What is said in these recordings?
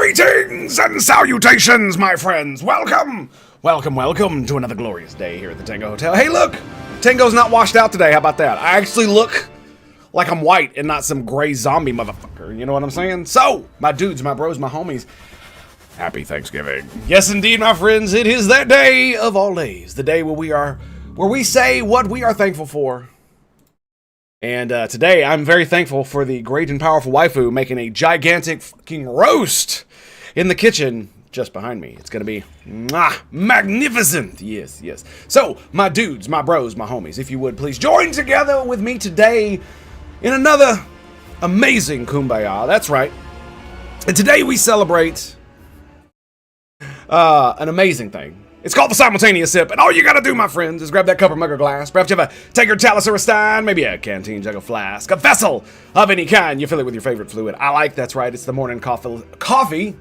Greetings and salutations, my friends. Welcome to another glorious day here at the Tango Hotel. Hey, look, Tango's not washed out today. How about that? I actually look like I'm white and not some gray zombie motherfucker. You know what I'm saying? So, my dudes, my bros, my homies, happy Thanksgiving. Yes, indeed, my friends, it is that day of all days, the day where we say what we are thankful for. And today, I'm very thankful for the great and powerful waifu making a gigantic fucking roast in the kitchen just behind me. It's going to be magnificent. Yes, yes. So, my dudes, my bros, my homies, if you would please join together with me today in another amazing kumbaya. That's right. And today we celebrate an amazing thing. It's called the simultaneous sip, and all you gotta do, my friends, is grab that cup or mug or glass. Perhaps you have a tankard, chalice, or a stein, maybe a canteen, jug, or flask, a vessel of any kind. You fill it with your favorite fluid. That's right, it's the morning coffee,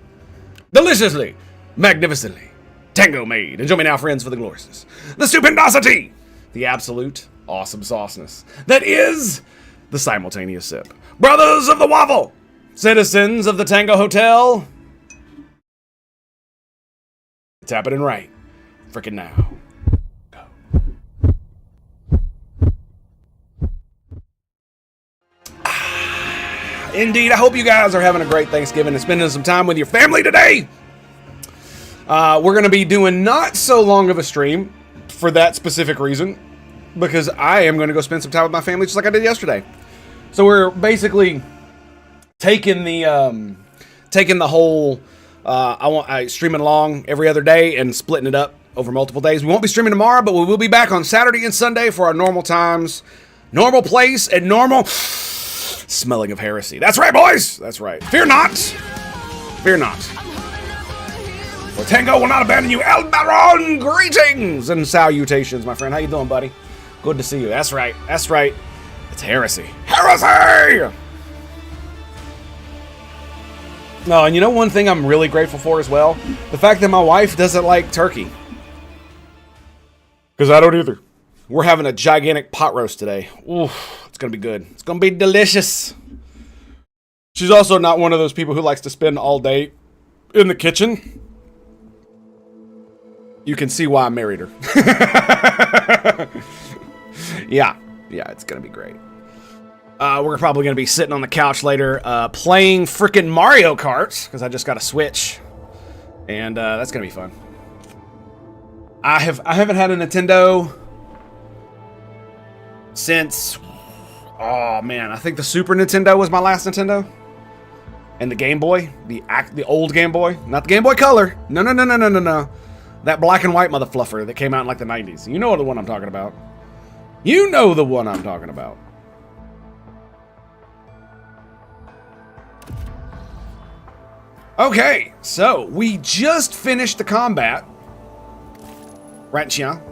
deliciously, magnificently, tango made. And join me now, friends, for the gloriousness, the stupendosity, the absolute awesome sauceness that is the simultaneous sip. Brothers of the waffle, citizens of the Tango Hotel, it's happening right. Frickin' now. Go. Indeed, I hope you guys are having a great Thanksgiving and spending some time with your family today. We're going to be doing not so long of a stream for that specific reason, because I am going to go spend some time with my family just like I did yesterday. So we're basically taking the whole streaming along every other day and splitting it up over multiple days. We won't be streaming tomorrow, but we will be back on Saturday and Sunday for our normal times, normal place, and normal smelling of heresy. That's right, boys! That's right. Fear not! Fear not. For Tango will not abandon you. El Baron, greetings and salutations, my friend. How you doing, buddy? Good to see you. That's right. That's right. It's heresy. Heresy! No, and you know one thing I'm really grateful for as well? The fact that my wife doesn't like turkey. Because I don't either. We're having a gigantic pot roast today. Oof, it's going to be good. It's going to be delicious. She's also not one of those people who likes to spend all day in the kitchen. You can see why I married her. Yeah, it's going to be great. We're probably going to be sitting on the couch later playing frickin' Mario Kart, because I just got a Switch. And that's going to be fun. I haven't had a Nintendo since, oh man, I think the Super Nintendo was my last Nintendo. And the Game Boy, the old Game Boy, not the Game Boy Color. No. That black and white mother fluffer that came out in like the 90s. You know the one I'm talking about. You know the one I'm talking about. Okay, so we just finished the combat. Right, Chia?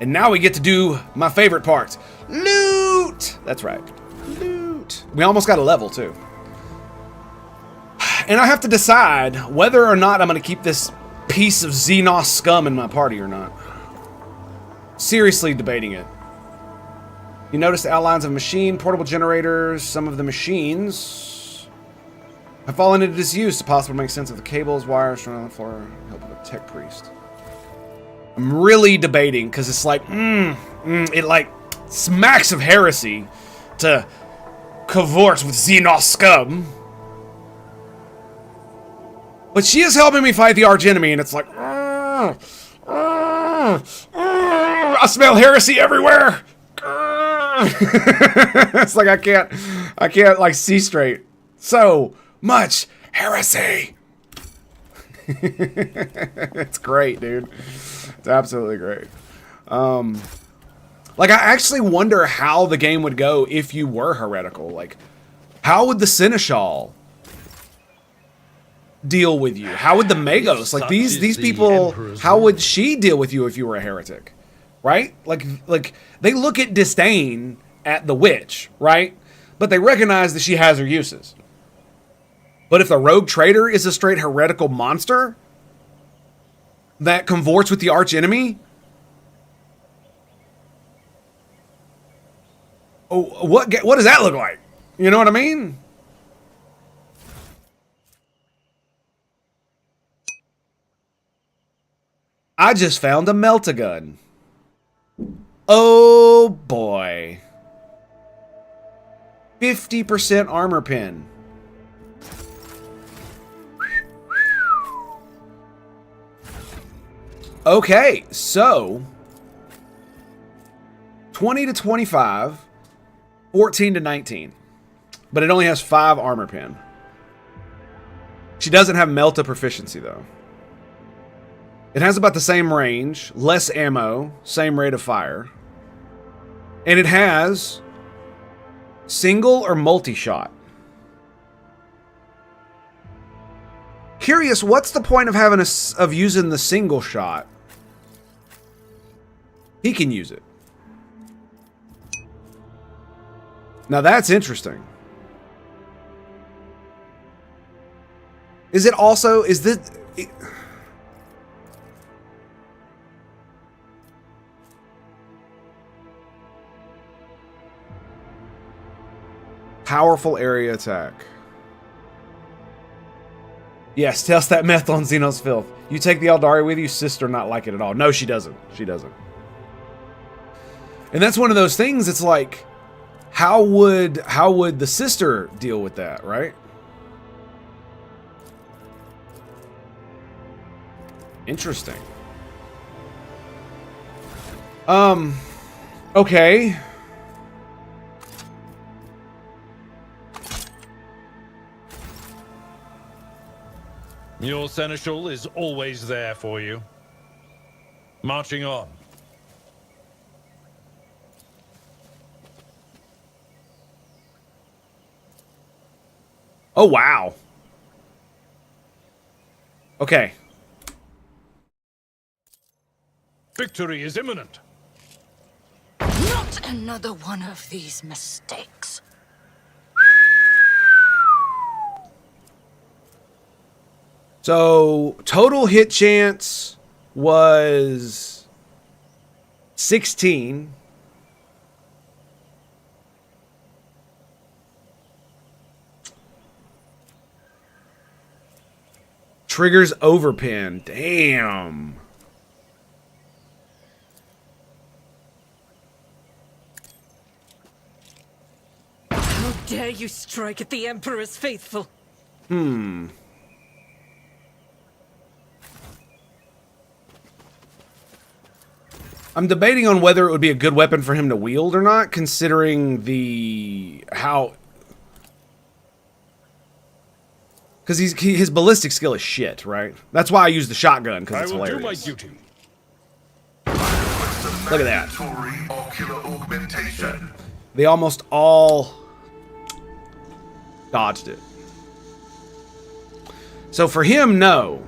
And now we get to do my favorite part. Loot! That's right. Loot. We almost got a level, too. And I have to decide whether or not I'm going to keep this piece of Xenos scum in my party or not. Seriously debating it. You notice the outlines of a machine, portable generators, some of the machines have fallen into disuse to possibly make sense of the cables, wires, running on the floor, help of a tech priest. I'm really debating, because it's like, it like smacks of heresy to cavort with Xenos scum. But she is helping me fight the arch enemy, and it's like, I smell heresy everywhere. It's like I can't like see straight. So much heresy. It's great, dude. It's absolutely great. Like, I actually wonder how the game would go if you were heretical. Like, how would the Seneschal deal with you? How would the Magos, like these people, how would she deal with you if you were a heretic? Right? Like they look at disdain at the witch, right? But they recognize that she has her uses. But if the rogue traitor is a straight heretical monster that cavorts with the arch enemy, what does that look like? You know what I mean? I just found a melt-a-gun. Oh boy. 50% armor pin. Okay, so 20 to 25, 14 to 19. But it only has 5 armor pin. She doesn't have Melta proficiency though. It has about the same range, less ammo, same rate of fire. And it has single or multi-shot. Curious, what's the point of having of using the single shot? He can use it. Now that's interesting. Is it also, is this... Powerful area attack. Yes, test that meth on Xenos filth. You take the Eldari with you, sister not like it at all. No, she doesn't. She doesn't. And that's one of those things, it's like, how would the sister deal with that, right? Interesting. Okay. Your seneschal is always there for you. Marching on. Oh, wow. Okay. Victory is imminent. Not another one of these mistakes. So, total hit chance was 16. Triggers overpin. Damn. How dare you strike at the Emperor's faithful? I'm debating on whether it would be a good weapon for him to wield or not, considering how... Because his ballistic skill is shit, right? That's why I use the shotgun, because it's hilarious. I will do my duty. Look at that. They almost all dodged it. So for him, no.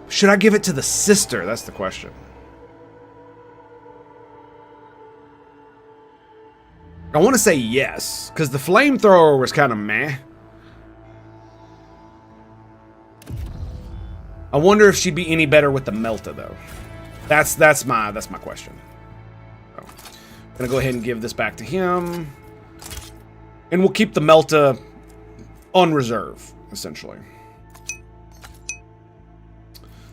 Should I give it to the sister? That's the question. I want to say yes, because the flamethrower was kind of meh. I wonder if she'd be any better with the Melta, though. That's my question. So, I'm gonna go ahead and give this back to him, and we'll keep the Melta on reserve, essentially.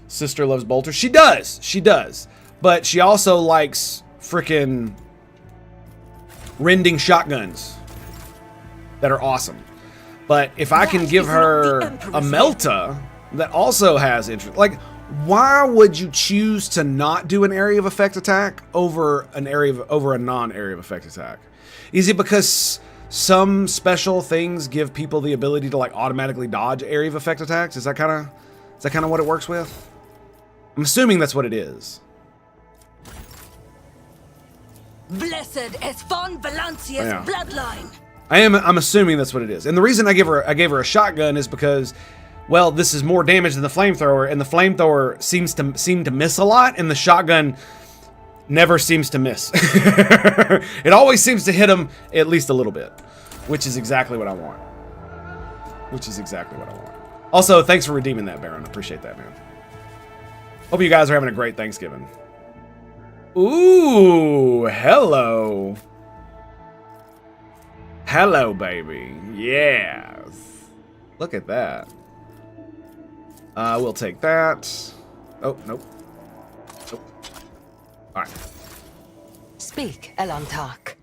Sister loves bolters. She does. She does. But she also likes frickin' rending shotguns that are awesome. But if I can give her a Melta that also has interest, like, why would you choose to not do an area of effect attack over a non-area of effect attack? Is it because some special things give people the ability to like automatically dodge area of effect attacks? Is that kind of what it works with? I'm assuming that's what it is. Blessed is von Valancia's bloodline. I'm assuming that's what it is. And the reason I gave her a shotgun is because, well, this is more damage than the flamethrower, and the flamethrower seems to miss a lot, and the shotgun never seems to miss. It always seems to hit him at least a little bit, which is exactly what I want. Also, thanks for redeeming that, Baron. I appreciate that, man. Hope you guys are having a great Thanksgiving. Ooh, hello. Hello, baby. Yes. Look at that. We'll take that. Oh, nope. Nope. All right. Speak, Elantark.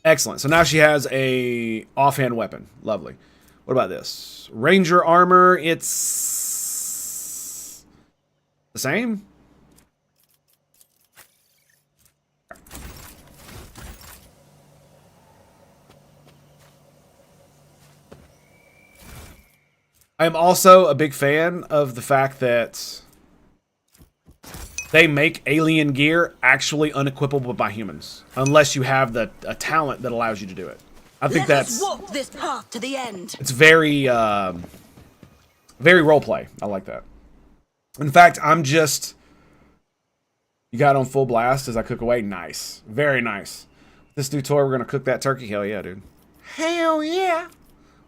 Excellent. So now she has a offhand weapon. Lovely. What about this? Ranger armor. It's the same. I am also a big fan of the fact that they make alien gear actually unequipable by humans, unless you have a talent that allows you to do it. I think Let us walk this path to the end. it's very, very roleplay. I like that. In fact, I'm just... You got on full blast as I cook away? Nice. Very nice. This new toy, we're going to cook that turkey? Hell yeah, dude. Hell yeah.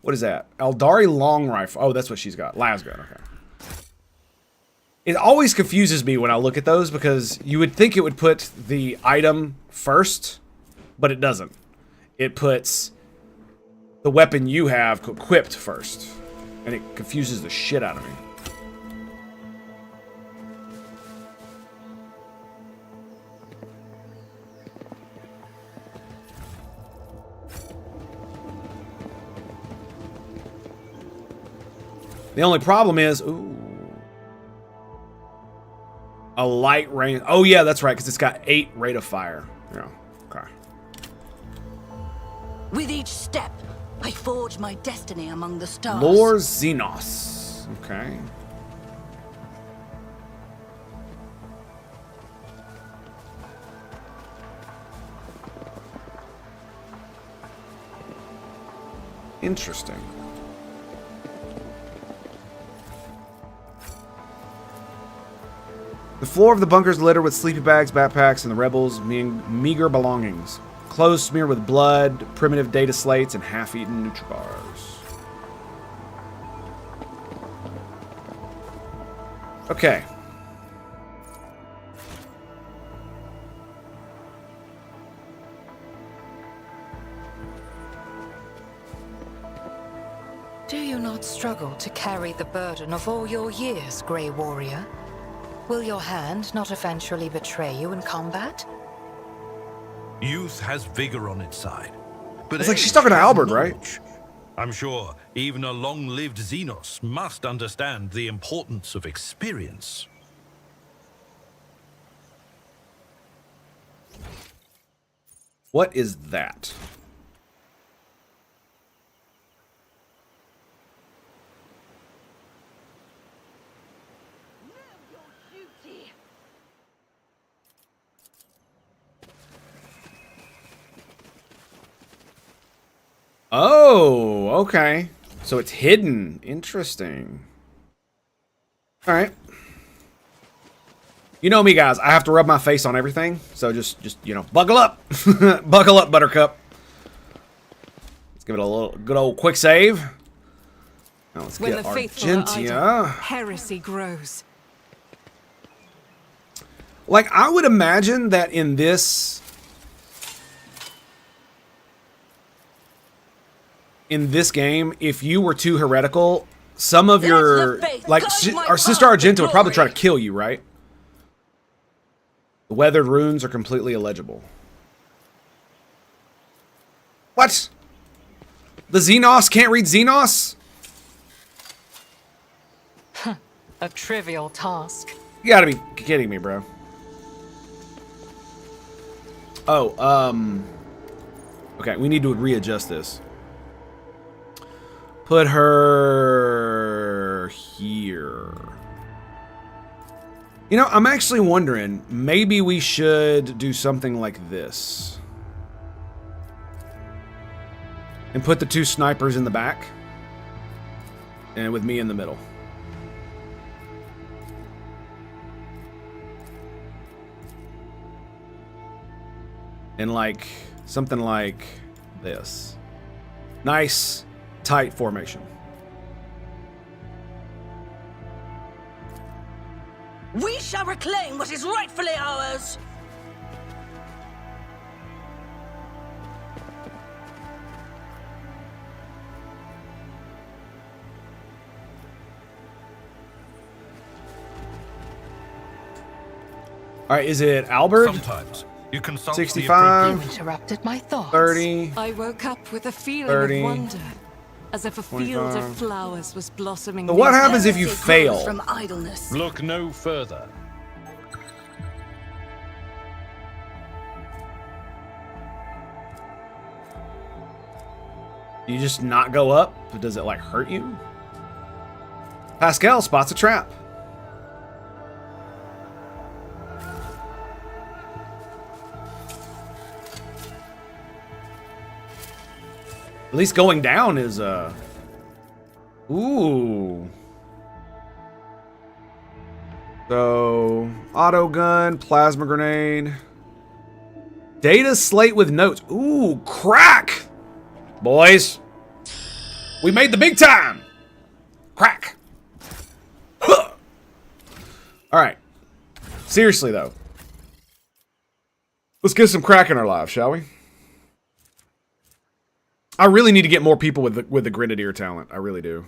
What is that? Eldari long rifle. Oh, that's what she's got. Lasgun, okay. It always confuses me when I look at those because you would think it would put the item first, but it doesn't. It puts the weapon you have equipped first, and it confuses the shit out of me. The only problem is, ooh, a light rain. Oh yeah, that's right, because it's got 8 rate of fire. Yeah, okay. With each step, I forge my destiny among the stars. Lord Xenos. Okay. Interesting. The floor of the bunker is littered with sleeping bags, backpacks, and the rebels' meager belongings. Clothes smeared with blood, primitive data slates, and half-eaten Nutribars. Okay. Do you not struggle to carry the burden of all your years, Grey Warrior? Will your hand not eventually betray you in combat? Youth has vigor on its side. But It's like she's talking to age Albert, has right? knowledge. I'm sure even a long-lived Xenos must understand the importance of experience. What is that? Oh, okay. So it's hidden. Interesting. All right. You know me, guys. I have to rub my face on everything. So just you know, buckle up. Buckle up, Buttercup. Let's give it a little good old quick save. Now let's When get the faithful are Argentia. idle, heresy grows. Like, I would imagine that in this game, if you were too heretical, some of your, like, our sister Argenta would probably try to kill you, right? The weathered runes are completely illegible. What? The Xenos can't read Xenos? A trivial task. You gotta be kidding me, bro. Oh, okay, we need to readjust this. Put her here. You know, I'm actually wondering, maybe we should do something like this. And put the 2 snipers in the back. And with me in the middle. And like, something like this. Nice, tight formation. We shall reclaim what is rightfully ours. All right, is it Albert? Sometimes you consult 65. You interrupted my thoughts. 30. I woke up with a feeling 30, of wonder, as if a field 25. of flowers was blossoming. So what beneath happens if you Heresy fail? grows from idleness. Look no further. You just not go up? Does it like hurt you? Pascal spots a trap. At least going down is ooh. So auto gun, plasma grenade. Data slate with notes. Ooh, crack! Boys, we made the big time. Crack. Huh. All right. Seriously though, let's get some crack in our lives, shall we? I really need to get more people with the grenadier talent. I really do.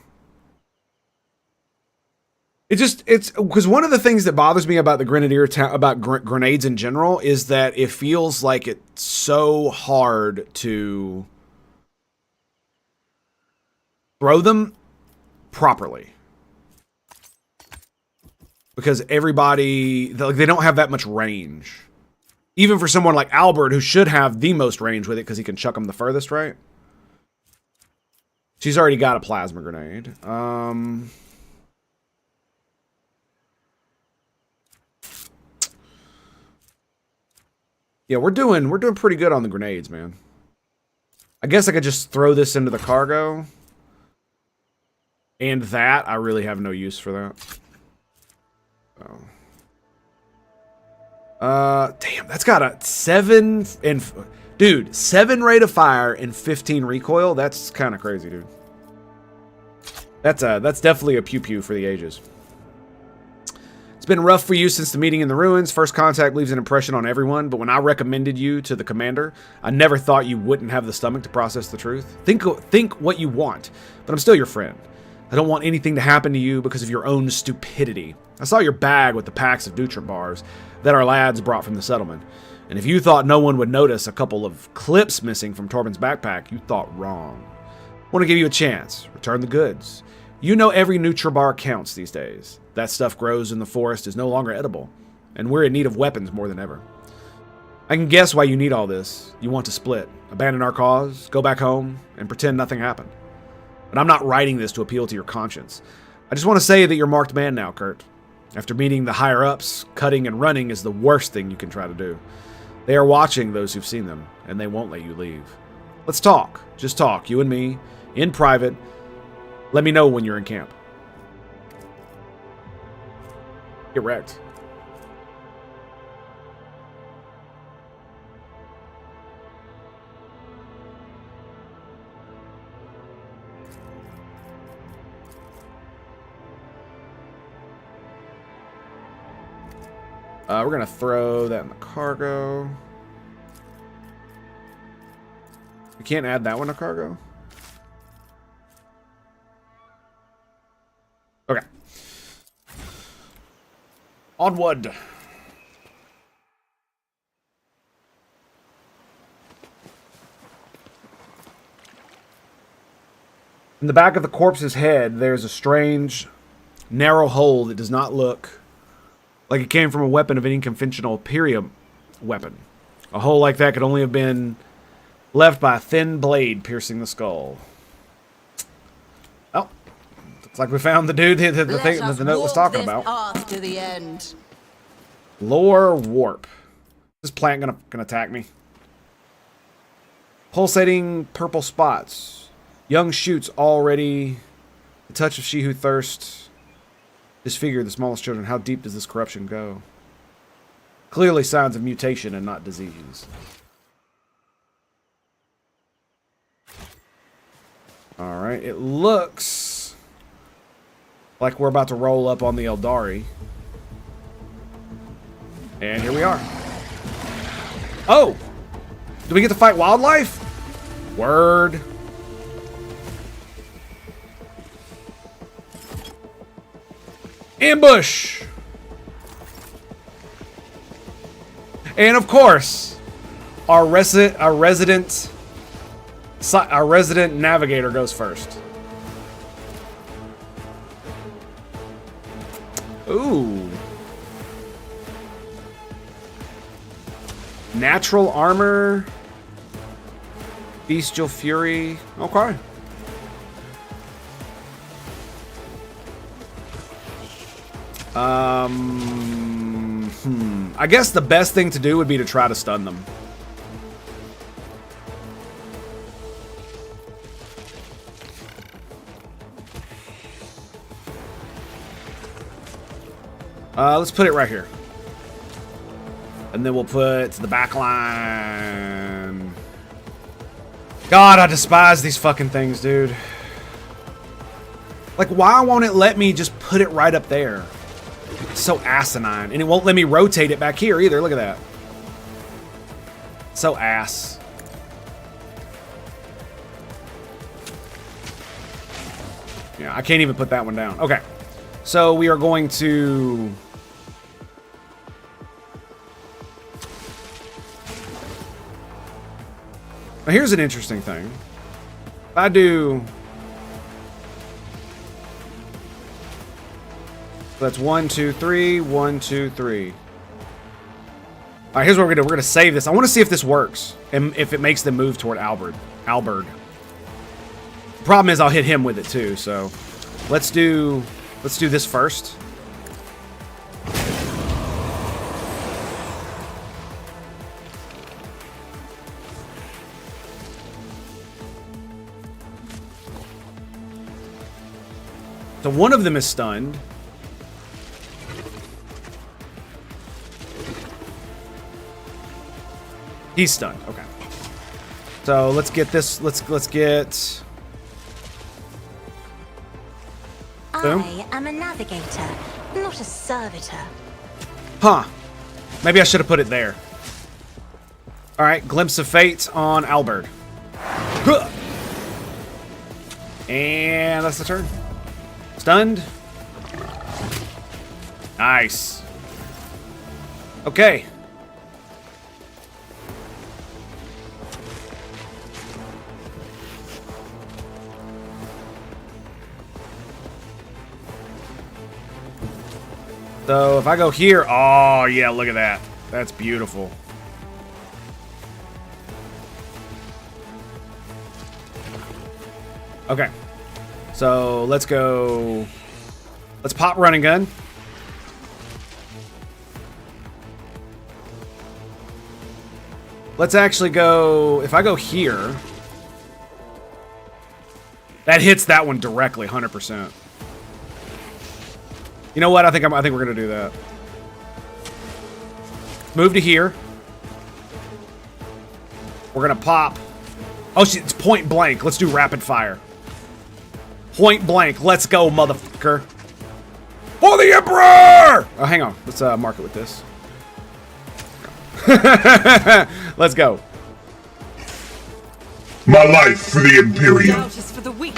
It's because one of the things that bothers me about the grenadier about grenades in general is that it feels like it's so hard to throw them properly. Because everybody, they don't have that much range. Even for someone like Albert, who should have the most range with it because he can chuck them the furthest, right? She's already got a plasma grenade. Yeah, we're doing pretty good on the grenades, man. I guess I could just throw this into the cargo. And that, I really have no use for that. Oh. Damn, that's got a 7 and... Dude, 7 rate of fire and 15 recoil. That's kind of crazy, dude. That's definitely a pew-pew for the ages. It's been rough for you since the meeting in the ruins. First contact leaves an impression on everyone, but when I recommended you to the commander, I never thought you wouldn't have the stomach to process the truth. Think what you want, but I'm still your friend. I don't want anything to happen to you because of your own stupidity. I saw your bag with the packs of Dutra bars that our lads brought from the settlement. And if you thought no one would notice a couple of clips missing from Torben's backpack, you thought wrong. I want to give you a chance. Return the goods. You know every Nutra bar counts these days. That stuff grows in the forest is no longer edible. And we're in need of weapons more than ever. I can guess why you need all this. You want to split, abandon our cause, go back home, and pretend nothing happened. But I'm not writing this to appeal to your conscience. I just want to say that you're marked man now, Kurt. After meeting the higher-ups, cutting and running is the worst thing you can try to do. They are watching those who've seen them, and they won't let you leave. Let's talk. Just talk, you and me, in private. Let me know when you're in camp. Get wrecked. We're going to throw that in the cargo. We can't add that one to cargo? Okay. Onward. In the back of the corpse's head, there's a strange, narrow hole that does not look like it came from a weapon of any conventional Imperium weapon. A hole like that could only have been left by a thin blade piercing the skull. Oh, looks like we found the dude the thing that the note was talking about. Path to the end. Lore warp. Is this plant gonna attack me? Pulsating purple spots. Young shoots already. The touch of she who thirsts. Disfigure the smallest children. How deep does this corruption go? Clearly signs of mutation and not disease. Alright, it looks like we're about to roll up on the Eldari. And here we are. Oh! Do we get to fight wildlife? Word. And of course, our resident navigator goes first. Ooh. Natural armor. Bestial fury. Okay. I guess the best thing to do would be to try to stun them. Let's put it right here. And then we'll put the back line. God, I despise these fucking things, dude. Like, why won't it let me just put it right up there? It's so asinine. And it won't let me rotate it back here either. Look at that. So ass. Yeah, I can't even put that one down. Okay. So we are going to... Now here's an interesting thing. If I do... That's 1, 2, 3, 1, 2, 3. All right, here's what we're gonna do. We're gonna save this. I want to see if this works and if it makes them move toward Albert. The problem is I'll hit him with it too. So let's do this first. So one of them is stunned. He's stunned. Okay. So let's get this. Let's get. Boom. I am a navigator, not a servitor. Huh. Maybe I should have put it there. All right. Glimpse of fate on Albert. Huh. And that's the turn. Stunned. Nice. Okay. So if I go here, oh yeah, look at that. That's beautiful. Okay. So let's go. Let's pop running gun. Let's actually go. If I go here, that hits that one directly, 100%. You know what? I think we're gonna do that. Move to here. We're gonna pop. Oh shit! It's point blank. Let's do rapid fire. Point blank. Let's go, motherfucker. For the Emperor! Oh, hang on. Let's mark it with this. Let's go. My life for the Imperium. Doubt is for the weak.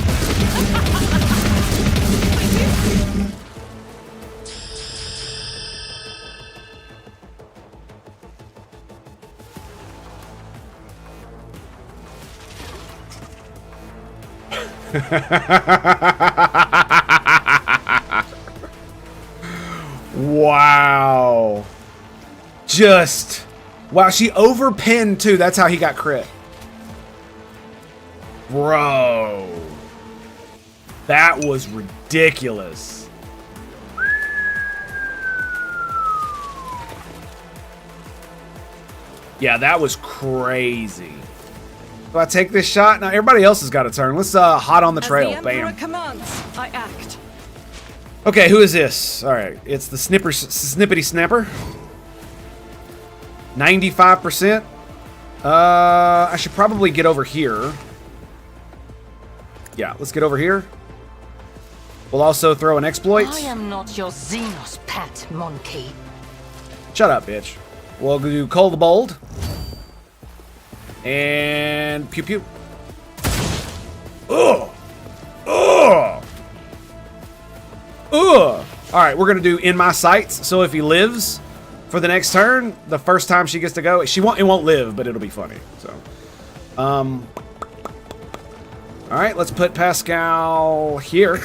Wow. Just. Wow, she overpinned too. That's how he got crit. Bro. That was ridiculous. Yeah, that was crazy. Do I take this shot? Now everybody else has got a turn. Let's hot on the trail. As the Emperor Bam. commands, I act. Okay, who is this? All right, it's the snippity snapper. 95%. I should probably get over here. Yeah, let's get over here. We'll also throw an exploit. I am not your Xenos pet monkey. Shut up, bitch. We'll do Cole the Bold. And pew pew. Ugh. Ugh. Ugh. All right, we're gonna do In My Sights. So if he lives, for the next turn. The first time she gets to go, it won't live, but it'll be funny. So, all right, let's put Pascal here.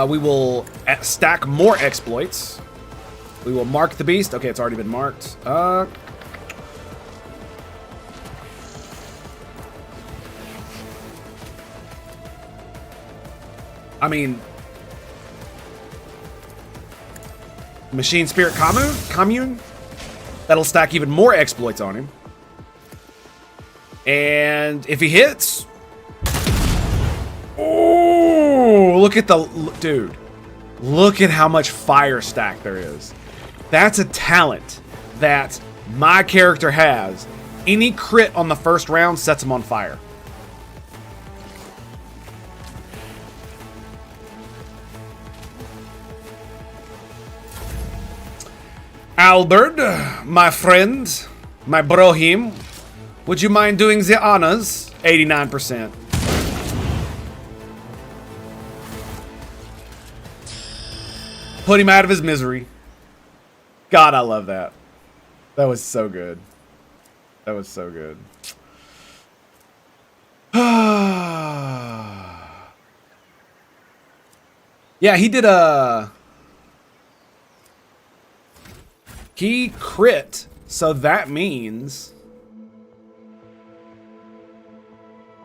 We will stack more exploits. We will mark the beast. Okay, it's already been marked. I mean, Machine Spirit Commune. That'll stack even more exploits on him. And if he hits, oh, look at the dude. Look at how much fire stack there is. That's a talent that my character has. Any crit on the first round sets him on fire. Albert, my friend, my brohim, would you mind doing the honors? 89%. Put him out of his misery. God, I love that. That was so good. That was so good. Yeah, he did a... He crit, so that means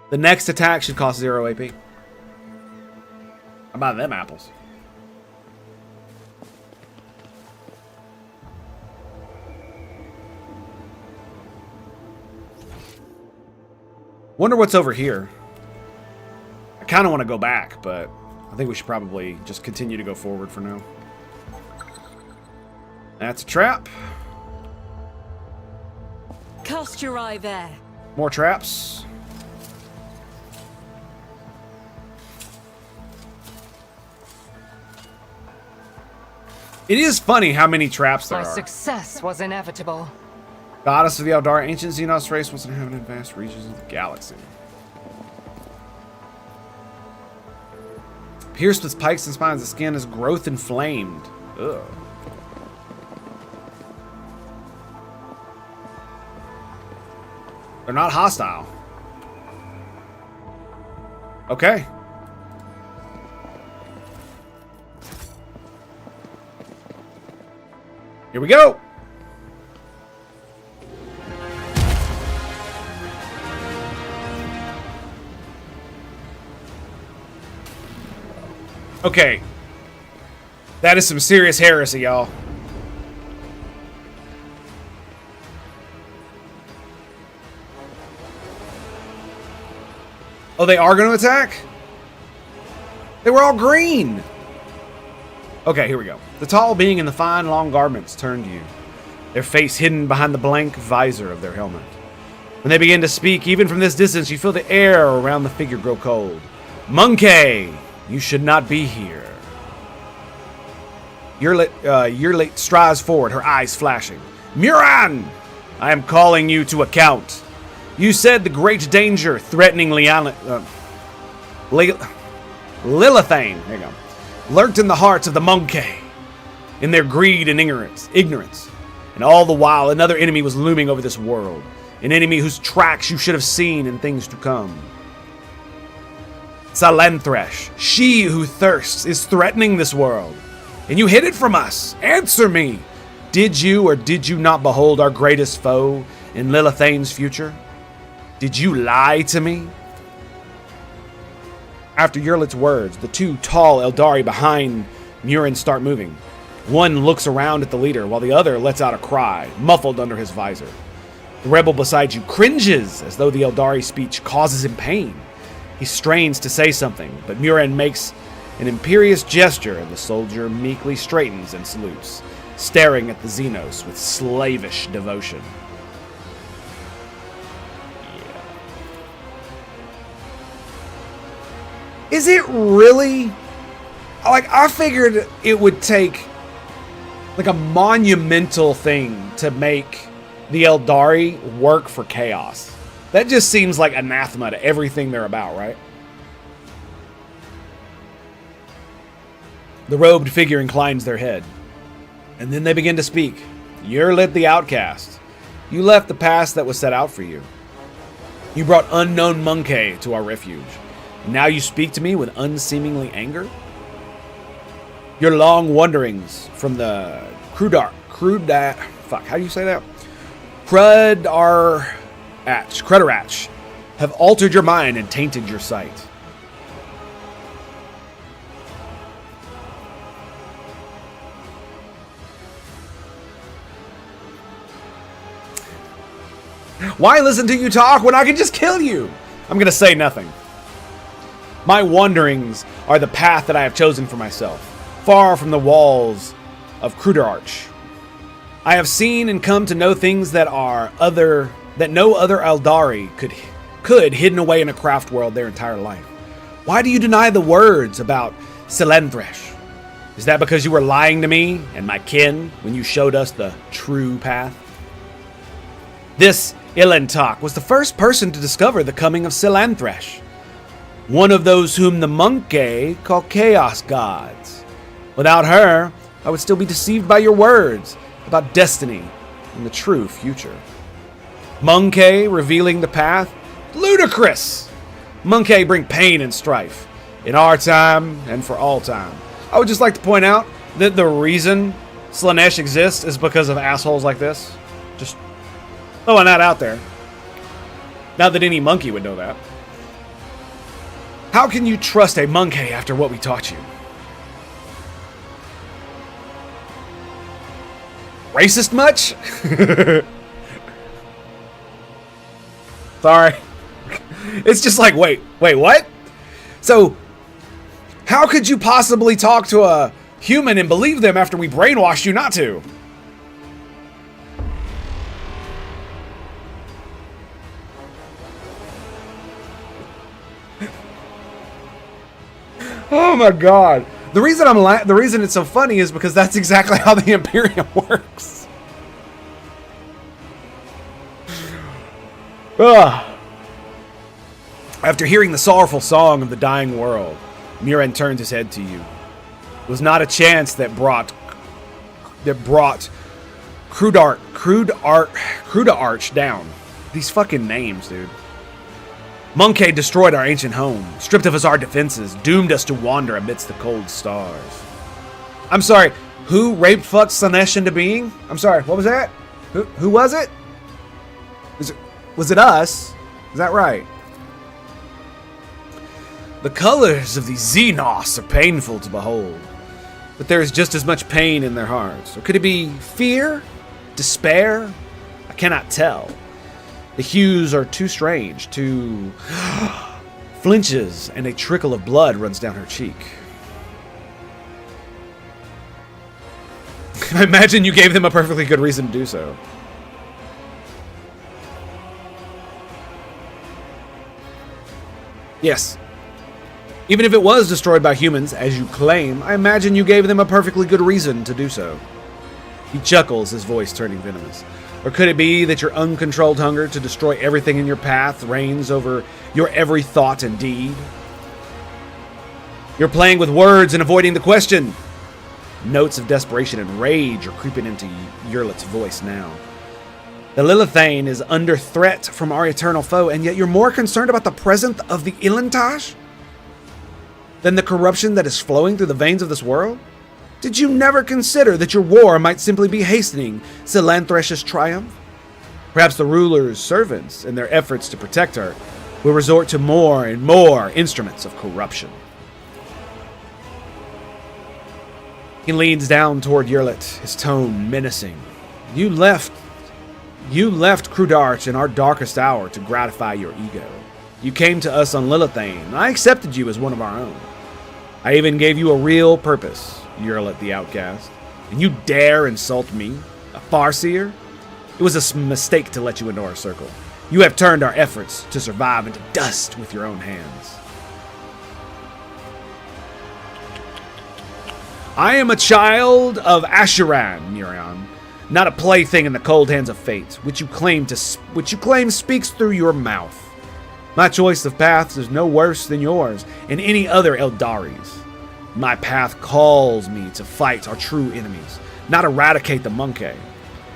the next attack should cost 0 AP. How about them apples? Wonder what's over here. I kind of want to go back, but I think we should probably just continue to go forward for now. That's a trap. Cast your eye there. More traps. It is funny how many traps there My are. success was inevitable. Goddess of the Eldar, ancient Xenos race wants to have in vast reaches of the galaxy. Pierced with pikes and spines, the skin is growth inflamed. Ugh. They're not hostile. Okay. Here we go. Okay. That is some serious heresy, y'all. Oh, they are going to attack? They were all green. Okay, here we go. The tall being in the fine long garments turned to you, their face hidden behind the blank visor of their helmet. When they begin to speak, even from this distance, you feel the air around the figure grow cold. Monkey, you should not be here. Yurlit strides forward, her eyes flashing. Muran, I am calling you to account. You said the great danger threatening Lilithane, there you go, lurked in the hearts of the monkey, in their greed and ignorance. And all the while, another enemy was looming over this world, an enemy whose tracks you should have seen in things to come. Salanthresh, she who thirsts, is threatening this world, and you hid it from us. Answer me. Did you or did you not behold our greatest foe in Lilithane's future? Did you lie to me? After Yurlit's words, the two tall Eldari behind Murin start moving. One looks around at the leader, while the other lets out a cry, muffled under his visor. The rebel beside you cringes, as though the Eldari speech causes him pain. He strains to say something, but Murin makes an imperious gesture, and the soldier meekly straightens and salutes, staring at the Xenos with slavish devotion. Is it really? Like, I figured it would take like a monumental thing to make the Eldari work for Chaos. That just seems like anathema to everything they're about, right? The robed figure inclines their head. And then they begin to speak. Yurlit the outcast. You left the past that was set out for you. You brought unknown Monkey to our refuge. And now you speak to me with unseemingly anger? Your long wanderings from the Crudar, fuck, how do you say that? Crudarach have altered your mind and tainted your sight. Why listen to you talk when I can just kill you? I'm going to say nothing. My wanderings are the path that I have chosen for myself, far from the walls of Crudarach. I have seen and come to know things that no other Eldari could hidden away in a craft world their entire life. Why do you deny the words about Silendresh? Is that because you were lying to me and my kin when you showed us the true path? This Ilentok was the first person to discover the coming of Silendresh, one of those whom the Monkey call Chaos Gods. Without her, I would still be deceived by your words about destiny and the true future. Monkey revealing the path? Ludicrous! Monkey bring pain and strife, in our time and for all time. I would just like to point out that the reason Slaanesh exists is because of assholes like this. Just throwing that out there. Not that any monkey would know that. How can you trust a monkey after what we taught you? Racist much? Sorry. It's just like, wait, what? So, how could you possibly talk to a human and believe them after we brainwashed you not to? Oh my god. The reason it's so funny is because that's exactly how the Imperium works. Ugh. After hearing the sorrowful song of the dying world, Muren turned his head to you. It was not a chance that brought Crudarach down. These fucking names, dude. Monkey destroyed our ancient home, stripped of us our defenses, doomed us to wander amidst the cold stars. I'm sorry, who raped fucked Slaanesh into being? I'm sorry, what was that? Who was it? Was it us? Is that right? The colors of the Xenos are painful to behold, but there is just as much pain in their hearts. Or could it be fear? Despair? I cannot tell. The hues are too strange, too... Flinches, and a trickle of blood runs down her cheek. I imagine you gave them a perfectly good reason to do so. Yes. Even if it was destroyed by humans, as you claim, I imagine you gave them a perfectly good reason to do so. He chuckles, his voice turning venomous. Or could it be that your uncontrolled hunger to destroy everything in your path reigns over your every thought and deed? You're playing with words and avoiding the question. Notes of desperation and rage are creeping into Yurlit's voice now. The Lilithane is under threat from our eternal foe, and yet you're more concerned about the presence of the Ilantash than the corruption that is flowing through the veins of this world? Did you never consider that your war might simply be hastening Silanthresh's triumph? Perhaps the ruler's servants, in their efforts to protect her, will resort to more and more instruments of corruption. He leans down toward Yurlit, his tone menacing. You left Crudarach in our darkest hour to gratify your ego. You came to us on Lilithane, and I accepted you as one of our own. I even gave you a real purpose, Yurlit the outcast, and you dare insult me, a Farseer? It was a mistake to let you into our circle. You have turned our efforts to survive into dust with your own hands. I am a child of Asheran, Miriam, not a plaything in the cold hands of fate, which you claim speaks through your mouth. My choice of paths is no worse than yours and any other Eldari's. My path calls me to fight our true enemies, not eradicate the monkey.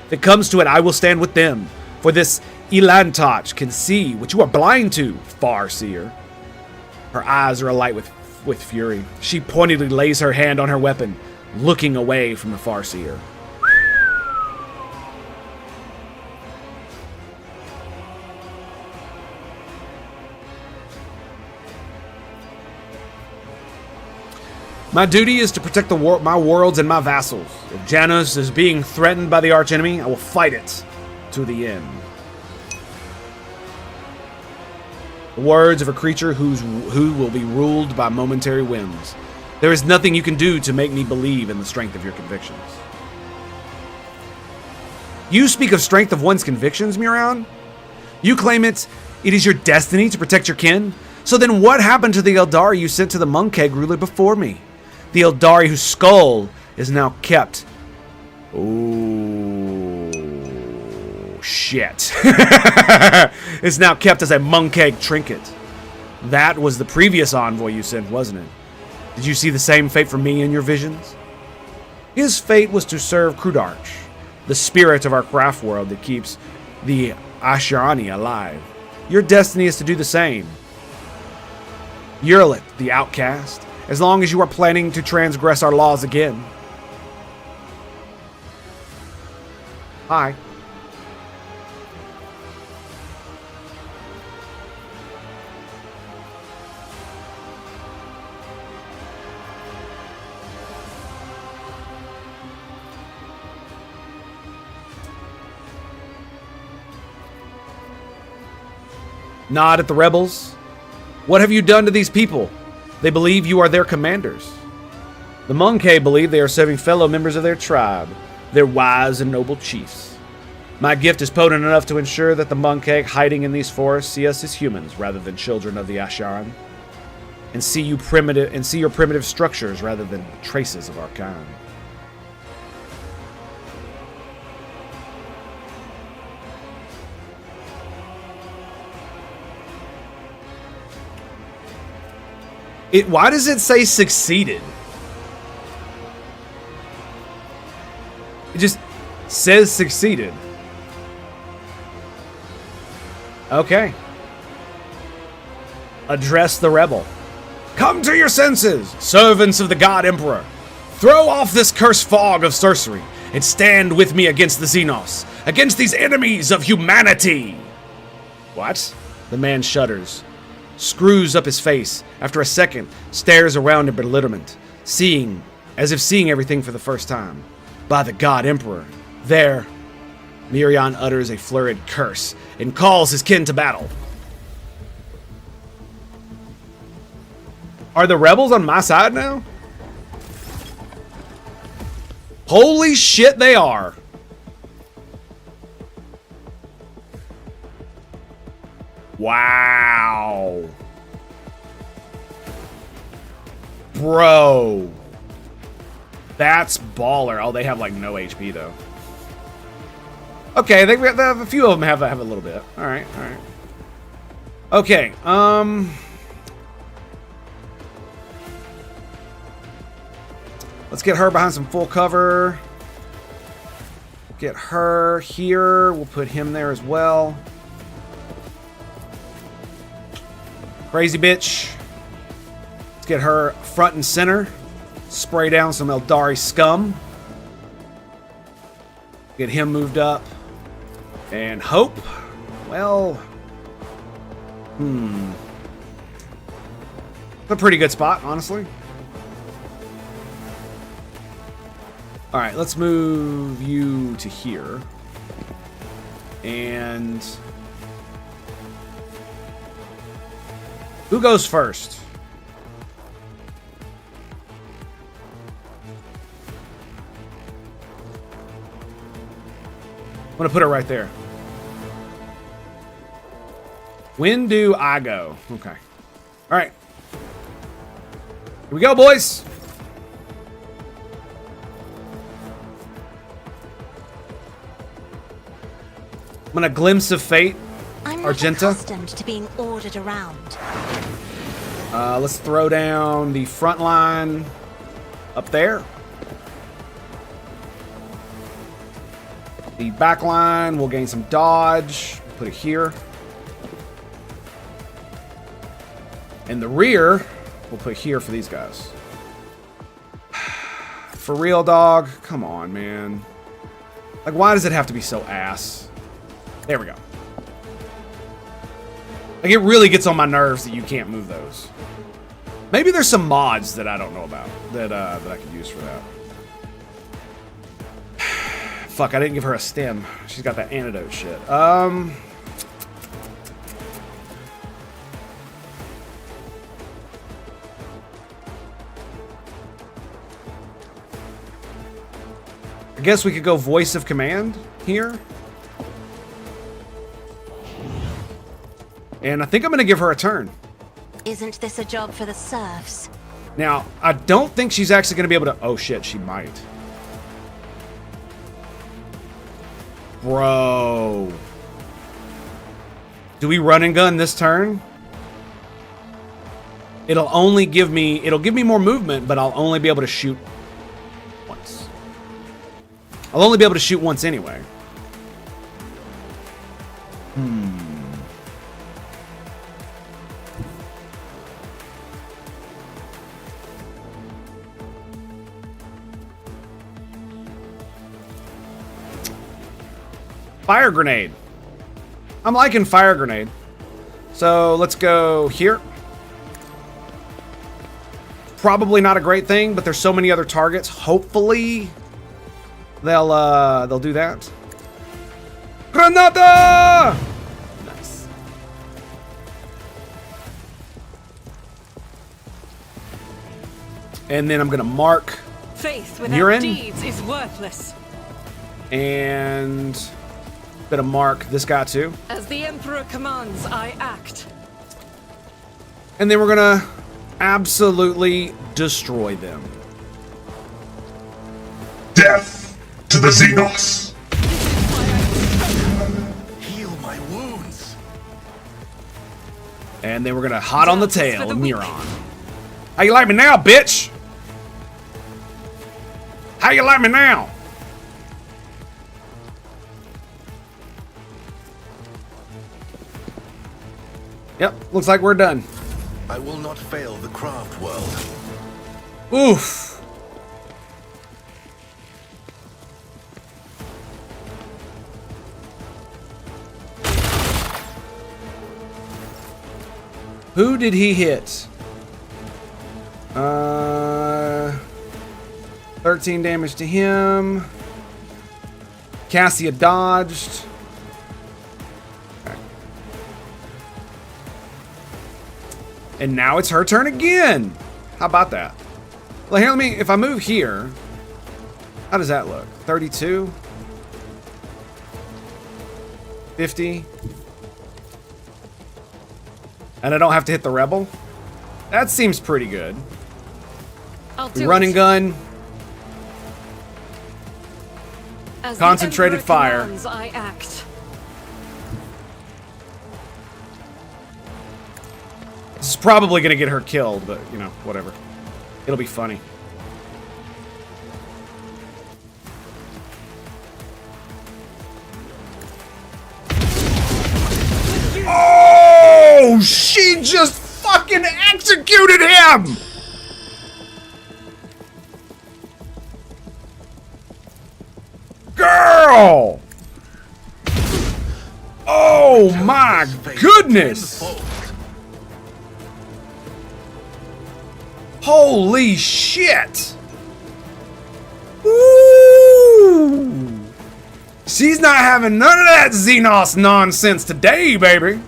If it comes to it, I will stand with them, for this Elantach can see what you are blind to, Farseer. Her eyes are alight with fury. She pointedly lays her hand on her weapon, looking away from the Farseer. My duty is to protect my worlds and my vassals. If Janus is being threatened by the archenemy, I will fight it to the end. The words of a creature who will be ruled by momentary whims. There is nothing you can do to make me believe in the strength of your convictions. You speak of strength of one's convictions, Muran? You claim it is your destiny to protect your kin? So then what happened to the Eldari you sent to the Monkeg ruler before me? The Eldari whose skull is now kept. Oh, shit. It's now kept as a Monkeg trinket. That was the previous envoy you sent, wasn't it? Did you see the same fate for me in your visions? His fate was to serve Krudarch, the spirit of our craft world that keeps the Ashirani alive. Your destiny is to do the same. Yurlit, the outcast, as long as you are planning to transgress our laws again. Hi. Nod at the rebels. What have you done to these people? They believe you are their commanders. The Monkey believe they are serving fellow members of their tribe, their wise and noble chiefs. My gift is potent enough to ensure that the Monkey hiding in these forests see us as humans rather than children of the Asharan, and see your primitive structures rather than traces of our kind. Why does it say succeeded? It just says succeeded. Okay. Address the rebel. Come to your senses, servants of the God Emperor. Throw off this cursed fog of sorcery and stand with me against the Xenos, against these enemies of humanity. What? The man shudders, screws up his face. After a second, stares around in bewilderment, as if seeing everything for the first time. By the God Emperor, there, Mirion utters a flurried curse and calls his kin to battle. Are the rebels on my side now? Holy shit, they are. Wow. Bro. That's baller. Oh, they have like no HP though. Okay, they have a few of them have a little bit. All right, all right. Okay, let's get her behind some full cover. Get her here. We'll put him there as well. Crazy bitch. Let's get her front and center. Spray down some Eldari scum. Get him moved up. And Hope. Well. It's a pretty good spot, honestly. Alright, let's move you to here. And who goes first? I'm gonna put it right there. When do I go? Okay. All right. Here we go, boys. I'm gonna glimpse of fate. I'm not Argenta. accustomed to being ordered around. Let's throw down the front line up there. The back line, we'll gain some dodge. Put it here. And the rear, we'll put here for these guys. For real, dog? Come on, man. Like, why does it have to be so ass? There we go. Like, it really gets on my nerves that you can't move those. Maybe there's some mods that I don't know about that I could use for that. Fuck, I didn't give her a stem. She's got that antidote shit. I guess we could go voice of command here. And I think I'm going to give her a turn. Isn't this a job for the serfs? Now, I don't think she's actually going to be able to... Oh, shit, she might. Bro. Do we run and gun this turn? It'll only give me... It'll give me more movement, but I'll only be able to shoot once. I'll only be able to shoot once anyway. Fire grenade. I'm liking fire grenade. So let's go here. Probably not a great thing, but there's so many other targets. Hopefully they'll do that. Granada! Nice. And then I'm gonna mark Faith Urine. without deeds is worthless. and gonna mark this guy too. As the Emperor commands, I act. And then we're gonna absolutely destroy them. Death to the Xenos! Heal my wounds. And then we're gonna hot on the Justice for tail, the weak. Miron. How you like me now, bitch? How you like me now? Yep, looks like we're done. I will not fail the craft world. Oof. Who did he hit? 13 damage to him. Cassia dodged. Okay. And now it's her turn again. How about that? Well, here, let me, if I move here, how does that look? 32? 50? And I don't have to hit the rebel? That seems pretty good. I'll We do run it. and gun. As Concentrated the Emperor fire. commands, I act. This is probably going to get her killed, but, you know, whatever. It'll be funny. Oh, she just fucking executed him! Girl! Oh my goodness! Holy shit! Ooh! She's not having none of that Xenos nonsense today, baby.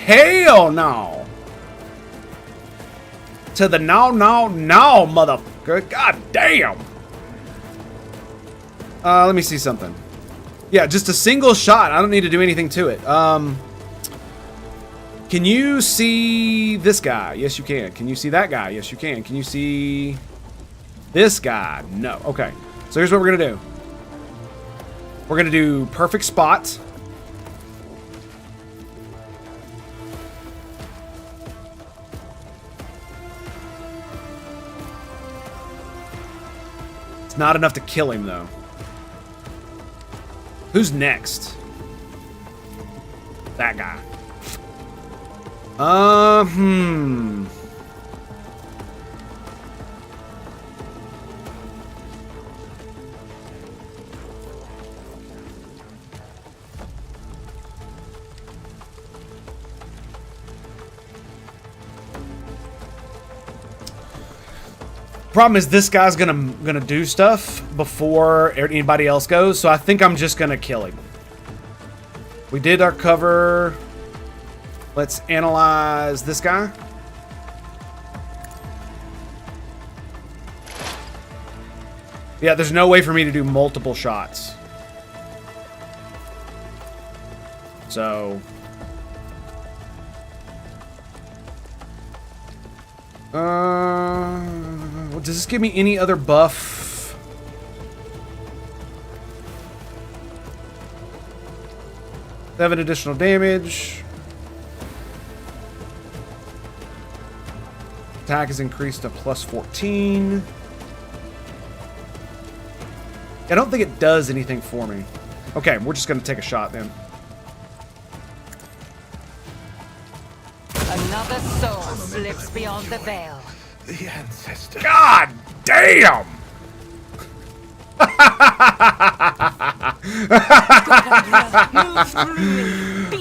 Hell no. To the no, motherfucker. God damn. Let me see something. Yeah, just a single shot. I don't need to do anything to it. Can you see this guy? Yes, you can. Can you see that guy? Yes, you can. Can you see this guy? No. Okay. So here's what we're going to do. We're going to do perfect spot. It's not enough to kill him, though. Who's next? That guy. Problem is, this guy's gonna do stuff before anybody else goes, so I think I'm just gonna kill him. We did our cover. Let's analyze this guy. Yeah, there's no way for me to do multiple shots. So... does this give me any other buff? Seven additional damage. Attack is increased to plus 14. I don't think it does anything for me. Okay, we're just gonna take a shot then. Another soul slips beyond the veil. The ancestor. God damn!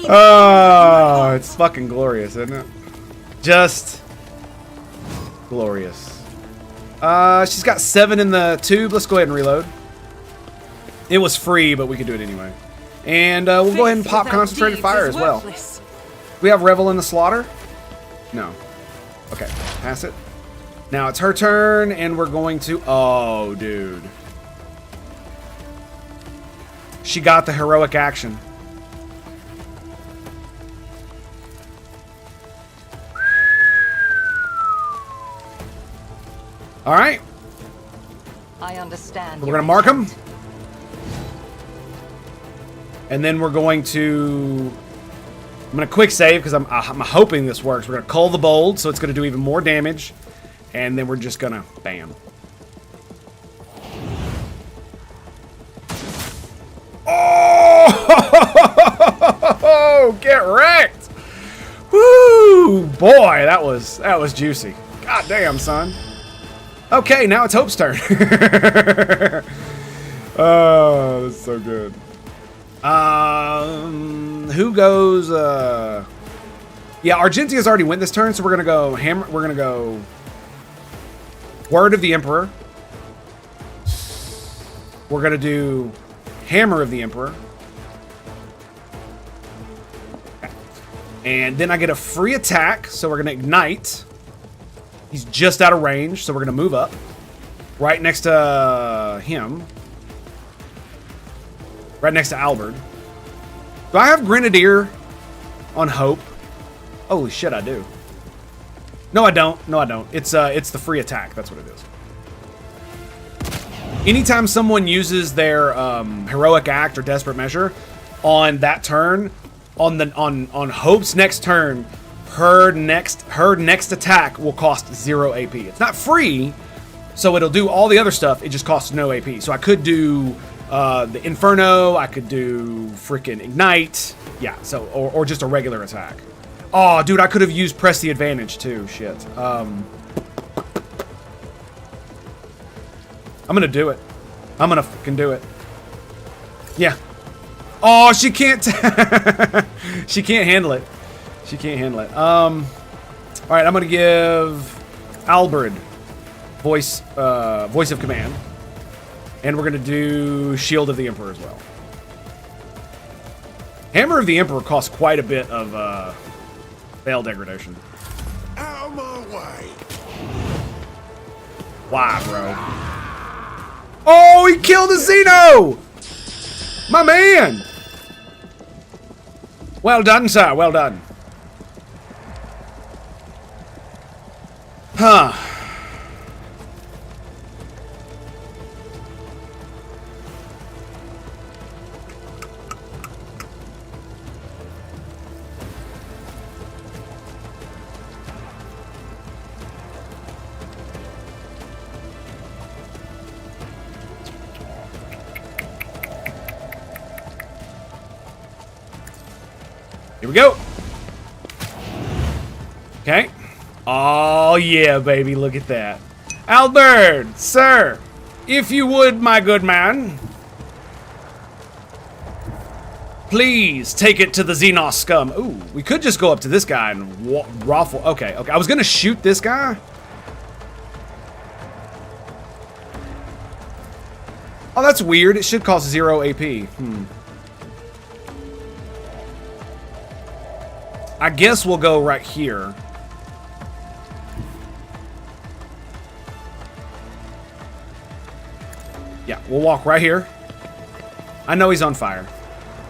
Oh, it's fucking glorious, isn't it? Just glorious. She's got 7 in the tube. Let's go ahead and reload. It was free, but we could do it anyway. And we'll go ahead and pop concentrated fire as well. We have Revel in the slaughter? No. Okay, pass it. Now it's her turn, and we're going to... Oh, dude. She got the heroic action. All right. I understand. We're going to mark him. And then we're going to... I'm going to quick save because I'm hoping this works. We're going to cull the bold, so it's going to do even more damage. And then we're just going to... Bam. Oh! Get wrecked! Woo! Boy, that was juicy. God damn, son. Okay, now it's Hope's turn. Oh, that's so good. Who goes? Yeah, Argentia's already went this turn, so we're gonna go hammer. We're gonna go Word of the Emperor. We're gonna do Hammer of the Emperor, and then I get a free attack. So we're gonna ignite. He's just out of range, so we're gonna move up right next to him. Right next to Albert. Do I have Grenadier on Hope? Holy shit, I do. No, I don't. No, I don't. It's the free attack. That's what it is. Anytime someone uses their heroic act or desperate measure on that turn, on Hope's next turn, her next attack will cost 0 AP. It's not free, so it'll do all the other stuff. It just costs no AP. So I could do the Inferno. I could do freaking Ignite. Yeah. So or just a regular attack. Oh, dude, I could have used Press the Advantage too. Shit. I'm gonna do it. I'm gonna fucking do it. Yeah. Oh, she can't. She can't handle it. She can't handle it. All right, I'm gonna give Albert voice of command, and we're gonna do Shield of the Emperor as well. Hammer of the Emperor costs quite a bit of veil degradation. Out of my way. Why, bro? Oh, he killed a Xeno! My man! Well done, sir. Well done. Huh. Here we go. Okay. Oh, yeah, baby. Look at that. Albert, sir, if you would, my good man, please take it to the Xenos scum. Ooh, we could just go up to this guy and raffle. Okay, okay. I was going to shoot this guy. Oh, that's weird. It should cost 0 AP. I guess we'll go right here. Yeah, we'll walk right here. I know he's on fire.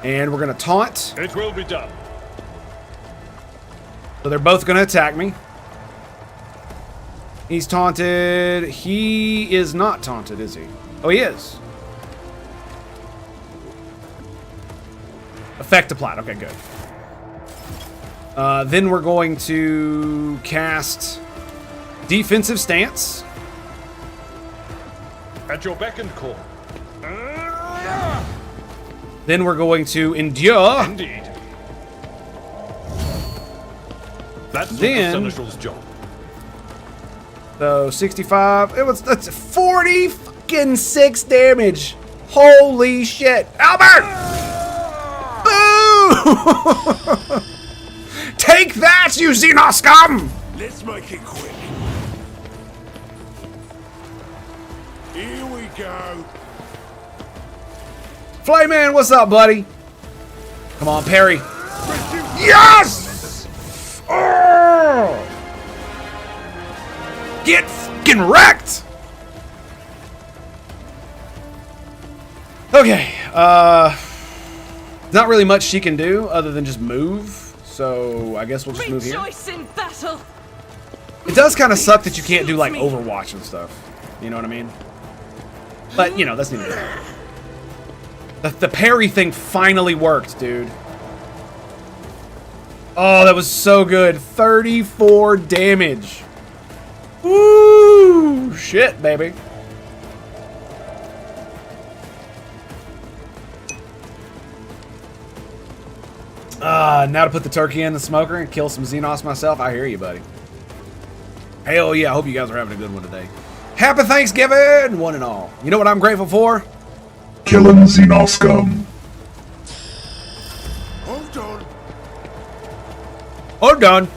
And we're going to taunt. It will be done. So they're both going to attack me. He's taunted. He is not taunted, is he? Oh, he is. Effect applied. Okay, good. Then we're going to cast Defensive Stance. At your beck and call. Then we're going to Endure. Indeed. That's Then- the Seneschal's job. So 65. That's 46 damage. Holy shit. Albert! Boo! Take that, you Xenos scum! Let's make it quick. Here we go. Flayman, what's up, buddy? Come on, parry. Yes! Oh! Get fucking wrecked! Okay, not really much she can do other than just move. So I guess we'll just move here. Rejoice in battle. It does kind of suck that you can't do like Overwatch and stuff. You know what I mean? But you know, that's neither here. The parry thing finally worked, dude. Oh, that was so good. 34 damage. Woo! Shit, baby. Now to put the turkey in the smoker and kill some Xenos myself. I hear you, buddy. Hell yeah, I hope you guys are having a good one today. Happy Thanksgiving, one and all. You know what I'm grateful for? Killing Xenos scum. Hold on. Oh, done.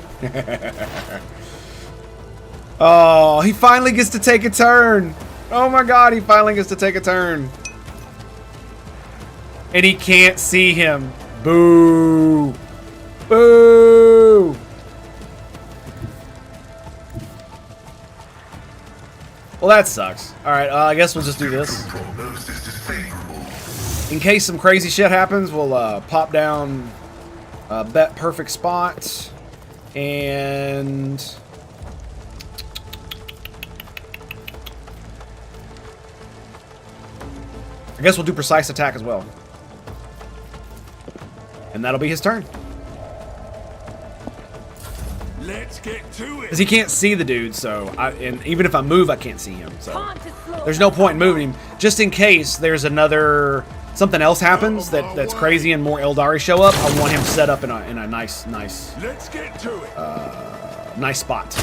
Oh, he finally gets to take a turn. Oh my god, he finally gets to take a turn. And he can't see him. Boo. Boo. Well, that sucks. Alright, I guess we'll just do this. In case some crazy shit happens, we'll pop down bet perfect spot. And I guess we'll do precise attack as well. And that'll be his turn. Let's get to it. Because he can't see the dude, so and even if I move, I can't see him. So there's no point in moving him. Just in case there's another something else happens that's crazy and more Eldari show up, I want him set up in a nice Let's get to it. nice spot.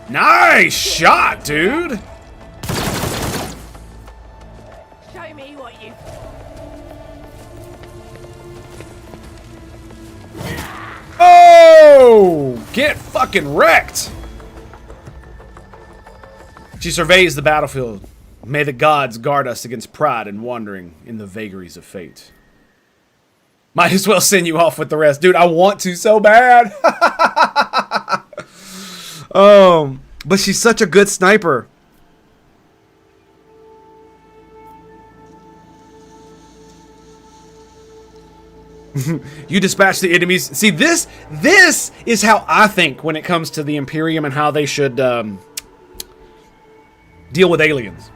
Nice shot, dude. Show me what you. Oh! Get fucking wrecked! She surveys the battlefield. May the gods guard us against pride and wandering in the vagaries of fate. Might as well send you off with the rest. Dude, I want to so bad. But she's such a good sniper. You dispatch the enemies. See, this is how I think when it comes to the Imperium and how they should deal with aliens.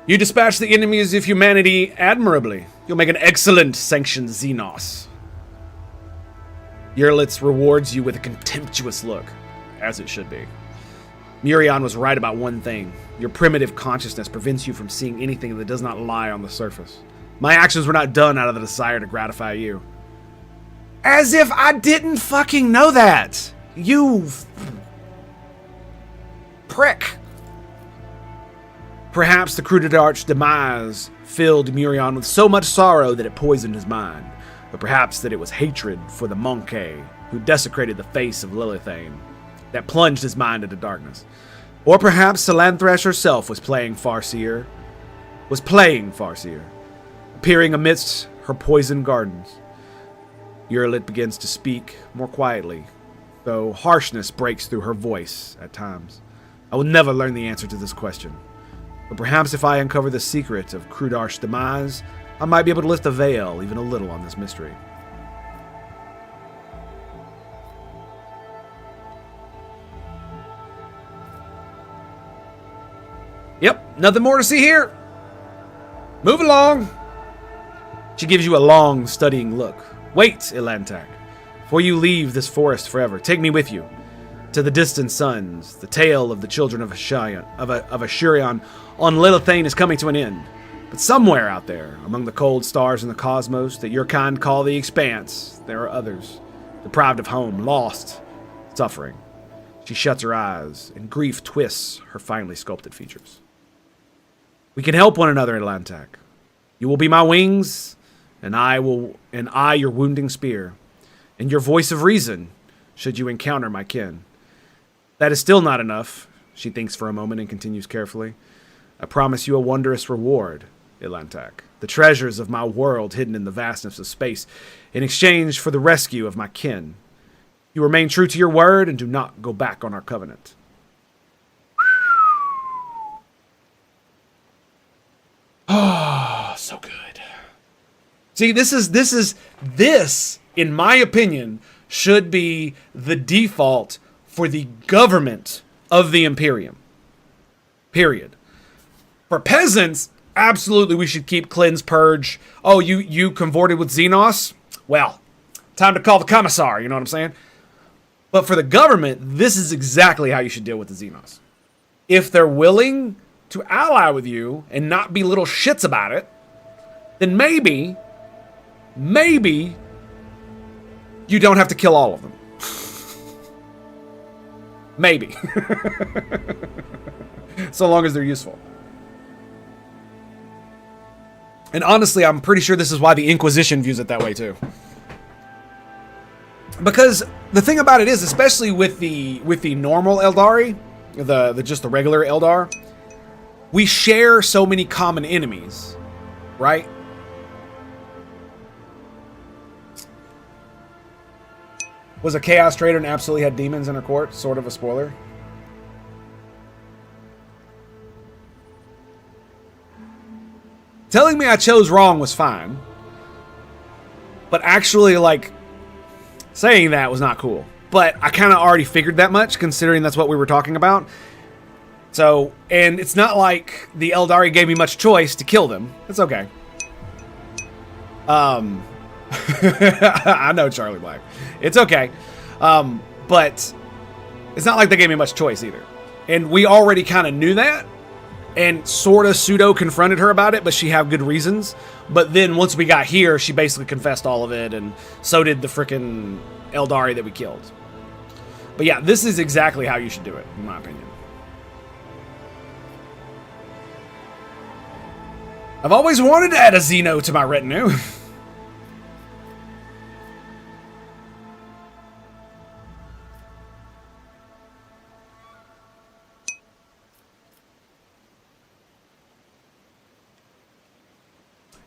You dispatch the enemies of humanity admirably. You'll make an excellent sanctioned Xenos. Yurlitz rewards you with a contemptuous look, as it should be. Murion was right about one thing. Your primitive consciousness prevents you from seeing anything that does not lie on the surface. My actions were not done out of the desire to gratify you. As if I didn't fucking know that. You prick. Perhaps the Crudadarch's demise filled Murion with so much sorrow that it poisoned his mind. But perhaps that it was hatred for the Monkey who desecrated the face of Lilithane that plunged his mind into darkness. Or perhaps Salanthrash herself was playing Farseer, appearing amidst her poisoned gardens. Urilit begins to speak more quietly, though harshness breaks through her voice at times. I will never learn the answer to this question, but perhaps if I uncover the secret of Crudarch's demise, I might be able to lift the veil even a little on this mystery. Yep, nothing more to see here. Move along. She gives you a long, studying look. Wait, Ilantak. Before you leave this forest forever, take me with you to the distant suns. The tale of the children of Ashurion on Lilithane is coming to an end. But somewhere out there, among the cold stars in the cosmos that your kind call the Expanse, there are others, deprived of home, lost, suffering. She shuts her eyes, and grief twists her finely sculpted features. We can help one another, Ilantak. You will be my wings, and I your wounding spear, and your voice of reason, should you encounter my kin. That is still not enough, she thinks for a moment and continues carefully. I promise you a wondrous reward, Ilantak. The treasures of my world hidden in the vastness of space, in exchange for the rescue of my kin. You remain true to your word and do not go back on our covenant. Oh, so good. See, this, in my opinion, should be the default for the government of the Imperium. Period. For peasants, absolutely we should keep cleanse, purge. Oh, you convorted with Xenos? Well, time to call the commissar, you know what I'm saying? But for the government, this is exactly how you should deal with the Xenos. If they're willing to ally with you and not be little shits about it, then maybe you don't have to kill all of them. Maybe. So long as they're useful. And honestly, I'm pretty sure this is why the Inquisition views it that way too. Because the thing about it is, especially with the normal Eldari, just the regular Eldar, we share so many common enemies, right? Was a Chaos Traitor and absolutely had demons in her court? Sort of a spoiler. Telling me I chose wrong was fine. But actually, like, saying that was not cool. But I kind of already figured that much, considering that's what we were talking about. So, and it's not like the Eldari gave me much choice to kill them. It's okay. I know Charlie Black. It's okay. But it's not like they gave me much choice either. And we already kind of knew that. And sort of pseudo-confronted her about it, but she had good reasons. But then once we got here, she basically confessed all of it, and so did the frickin' Eldari that we killed. But yeah, this is exactly how you should do it, in my opinion. I've always wanted to add a Xeno to my retinue.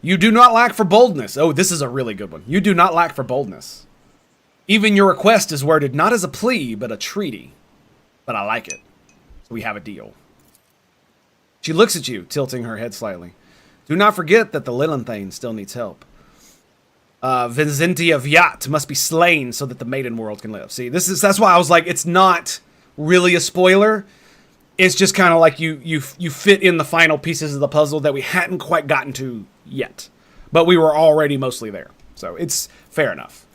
You do not lack for boldness. Oh, this is a really good one. You do not lack for boldness. Even your request is worded not as a plea, but a treaty. But I like it. So we have a deal. She looks at you, tilting her head slightly. Do not forget that the Lilithane still needs help. Vincentia Viat must be slain so that the maiden world can live. See, that's why I was like, it's not really a spoiler. It's just kind of like you fit in the final pieces of the puzzle that we hadn't quite gotten to yet, but we were already mostly there, so it's fair enough.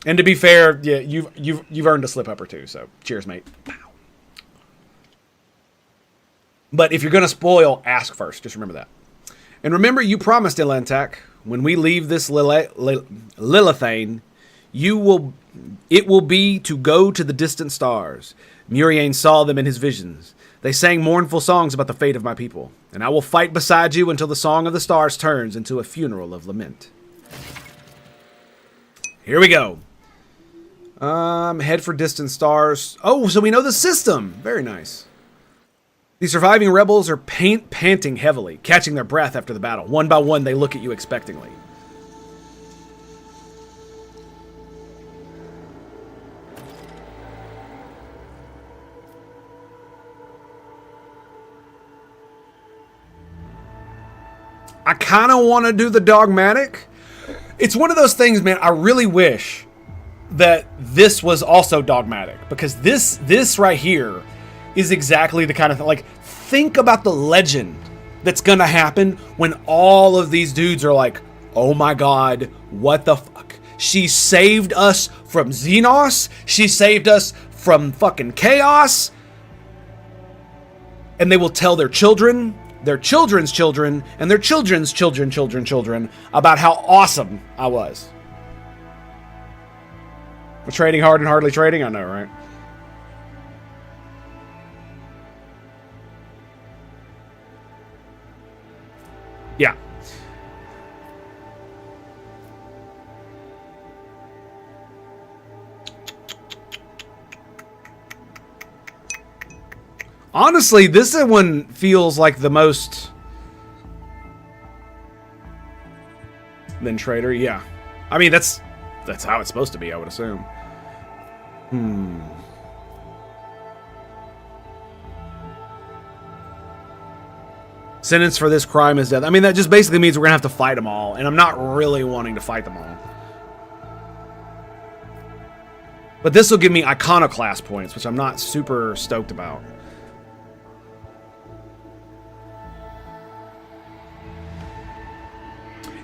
And to be fair, yeah, you've earned a slip up or two. So cheers, mate. But if you're gonna spoil, ask first. Just remember that. And remember, you promised Ilantak when we leave this Lilithane, it will be to go to the distant stars. Muriane saw them in his visions. They sang mournful songs about the fate of my people, and I will fight beside you until the song of the stars turns into a funeral of lament. Here we go. Head for distant stars. Oh, so we know the system. Very nice. The surviving rebels are panting heavily, catching their breath after the battle. One by one, they look at you expectingly. I kind of want to do the dogmatic. It's one of those things, man, I really wish that this was also dogmatic, because this right here is exactly the kind of thing. Like, think about the legend that's gonna happen when all of these dudes are like, oh my god, what the fuck? She saved us from Xenos. She saved us from fucking chaos. And they will tell their children, their children's children, and their children's children about how awesome I was. We're trading hard and hardly trading, I know, right? Yeah. Honestly, this one feels like the most... Then Traitor, yeah. I mean, that's how it's supposed to be, I would assume. Sentence for this crime is death. I mean, that just basically means we're going to have to fight them all, and I'm not really wanting to fight them all. But this will give me Iconoclast points, which I'm not super stoked about.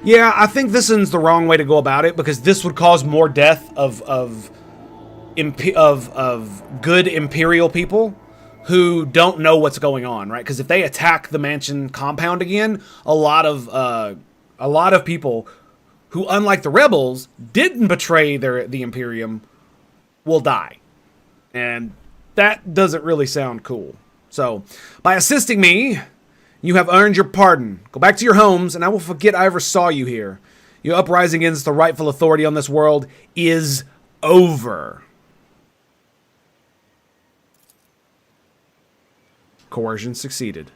Yeah, I think this one's the wrong way to go about it, because this would cause more death of good Imperial people who don't know what's going on, right? Because if they attack the mansion compound again, a lot of people who, unlike the rebels, didn't betray the Imperium will die, and that doesn't really sound cool. So, by assisting me, you have earned your pardon. Go back to your homes, and I will forget I ever saw you here. Your uprising against the rightful authority on this world is over. Coercion succeeded.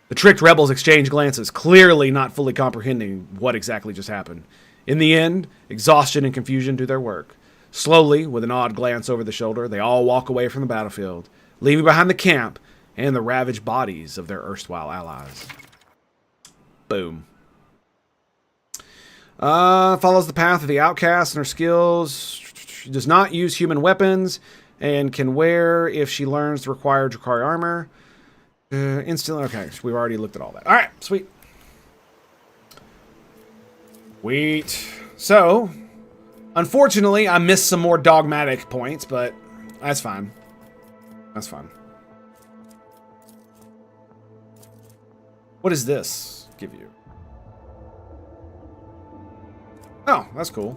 The tricked rebels exchanged glances, clearly not fully comprehending what exactly just happened. In the end, exhaustion and confusion do their work. Slowly, with an odd glance over the shoulder, they all walk away from the battlefield, leaving behind the camp and the ravaged bodies of their erstwhile allies. Boom. Follows the path of the outcast and her skills. She does not use human weapons and can wear, if she learns the required Drakari armor. Instantly. Okay, so we've already looked at all that. Alright, sweet. Sweet. So, unfortunately, I missed some more dogmatic points, but that's fine. That's fine. What does this give you? Oh, that's cool.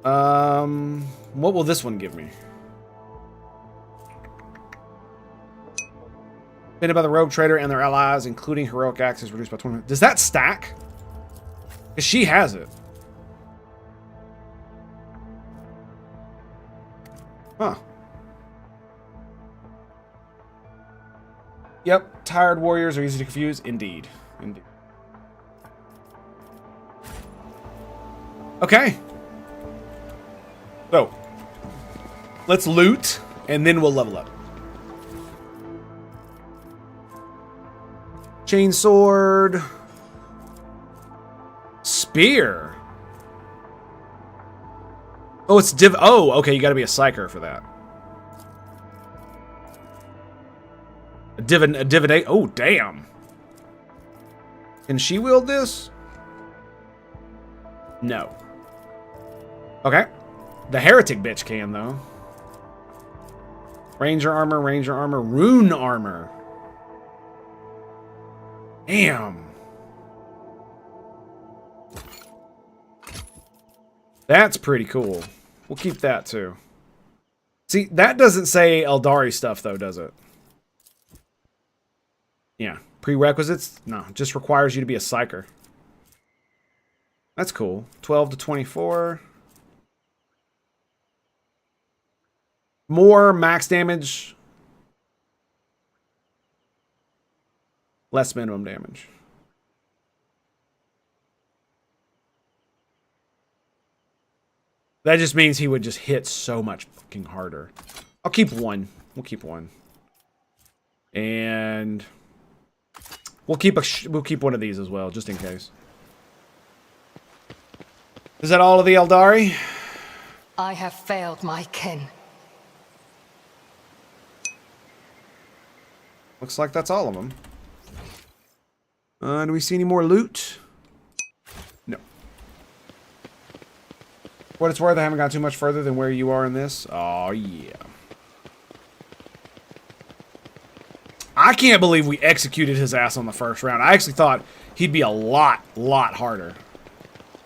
What will this one give me? Defended by the rogue trader and their allies, including heroic acts, is reduced by 20. Does that stack? Because she has it. Huh. Yep, tired warriors are easy to confuse. Indeed. Indeed. Okay. So, let's loot, and then we'll level up. Chainsword. Spear. Oh, it's oh, okay, you gotta be a psyker for that. A divinate. Oh, damn. Can she wield this? No. Okay. The heretic bitch can, though. Ranger armor, rune armor. Damn. That's pretty cool. We'll keep that too. See, that doesn't say Eldari stuff though, does it? Yeah. Prerequisites? No, just requires you to be a psyker. That's cool. 12 to 24. More max damage. Less minimum damage. That just means he would just hit so much fucking harder. I'll keep one. We'll keep one. And we'll keep one of these as well, just in case. Is that all of the Eldari? I have failed my kin. Looks like that's all of them. Do we see any more loot? No. For what it's worth, I haven't got too much further than where you are in this. Oh, yeah. I can't believe we executed his ass on the first round. I actually thought he'd be a lot harder.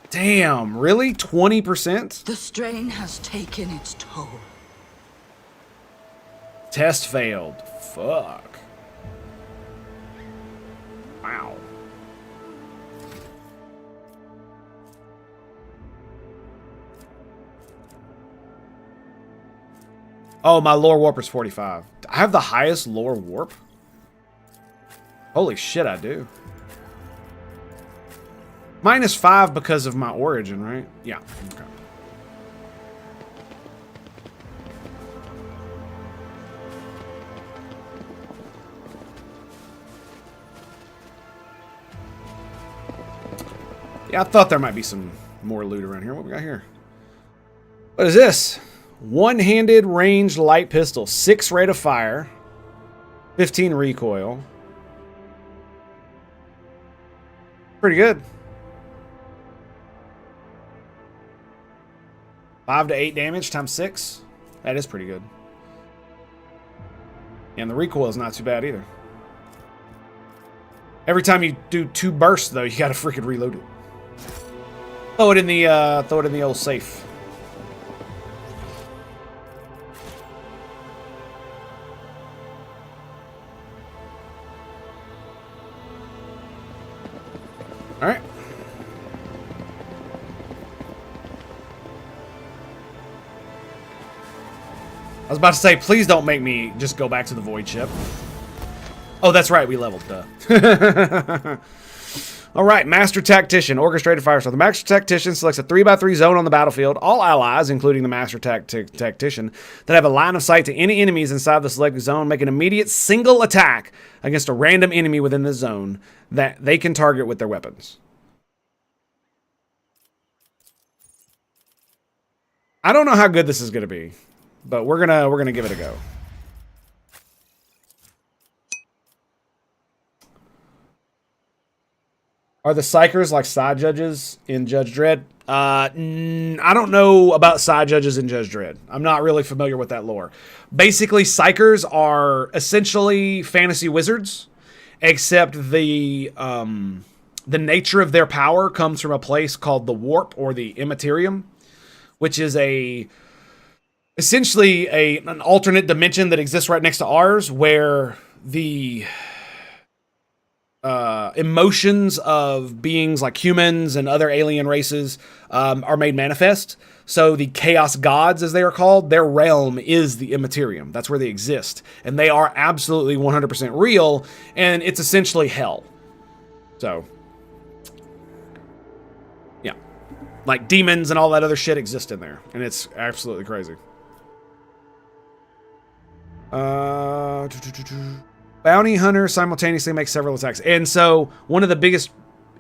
Damn, really? 20%? The strain has taken its toll. Test failed. Fuck. Wow. Oh, my lore warp is 45. I have the highest lore warp? Holy shit, I do. -5 because of my origin, right? Yeah, okay. Yeah, I thought there might be some more loot around here. What we got here? What is this? One-handed ranged light pistol. 6 rate of fire. 15 recoil. Pretty good. 5 to 8 damage times 6. That is pretty good. And the recoil is not too bad either. Every time you do 2 bursts, though, you gotta freaking reload it. Throw it in the old safe. All right. I was about to say, please don't make me just go back to the void ship. Oh, that's right, we leveled, duh. All right, Master Tactician, Orchestrated Firestorm. The Master Tactician selects a 3x3 zone on the battlefield. All allies, including the Master Tactician, that have a line of sight to any enemies inside the selected zone, make an immediate single attack against a random enemy within the zone that they can target with their weapons. I don't know how good this is going to be, but we're gonna give it a go. Are the psychers like side judges in Judge Dredd? I don't know about side judges in Judge Dredd. I'm not really familiar with that lore. Basically, psychers are essentially fantasy wizards, except the nature of their power comes from a place called the Warp or the Immaterium, which is essentially an alternate dimension that exists right next to ours, where the emotions of beings like humans and other alien races are made manifest. So the chaos gods, as they are called, their realm is the Immaterium. That's where they exist. And they are absolutely 100% real, and it's essentially hell. So, yeah. Like demons and all that other shit exist in there. And it's absolutely crazy. Bounty hunter simultaneously makes several attacks. And so one of the biggest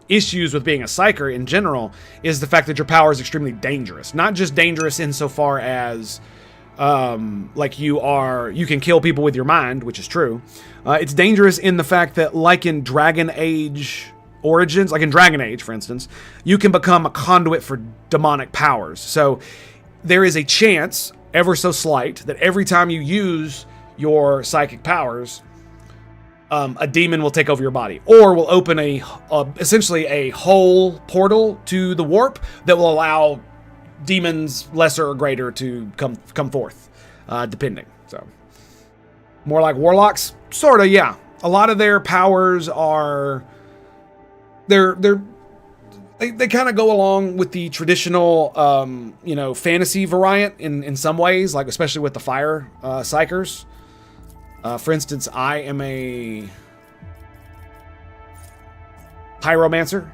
issues with being a psyker in general is the fact that your power is extremely dangerous. Not just dangerous insofar as like you can kill people with your mind, which is true. It's dangerous in the fact that, like in Dragon Age Origins, like in Dragon Age, for instance, you can become a conduit for demonic powers. So there is a chance, ever so slight, that every time you use your psychic powers, a demon will take over your body, or will open essentially a whole portal to the warp that will allow demons lesser or greater to come forth, depending. So more like warlocks, sort of. Yeah, a lot of their powers are they kind of go along with the traditional fantasy variant in some ways, like especially with the fire psychers. For instance, I am a pyromancer.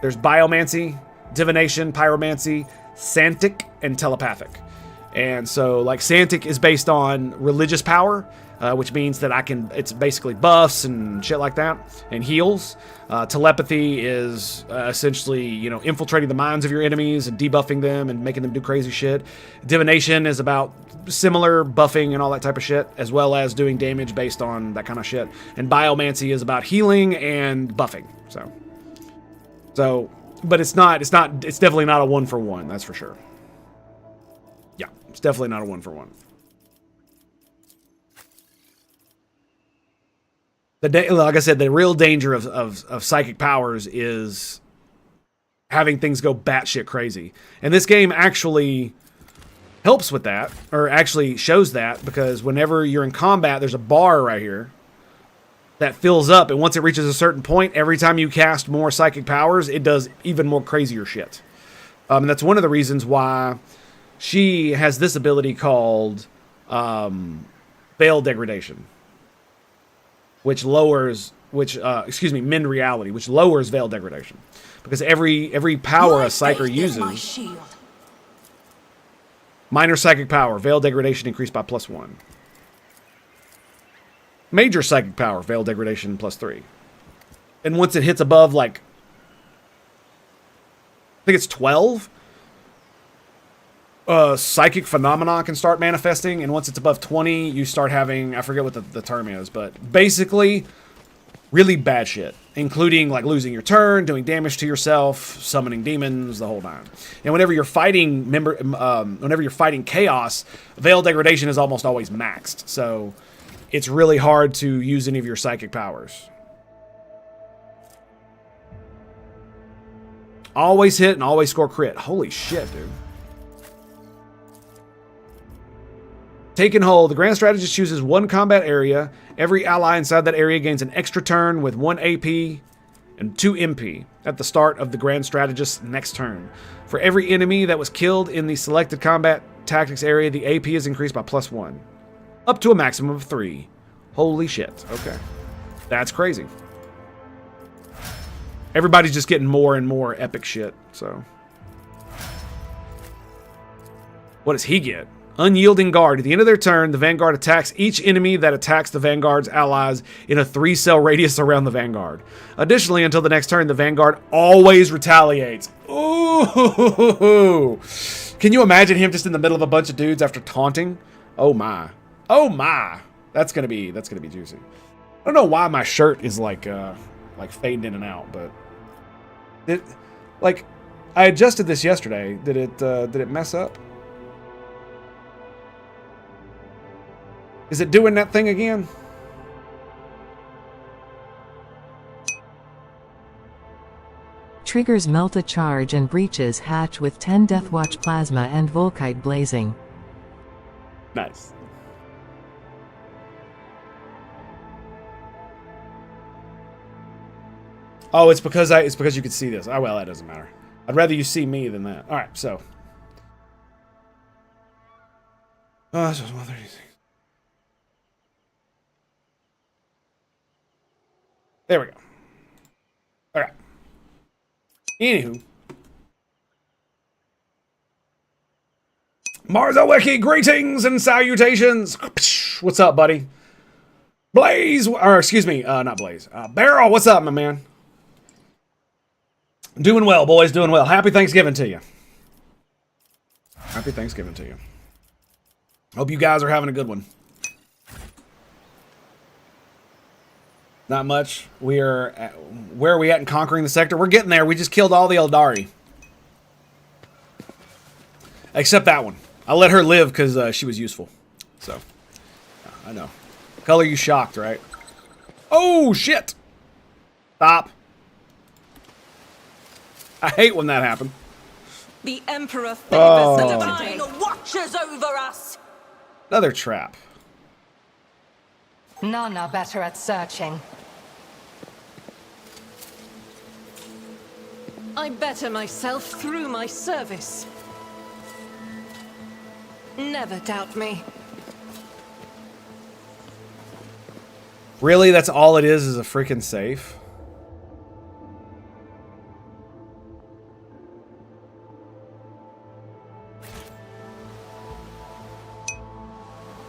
There's biomancy, divination, pyromancy, psantic, and telepathic. And so, like, psantic is based on religious power, which means that it's basically buffs and shit like that, and heals. Telepathy is essentially, infiltrating the minds of your enemies and debuffing them and making them do crazy shit. Divination is about similar buffing and all that type of shit, as well as doing damage based on that kind of shit. And biomancy is about healing and buffing. So, but it's definitely not a 1-for-1, that's for sure. Yeah, it's definitely not a 1-for-1. Like I said, the real danger of psychic powers is having things go batshit crazy. And this game actually helps with that, or actually shows that, because whenever you're in combat, there's a bar right here that fills up, and once it reaches a certain point, every time you cast more psychic powers, it does even more crazier shit. And that's one of the reasons why she has this ability called Veil Degradation, which lowers, Mend Reality, which lowers Veil Degradation. Because every power a Psyker uses, minor psychic power, Veil Degradation increased by +1. Major psychic power, Veil Degradation +3. And once it hits above, like, I think it's 12, psychic phenomena can start manifesting. And once it's above 20, you start having, I forget what the term is, but basically really bad shit, including like losing your turn, doing damage to yourself, summoning demons, the whole nine. And whenever you're fighting chaos, Veil Degradation is almost always maxed. So it's really hard to use any of your psychic powers. Always hit and always score crit. Holy shit, dude. Taken hold. The Grand Strategist chooses one combat area. Every ally inside that area gains an extra turn with 1 AP and 2 MP at the start of the Grand Strategist's next turn. For every enemy that was killed in the selected combat tactics area, the AP is increased by +1. Up to a maximum of 3. Holy shit. Okay. That's crazy. Everybody's just getting more and more epic shit, so. What does he get? Unyielding Guard. At the end of their turn, the Vanguard attacks each enemy that attacks the Vanguard's allies in a 3-cell radius around the Vanguard. Additionally, until the next turn, the Vanguard always retaliates. Ooh! Can you imagine him just in the middle of a bunch of dudes after taunting? Oh my. Oh my. That's gonna be juicy. I don't know why my shirt is like fading in and out, but I adjusted this yesterday. Did it mess up? Is it doing that thing again? Triggers melt a charge and breaches hatch with 10 Deathwatch plasma and Volkite blazing. Nice. Oh, it's because you could see this. Oh well, that doesn't matter. I'd rather you see me than that. All right, so. Oh, this was 136. There we go. All right. Anywho. Marzoweki, greetings and salutations. What's up, buddy? Blaze, or excuse me, not Blaze. Barrel, what's up, my man? Doing well, boys, doing well. Happy Thanksgiving to you. Happy Thanksgiving to you. Hope you guys are having a good one. Not much. Where are we at in conquering the sector? We're getting there. We just killed all the Eldari. Except that one. I let her live because she was useful. So, I know. Color you shocked, right? Oh, shit! Stop. I hate when that happens. The Emperor favors Oh. the Divine divine. watches over us! Another trap. None are better at searching. I better myself through my service. Never doubt me. Really? That's all it is a freaking safe?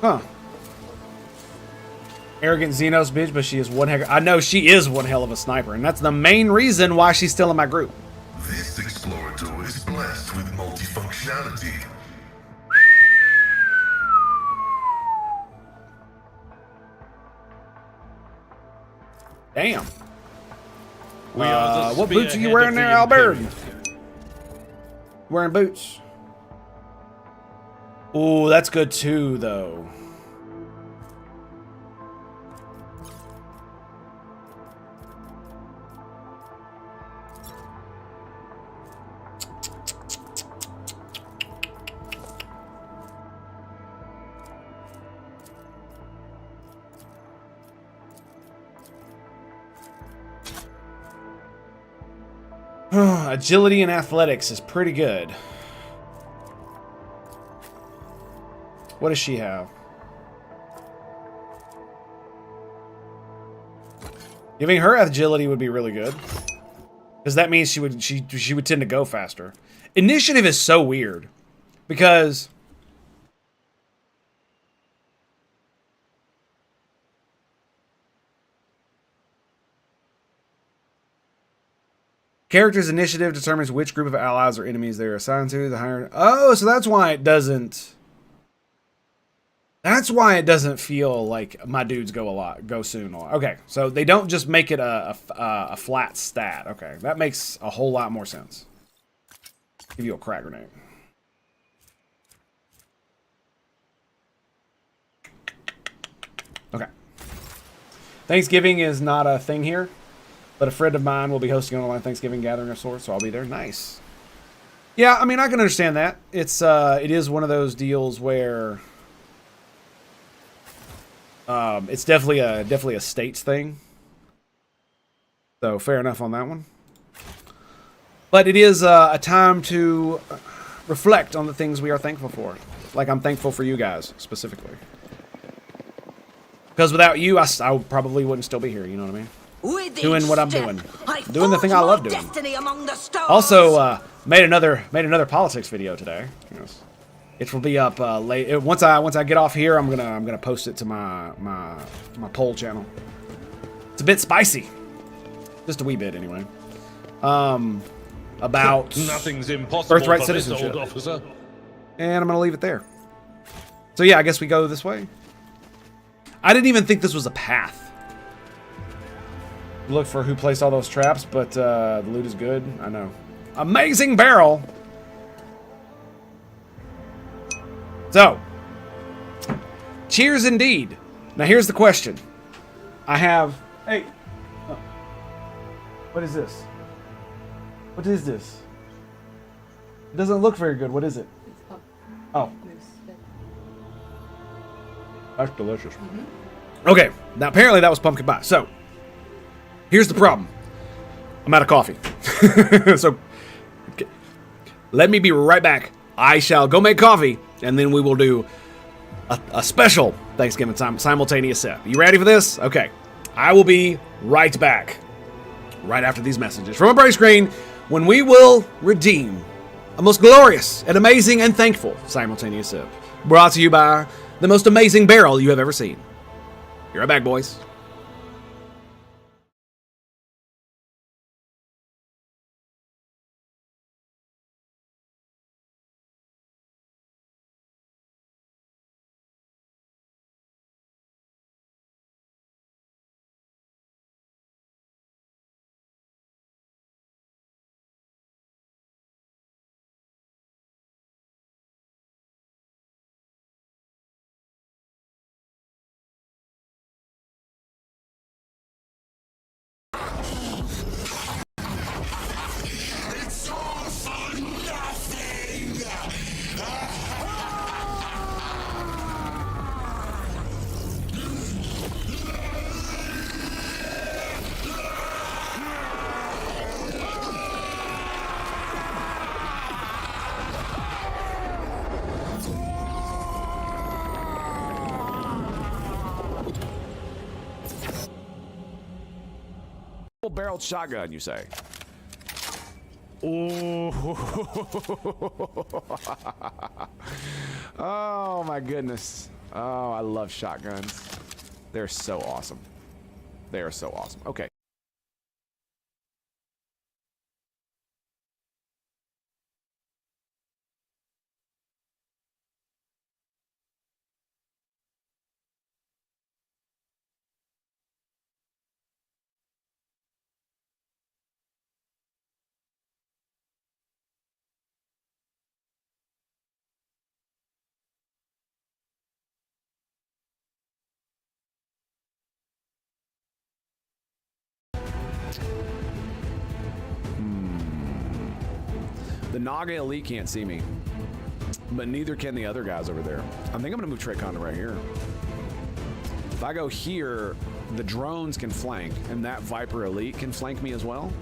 Huh. Arrogant Xenos bitch, but she is one heck. I know she is one hell of a sniper, and that's the main reason why she's still in my group. This explorator is blessed with multifunctionality. Damn. We are the What boots are you spearhead wearing of there, the Albert? Imperium. Wearing boots. Ooh, that's good too, though. Agility and athletics is pretty good. What does she have? Giving her agility would be really good, because that means she would tend to go faster. Initiative is so weird because character's initiative determines which group of allies or enemies they are assigned to. The higher, oh, so that's why it doesn't. That's why it doesn't feel like my dudes go soon a lot. Okay, so they don't just make it a flat stat. Okay, that makes a whole lot more sense. Give you a crack grenade. Okay. Thanksgiving is not a thing here, but a friend of mine will be hosting an online Thanksgiving gathering of sorts, so I'll be there. Nice. Yeah, I mean, I can understand that. It is one of those deals where it's definitely a states thing. So fair enough on that one. But it is a time to reflect on the things we are thankful for. Like I'm thankful for you guys specifically. Because without you, I probably wouldn't still be here. You know what I mean? With Doing each what I'm step, doing. I Doing the thing I forge love my doing. destiny among the stars. Also, made another politics video today. Yes. It will be up late. Once I get off here, I'm gonna post it to my poll channel. It's a bit spicy, just a wee bit anyway. About Nothing's impossible birthright for this citizenship. old officer. And I'm gonna leave it there. So yeah, I guess we go this way. I didn't even think this was a path. Look for who placed all those traps, but the loot is good. I know. Amazing barrel. So, cheers indeed. Now here's the question. I have. Hey. Oh. What is this? What is this? It doesn't look very good. What is it? Oh. That's delicious. Okay, now apparently that was pumpkin pie. So, here's the problem. I'm out of coffee. So, okay, let me be right back. I shall go make coffee, and then we will do a special Thanksgiving simultaneous set. You ready for this? Okay. I will be right back. Right after these messages from a break screen, when we will redeem a most glorious and amazing and thankful simultaneous sip. Brought to you by the most amazing barrel you have ever seen. Be right back, boys. barreled shotgun, you say? Ooh. Oh my goodness. Oh, I love shotguns. They're so awesome. They are so awesome. Okay. The Naga Elite can't see me, but neither can the other guys over there. I think I'm gonna move Traitor to right here. If I go here, the drones can flank, and that Viper Elite can flank me as well.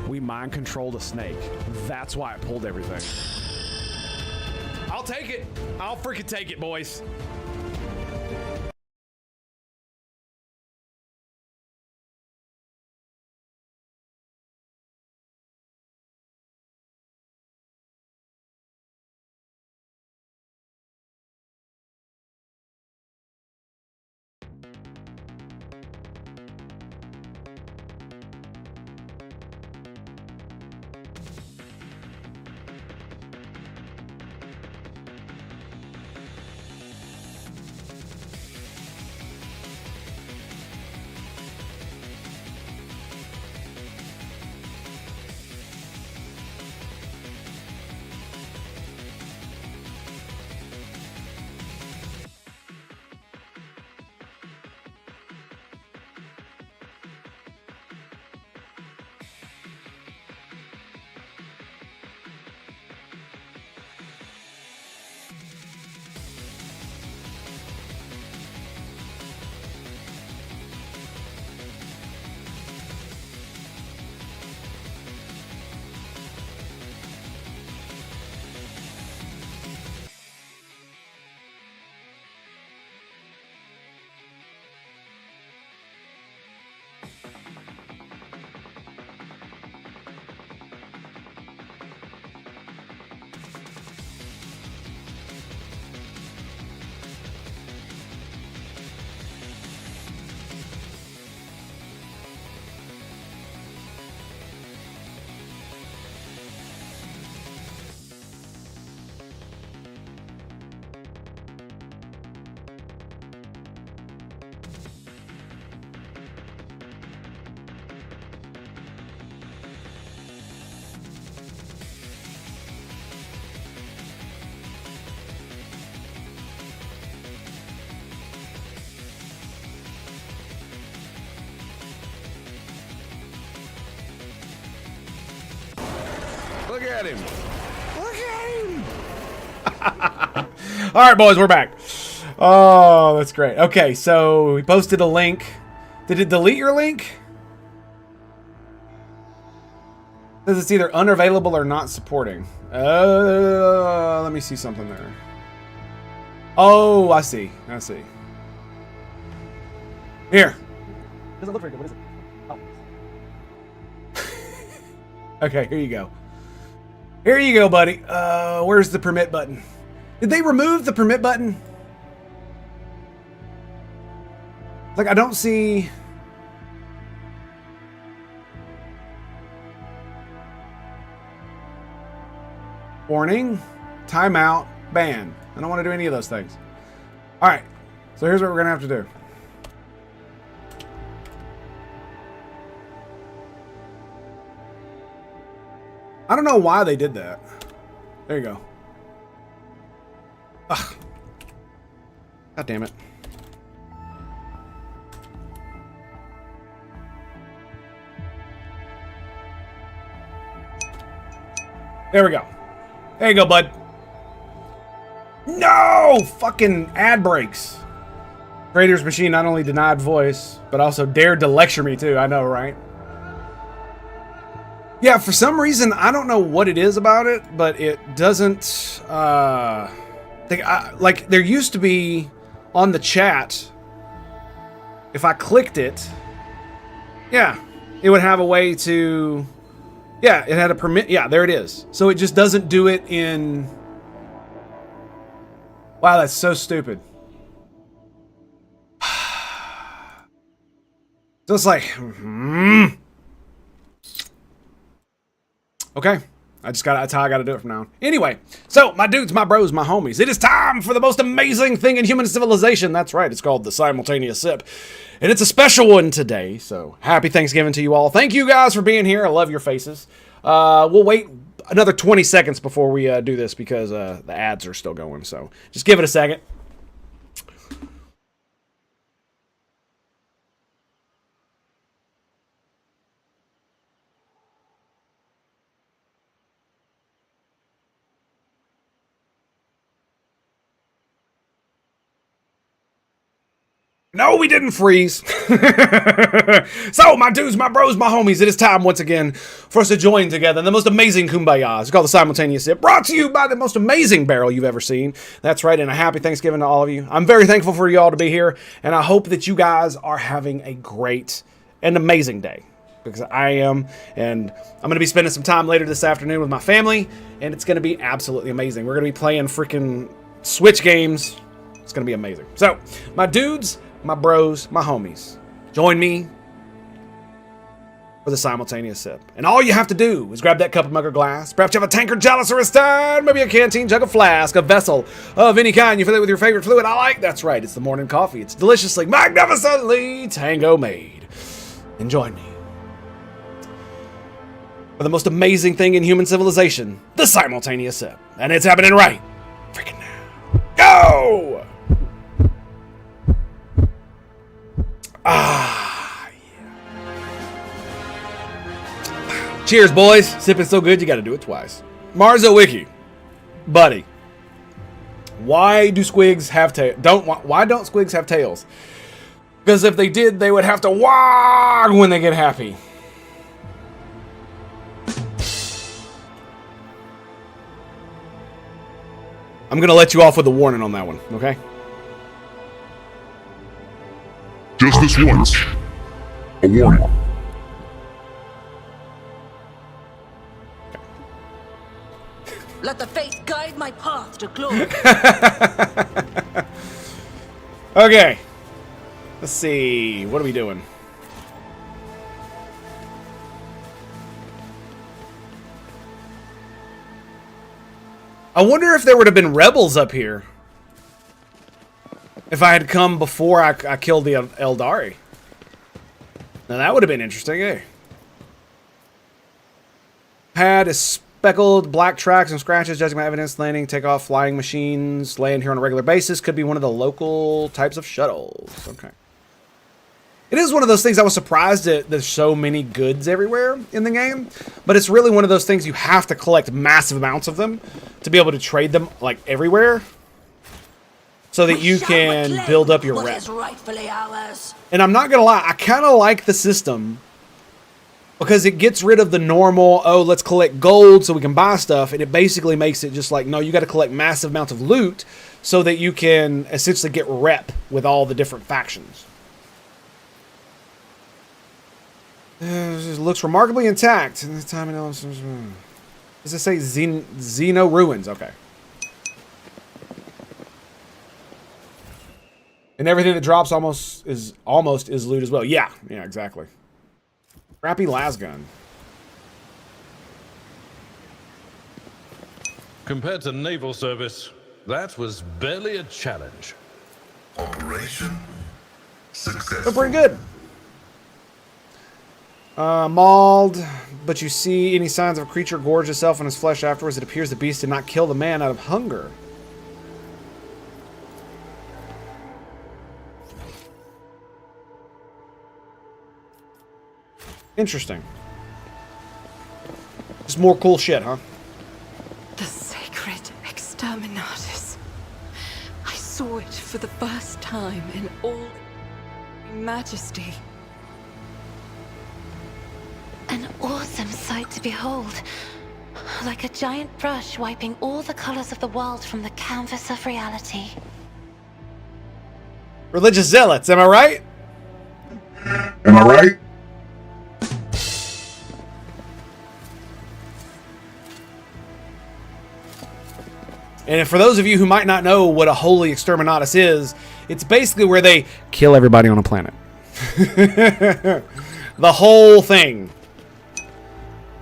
We mind controlled a snake. That's why it pulled everything. I'll take it. I'll freaking take it, boys. Look at him. Look at him. All right, boys, we're back. Oh, that's great. Okay, so we posted a link. Did it delete your link? Says it's either unavailable or not supporting. Let me see something there. Oh, I see. I see. Here. Doesn't look very good. What is it? Oh. Okay, here you go. Here you go, buddy. Where's the permit button? Did they remove the permit button? Like, I don't see... Warning, timeout, ban. I don't want to do any of those things. All right, so here's what we're gonna have to do. I don't know why they did that. There you go. Ugh. God damn it. There we go. There you go, bud. No! Fucking ad breaks. Traitor's machine not only denied voice, but also dared to lecture me too. I know, right? Yeah, for some reason, I don't know what it is about it, but it doesn't, like, there used to be, on the chat, if I clicked it, yeah, it would have a way to, yeah, it had a permit. Yeah, there it is. So it just doesn't do it in, wow, that's so stupid. So it's like, okay. That's how I gotta do it from now on. Anyway, so my dudes, my bros, my homies, it is time for the most amazing thing in human civilization. That's right, it's called the simultaneous sip. And it's a special one today, so happy Thanksgiving to you all. Thank you guys for being here. I love your faces. We'll wait another 20 seconds before we do this because the ads are still going, so just give it a second. No, we didn't freeze. So, my dudes, my bros, my homies, it is time once again for us to join together in the most amazing kumbaya. It's called the Simultaneous Sip, brought to you by the most amazing barrel you've ever seen. That's right, and a happy Thanksgiving to all of you. I'm very thankful for you all to be here, and I hope that you guys are having a great and amazing day. Because I am, and I'm going to be spending some time later this afternoon with my family, and it's going to be absolutely amazing. We're going to be playing freaking Switch games. It's going to be amazing. So, my dudes, my bros, my homies, join me for the simultaneous sip. And all you have to do is grab that cup of mug or glass. Perhaps you have a tankard, chalice, or a stein, maybe a canteen, jug, a flask, a vessel of any kind. You fill it with your favorite fluid. I like. That's right. It's the morning coffee. It's deliciously, magnificently Tango made. And join me for the most amazing thing in human civilization, the simultaneous sip. And it's happening right freaking now. Go! Ah, yeah. Cheers, boys. Sipping so good, you gotta do it twice. Marzo Wiki. Buddy. Why do squigs have tails? Why don't squigs have tails? Because if they did, they would have to wag when they get happy. I'm gonna let you off with a warning on that one, okay? Just this once. A warning. Let the faith guide my path to glory. Okay. Let's see. What are we doing? I wonder if there would have been rebels up here. If I had come before I killed the Eldari. Now that would have been interesting, eh? Pad is speckled, black tracks and scratches, judging by evidence, landing, take off, flying machines, land here on a regular basis. Could be one of the local types of shuttles. Okay. It is one of those things I was surprised that there's so many goods everywhere in the game. But it's really one of those things you have to collect massive amounts of them to be able to trade them, like, everywhere. So that you can build up your rep. And I'm not going to lie, I kind of like the system. Because it gets rid of the normal, oh, let's collect gold so we can buy stuff. And it basically makes it just like, no, you got to collect massive amounts of loot so that you can essentially get rep with all the different factions. It looks remarkably intact. Does it say Xeno Ruins? Okay. And everything that drops almost is loot as well. Yeah, exactly. Crappy lasgun. Compared to naval service, that was barely a challenge. Operation successful. They're pretty good. Mauled, but you see any signs of a creature gorge itself on his flesh afterwards. It appears the beast did not kill the man out of hunger. Interesting. Just more cool shit, huh? The sacred exterminatus. I saw it for the first time in all majesty. An awesome sight to behold. Like a giant brush wiping all the colors of the world from the canvas of reality. Religious zealots, am I right? Am I right? And for those of you who might not know what a holy exterminatus is, it's basically where they kill everybody on a planet. The whole thing.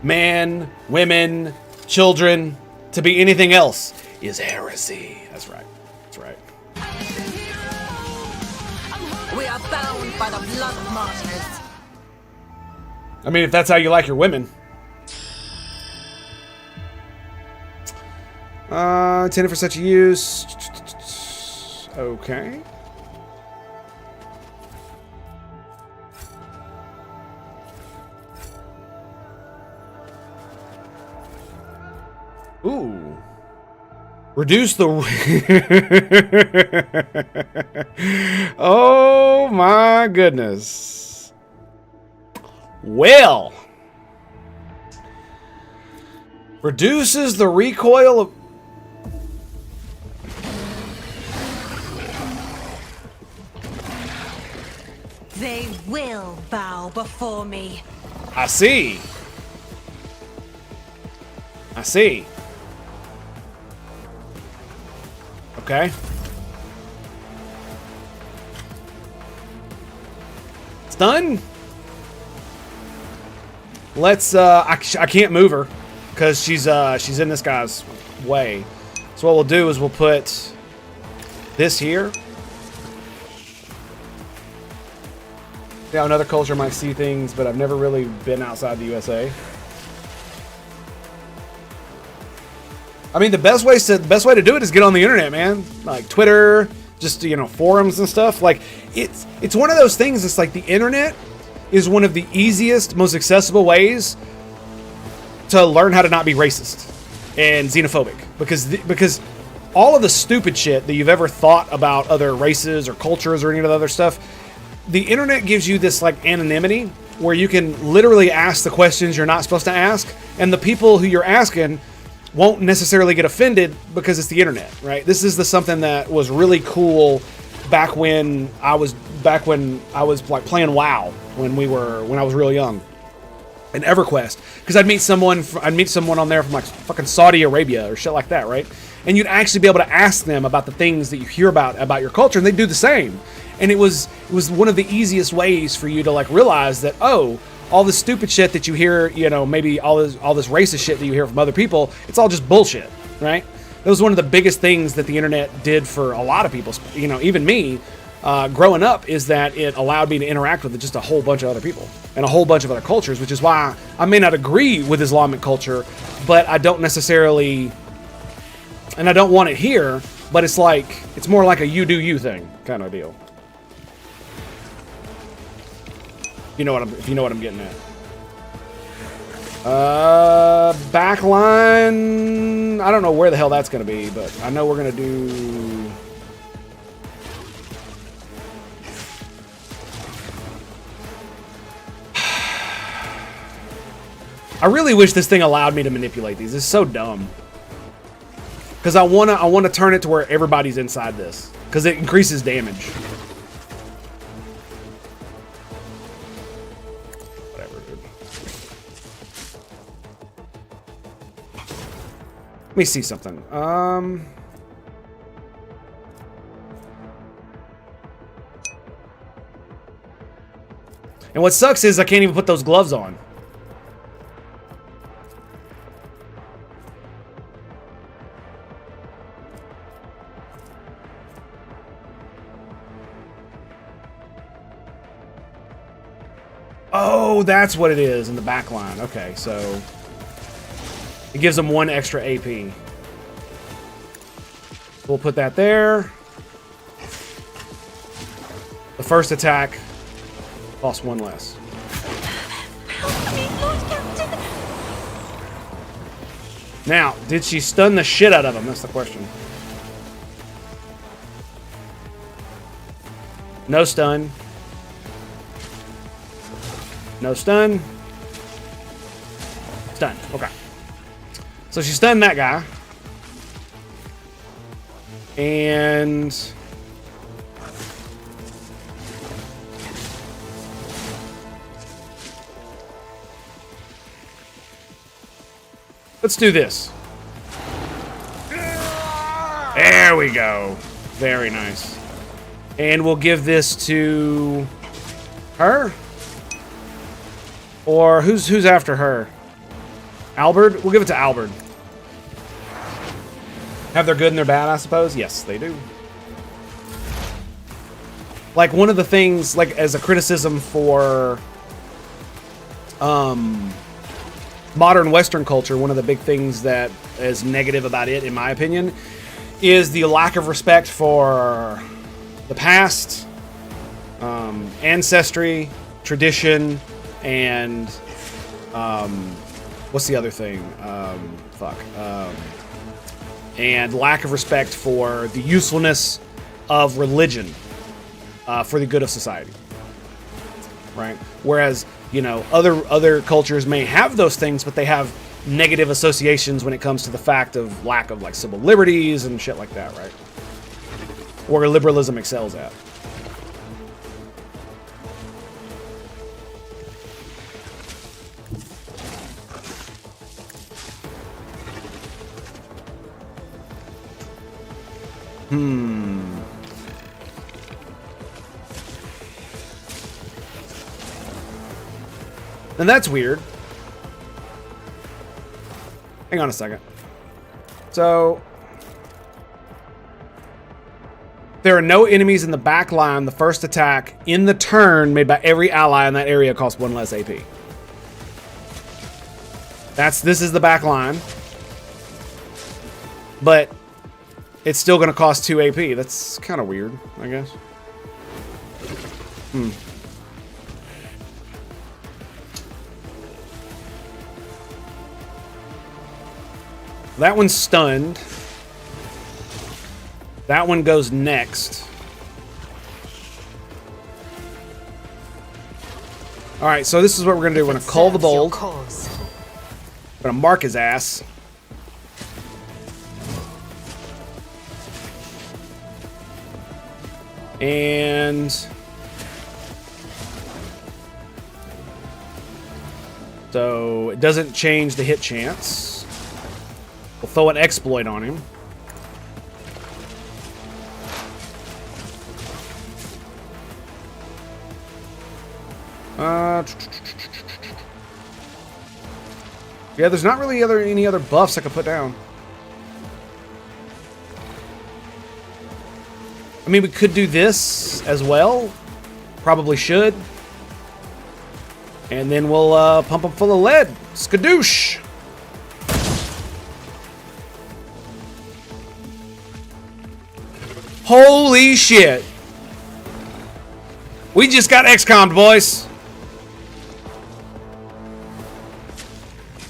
Men, women, children, to be anything else is heresy. That's right. That's right. We are bound by the blood of martyrs. I mean, if that's how you like your women. Intended for such use. Okay. Ooh. Reduce the... Oh my goodness. Well. Reduces the recoil of... They will bow before me. I see. I see. Okay. It's done. Let's I can't move her because she's in this guy's way. So what we'll do is we'll put this here. Yeah, another culture might see things, but I've never really been outside the USA. I mean, the best way to do it is get on the internet, man. Like Twitter, just, you know, forums and stuff. Like it's one of those things. It's like the internet is one of the easiest, most accessible ways to learn how to not be racist and xenophobic, because all of the stupid shit that you've ever thought about other races or cultures or any of the other stuff, the internet gives you this like anonymity where you can literally ask the questions you're not supposed to ask, and the people who you're asking won't necessarily get offended because it's the internet, right? This is something that was really cool back when I was like playing WoW when I was real young, and EverQuest, because I'd meet someone on there from like fucking Saudi Arabia or shit like that, right? And you'd actually be able to ask them about the things that you hear about your culture, and they'd do the same. And it was one of the easiest ways for you to like realize that, oh, all this stupid shit that you hear, you know, maybe all this racist shit that you hear from other people, it's all just bullshit, right? That was one of the biggest things that the internet did for a lot of people, you know, even me, growing up, is that it allowed me to interact with just a whole bunch of other people and a whole bunch of other cultures, which is why I may not agree with Islamic culture, but I don't necessarily, and I don't want it here, but it's like, it's more like a you do you thing kind of deal. If you know what I'm getting at. Backline. I don't know where the hell that's gonna be, but I know we're gonna do. I really wish this thing allowed me to manipulate these. It's so dumb. Because I wanna turn it to where everybody's inside this, because it increases damage. Let me see something. And what sucks is I can't even put those gloves on. Oh, that's what it is in the back line. Okay, so it gives them 1 extra AP. We'll put that there. The first attack costs 1 less. Now, did she stun the shit out of him? That's the question. No stun. No stun. Stun. Okay. So she stunned that guy. And Let's do this. There we go. Very nice. And we'll give this to her? Or who's after her? Albert? We'll give it to Albert. Have their good and their bad, I suppose? Yes, they do. Like, one of the things, like, as a criticism for modern Western culture, one of the big things that is negative about it, in my opinion, is the lack of respect for the past, ancestry, tradition, and what's the other thing? And lack of respect for the usefulness of religion for the good of society, right? Whereas, you know, other cultures may have those things, but they have negative associations when it comes to the fact of lack of, like, civil liberties and shit like that, right? Where liberalism excels at. And that's weird. Hang on a second. So, there are no enemies in the back line. The first attack in the turn made by every ally in that area costs 1 less AP. This is the back line. But it's still going to cost 2 AP. That's kind of weird, I guess. That one's stunned. That one goes next. Alright, so this is what we're going to do. We're going to call the bold. We're going to mark his ass. And so it doesn't change the hit chance. We'll throw an exploit on him. Yeah, there's not really any other buffs I could put down. I mean, we could do this as well. Probably should. And then we'll pump them full of lead. Skadoosh! Holy shit! We just got XCOM'd, boys!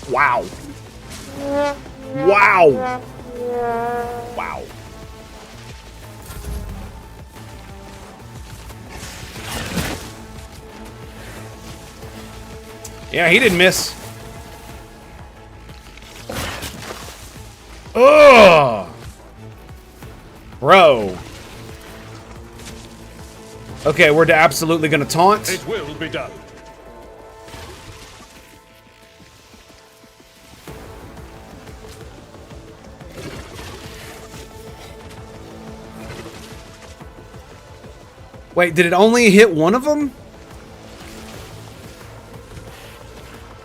Wow. Wow. Wow. Yeah, he didn't miss. Ugh! Bro. Okay, we're absolutely gonna taunt. It will be done. Wait, did it only hit one of them?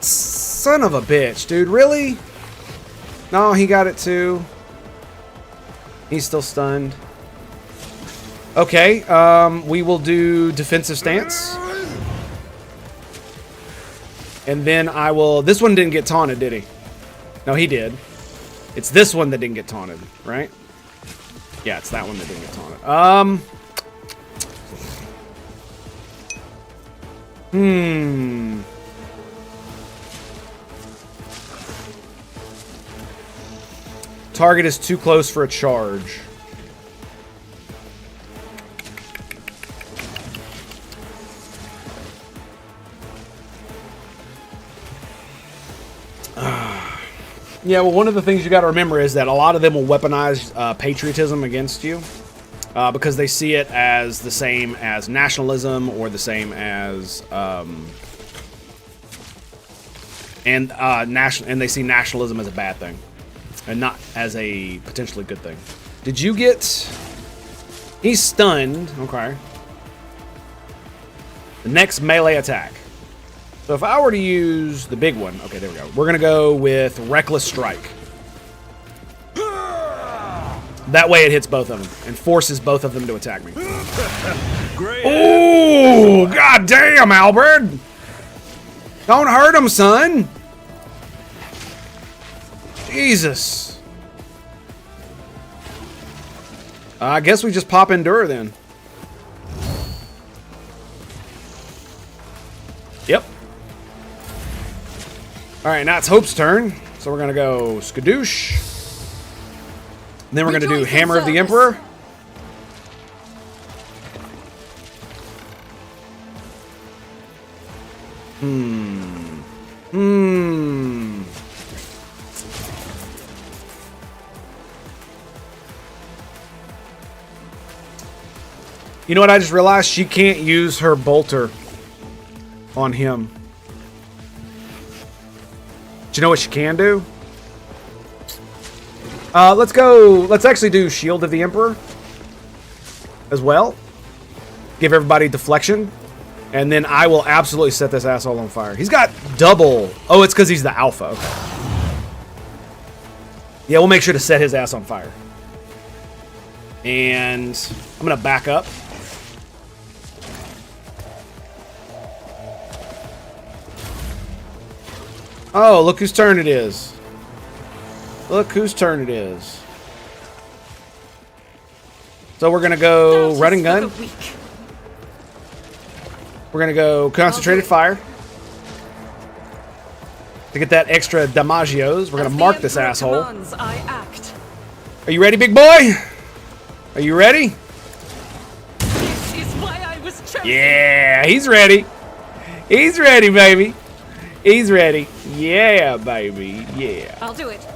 Son of a bitch, dude. Really? No, he got it too. He's still stunned. Okay, we will do defensive stance. And then I will... This one didn't get taunted, did he? No, he did. It's this one that didn't get taunted, right? Yeah, it's that one that didn't get taunted. Target is too close for a charge. Yeah, well, one of the things you got to remember is that a lot of them will weaponize patriotism against you because they see it as the same as nationalism or the same as and and they see nationalism as a bad thing, and not as a potentially good thing. Did you get? He's stunned. Okay. The next melee attack. So if I were to use the big one, okay, there we go. We're gonna go with Reckless Strike. That way it hits both of them and forces both of them to attack me. Ooh, god damn, Albert! Don't hurt him, son! Jesus. I guess we just pop Endure then. Yep. Alright, now it's Hope's turn. So we're gonna go Skadoosh. And then we're gonna do Hammer of the Emperor. You know what I just realized? She can't use her bolter on him. Do you know what she can do? Let's go. Let's actually do Shield of the Emperor as well. Give everybody deflection. And then I will absolutely set this asshole on fire. He's got double. Oh, it's because he's the alpha. Okay. Yeah, we'll make sure to set his ass on fire. And I'm going to back up. Oh, look whose turn it is. Look whose turn it is. So we're going to go Run and Gun. We're going to go Concentrated Fire. To get that extra damagios, we're going to mark this asshole. Are you ready, big boy? Are you ready? This is why I was chosen. Yeah, he's ready. He's ready, baby. He's ready. Yeah, baby. Yeah. I'll do it.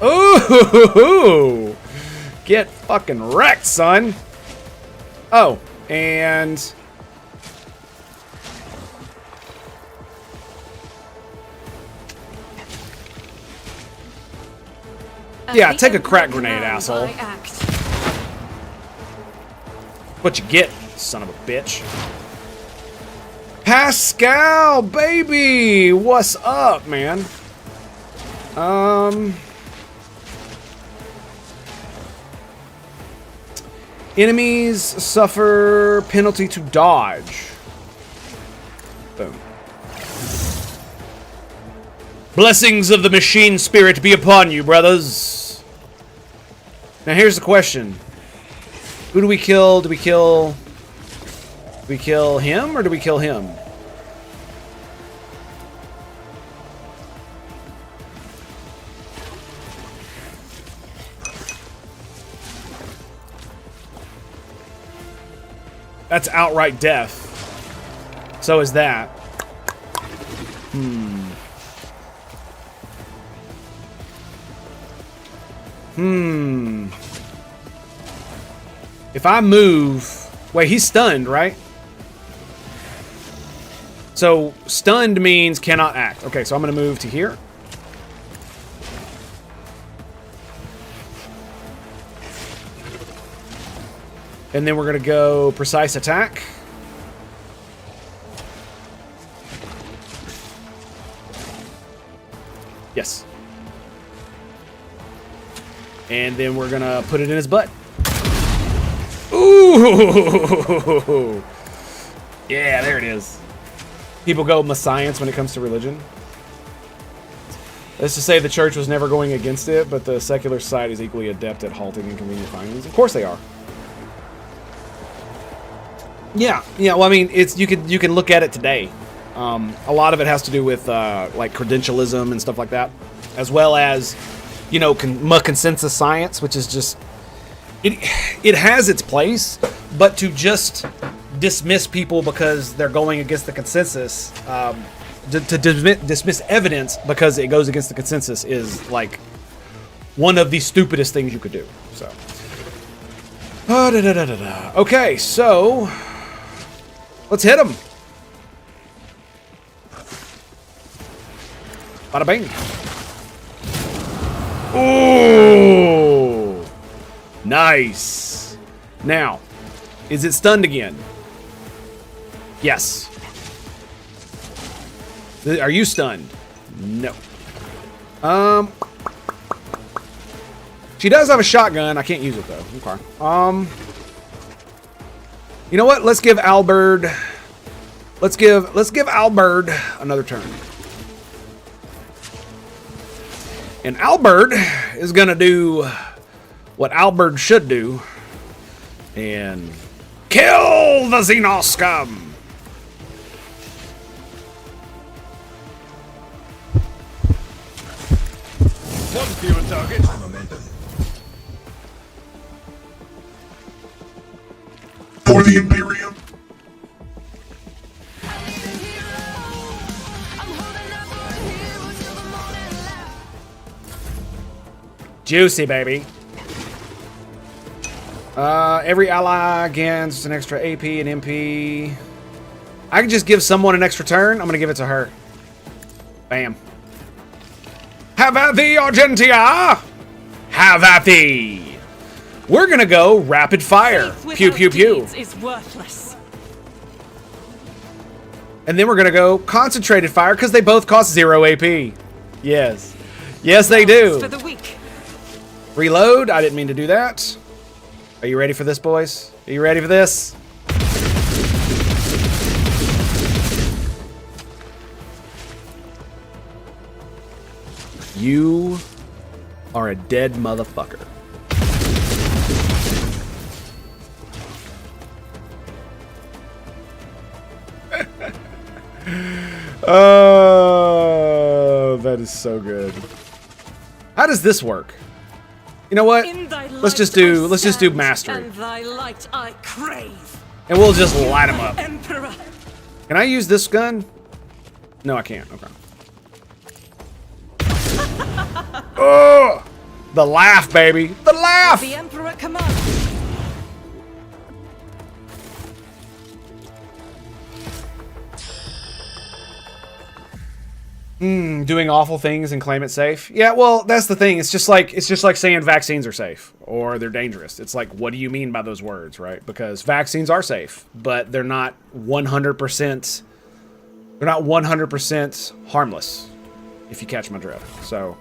Ooh! Get fucking wrecked, son. Oh, and yeah, take a crack grenade, asshole. What you get, son of a bitch. Pascal, baby! What's up, man? Enemies suffer penalty to dodge. Boom. Blessings of the machine spirit be upon you, brothers. Now here's the question. Who do we kill? Do we kill him or do we kill him? That's outright death. So is that. If I move... Wait, he's stunned, right? So, stunned means cannot act. Okay, so I'm going to move to here. And then we're going to go precise attack. Yes. And then we're going to put it in his butt. Ooh! Yeah, there it is. People go messiahs when it comes to religion. That's to say the church was never going against it, but the secular side is equally adept at halting inconvenient findings. Of course they are. Yeah, well, I mean, it's you can look at it today. A lot of it has to do with like credentialism and stuff like that, as well as, you know, consensus science, which is just it has its place, but to just dismiss people because they're going against the consensus, to dismiss evidence because it goes against the consensus is like one of the stupidest things you could do. So, okay, so. Let's hit him. Bada bing. Ooh. Nice. Now, is it stunned again? Yes. Are you stunned? No. She does have a shotgun. I can't use it though. Okay. You know what? Let's give Albert. Let's give Albert another turn. And Albert is gonna do what Albert should do and kill the Xenos scum. One fewer target. Momentum. For the Imperium. Juicy, baby. Every ally gains an extra AP and MP. I can just give someone an extra turn. I'm gonna give it to her. Bam. Have at thee, Argentia! Have at thee! We're gonna go rapid fire. Pew, pew, pew. Is worthless. And then we're gonna go concentrated fire because they both cost 0 AP. Yes. Yes, they do. For the weak. Reload. I didn't mean to do that. Are you ready for this, boys? Are you ready for this? You are a dead motherfucker. Oh, that is so good. How does this work? You know what? Let's just do mastery. And thy light I crave. And we'll just light them up. Emperor. Can I use this gun? No, I can't. Okay. Oh, the laugh, baby. The laugh. The Emperor commands. Doing awful things and claim it safe. Yeah, well, that's the thing. It's just like saying vaccines are safe or they're dangerous. It's like, what do you mean by those words, right? Because vaccines are safe, but they're not 100%. They're not 100% harmless, if you catch my drift. So,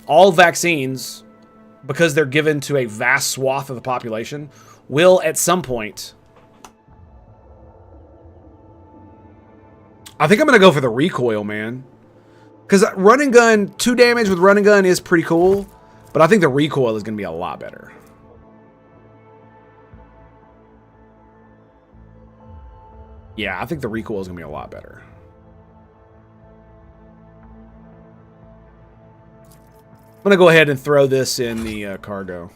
all vaccines, because they're given to a vast swath of the population, will at some point. I think I'm going to go for the recoil, man. Because run and gun, 2 damage with run and gun is pretty cool. But I think the recoil is going to be a lot better. Yeah, I think the recoil is going to be a lot better. I'm going to go ahead and throw this in the cargo.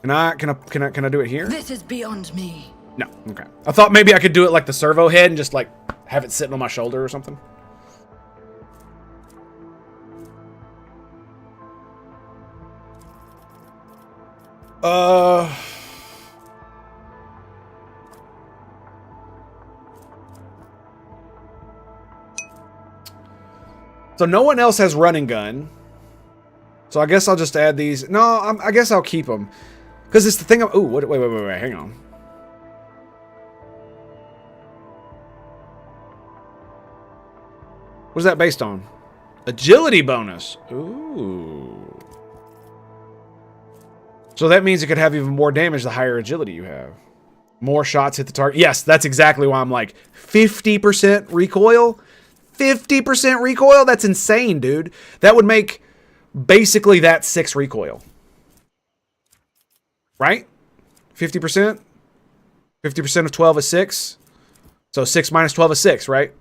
Can I do it here? This is beyond me. No. Okay. I thought maybe I could do it like the servo head and just like have it sitting on my shoulder or something. So no one else has run and gun. So I guess I'll just add these. No, I guess I'll keep them. Because it's the thing of... Ooh, wait, hang on. What is that based on? Agility bonus. Ooh. So that means it could have even more damage the higher agility you have. More shots hit the target. Yes, that's exactly why I'm like 50% recoil. 50% recoil? That's insane, dude. That would make basically that 6 recoil. Right? 50%? 50% of 12 is 6. So 6 minus 12 is 6, right?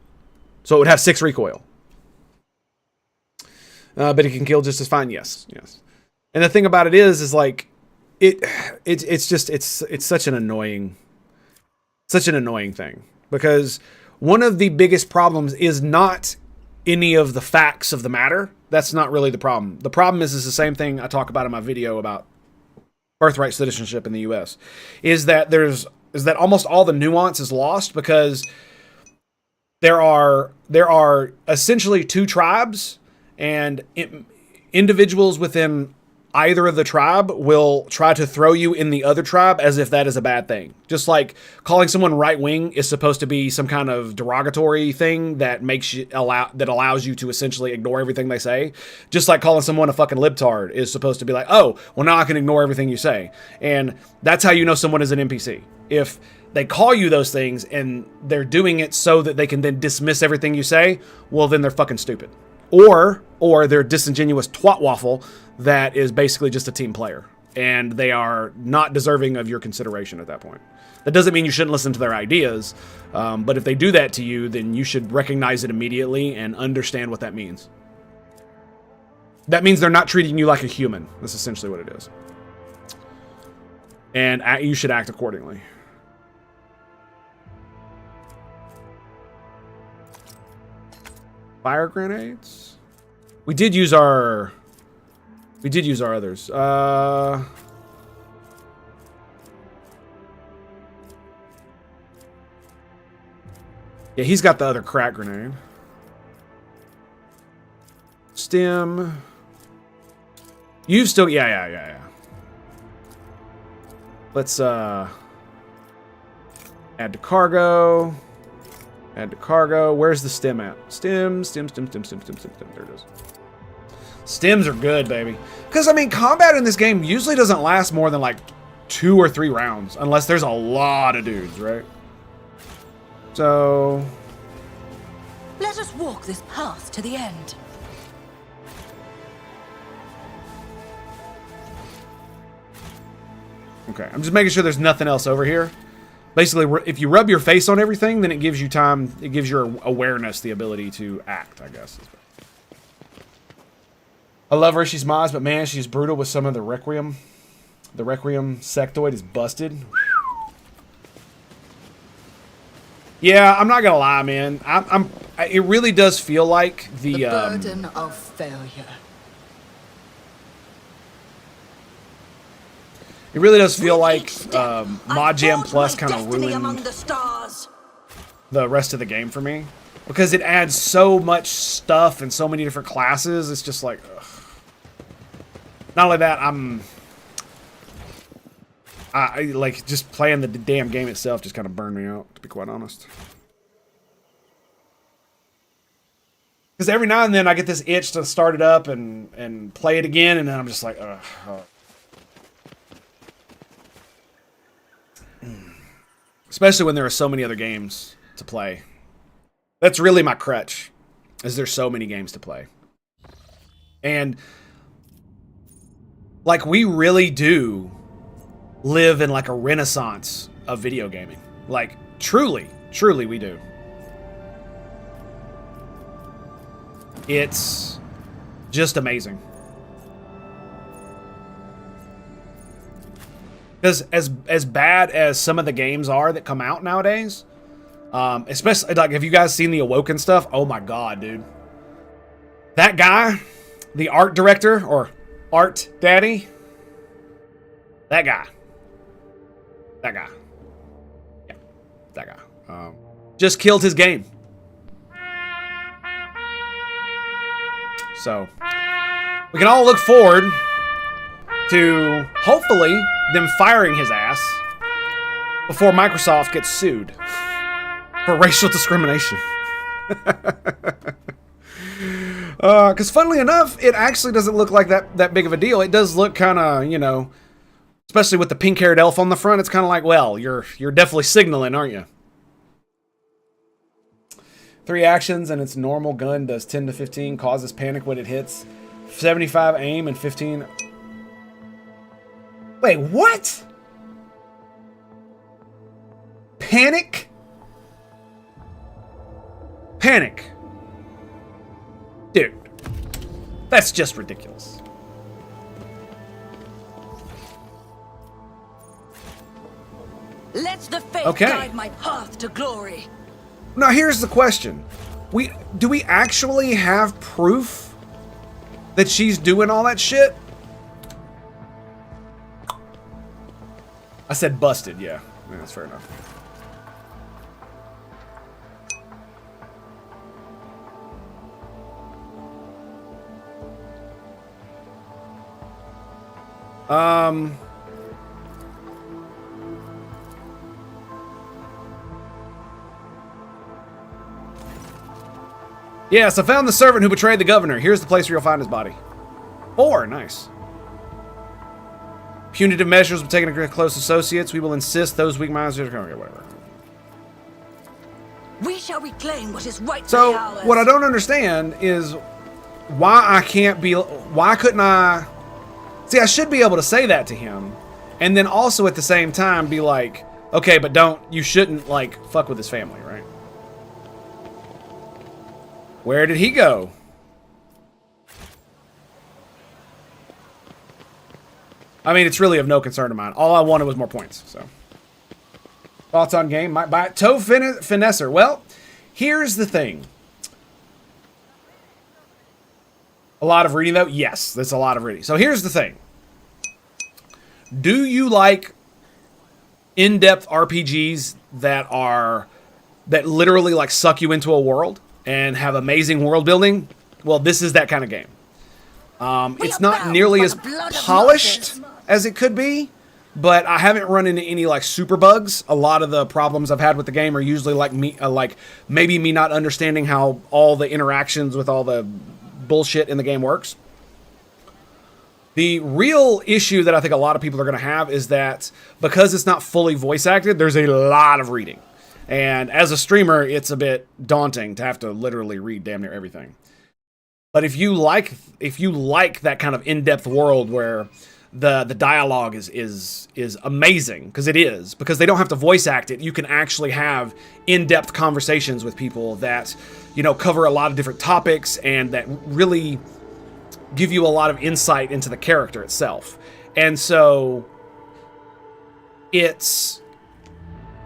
So it would have 6 recoil. But it can kill just as fine. Yes. And the thing about it is like it's such an annoying thing, because one of the biggest problems is not any of the facts of the matter. That's not really the problem. The problem is the same thing I talk about in my video about birthright citizenship in the US, is that there's is that almost all the nuance is lost because there are essentially two tribes, and individuals within either of the tribe will try to throw you in the other tribe as if that is a bad thing. Just like calling someone right wing is supposed to be some kind of derogatory thing that allows you to essentially ignore everything they say. Just like calling someone a fucking libtard is supposed to be like, oh, well now I can ignore everything you say. And that's how you know someone is an NPC. If they call you those things and they're doing it so that they can then dismiss everything you say, well then they're fucking stupid. Or they're a disingenuous twat waffle that is basically just a team player, and they are not deserving of your consideration at that point. That doesn't mean you shouldn't listen to their ideas, but if they do that to you, then you should recognize it immediately and understand what that means. That means they're not treating you like a human. That's essentially what it is. And you should act accordingly. Fire grenades? We did use our others. Yeah, he's got the other crack grenade. Stim. You've still, yeah. Let's add to cargo. Add to cargo. Where's the stim at? Stim. There it is. Stims are good, baby. Because, I mean, combat in this game usually doesn't last more than, like, 2 or 3 rounds. Unless there's a lot of dudes, right? So... Let us walk this path to the end. Okay, I'm just making sure there's nothing else over here. Basically, if you rub your face on everything, then it gives you time, it gives your awareness the ability to act, I guess. I love her, she's Maz, but man, she's brutal with some of the Requiem. The Requiem sectoid is busted. Yeah, I'm not gonna lie, man. It really does feel like the burden of failure. It really does feel like Mod Jam Plus kind of ruined the rest of the game for me. Because it adds so much stuff and so many different classes, it's just like, ugh. Not only that, I like, just playing the damn game itself just kind of burned me out, to be quite honest. Because every now and then I get this itch to start it up and play it again, and then I'm just like, ugh. Especially when there are so many other games to play. That's really my crutch, is there's so many games to play. And, like, we really do live in, like, a renaissance of video gaming. Like, truly we do. It's just amazing. Because as bad as some of the games are that come out nowadays, especially, like, have you guys seen the Awoken stuff? Oh my god, dude. That guy, the art director, or art daddy, that guy. Yeah, that guy. Just killed his game. So, we can all look forward to, hopefully, them firing his ass before Microsoft gets sued for racial discrimination. Because funnily enough, it actually doesn't look like that big of a deal. It does look kind of, you know, especially with the pink-haired elf on the front, it's kind of like, well, you're definitely signaling, aren't you? 3 actions, and its normal gun does 10 to 15, causes panic when it hits. 75 aim and 15... Wait, what? Panic? Panic. Dude. That's just ridiculous. Let the faith guide my path to glory. Now here's the question. Do we actually have proof that she's doing all that shit? I said busted, yeah. Yeah, that's fair enough. Yes, I found the servant who betrayed the governor. Here's the place where you'll find his body. 4, nice. Punitive measures will be taken against close associates. We will insist those weak minds... Okay, whatever. We shall reclaim what is rightfully So, ours. what I don't understand is why I can't be... Why couldn't I... See, I should be able to say that to him. And then also at the same time be like, okay, but don't... You shouldn't, like, fuck with his family, right? Where did he go? I mean, it's really of no concern of mine. All I wanted was more points, so... Thoughts on game? Might buy it. Toe Finesser. Well, here's the thing. A lot of reading, though? Yes, that's a lot of reading. So here's the thing. Do you like in-depth RPGs that literally like suck you into a world and have amazing world building? Well, this is that kind of game. It's not nearly as polished as it could be, but I haven't run into any like super bugs. A lot of the problems I've had with the game are usually like maybe me not understanding how all the interactions with all the bullshit in the game works. The real issue that I think a lot of people are going to have is that because it's not fully voice acted, there's a lot of reading. And as a streamer, it's a bit daunting to have to literally read damn near everything. But if you like that kind of in-depth world where the dialogue is amazing, because it is, because they don't have to voice act it, you can actually have in-depth conversations with people that, you know, cover a lot of different topics and that really give you a lot of insight into the character itself. And so it's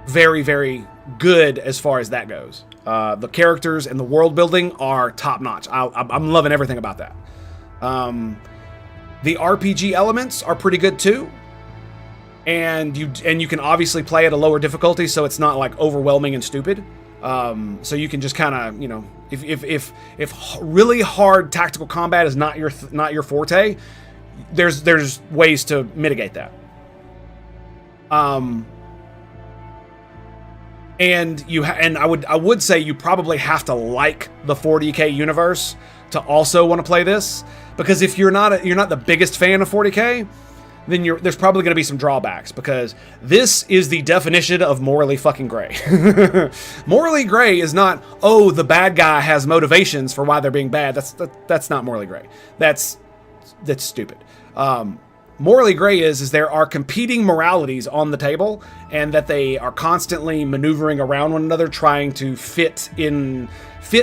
very, very good as far as that goes. The characters and the world building are top notch. I'm loving everything about that. The RPG elements are pretty good too. And you can obviously play at a lower difficulty, so it's not like overwhelming and stupid. So you can just kind of, you know, if really hard tactical combat is not your forte, there's ways to mitigate that. And I would say you probably have to like the 40K universe to also want to play this, because if you're not the biggest fan of 40K, then there's probably going to be some drawbacks, because this is the definition of morally fucking gray. Morally gray is not, oh, the bad guy has motivations for why they're being bad. That's not morally gray. That's stupid. Morally gray is there are competing moralities on the table, and that they are constantly maneuvering around one another, trying to fit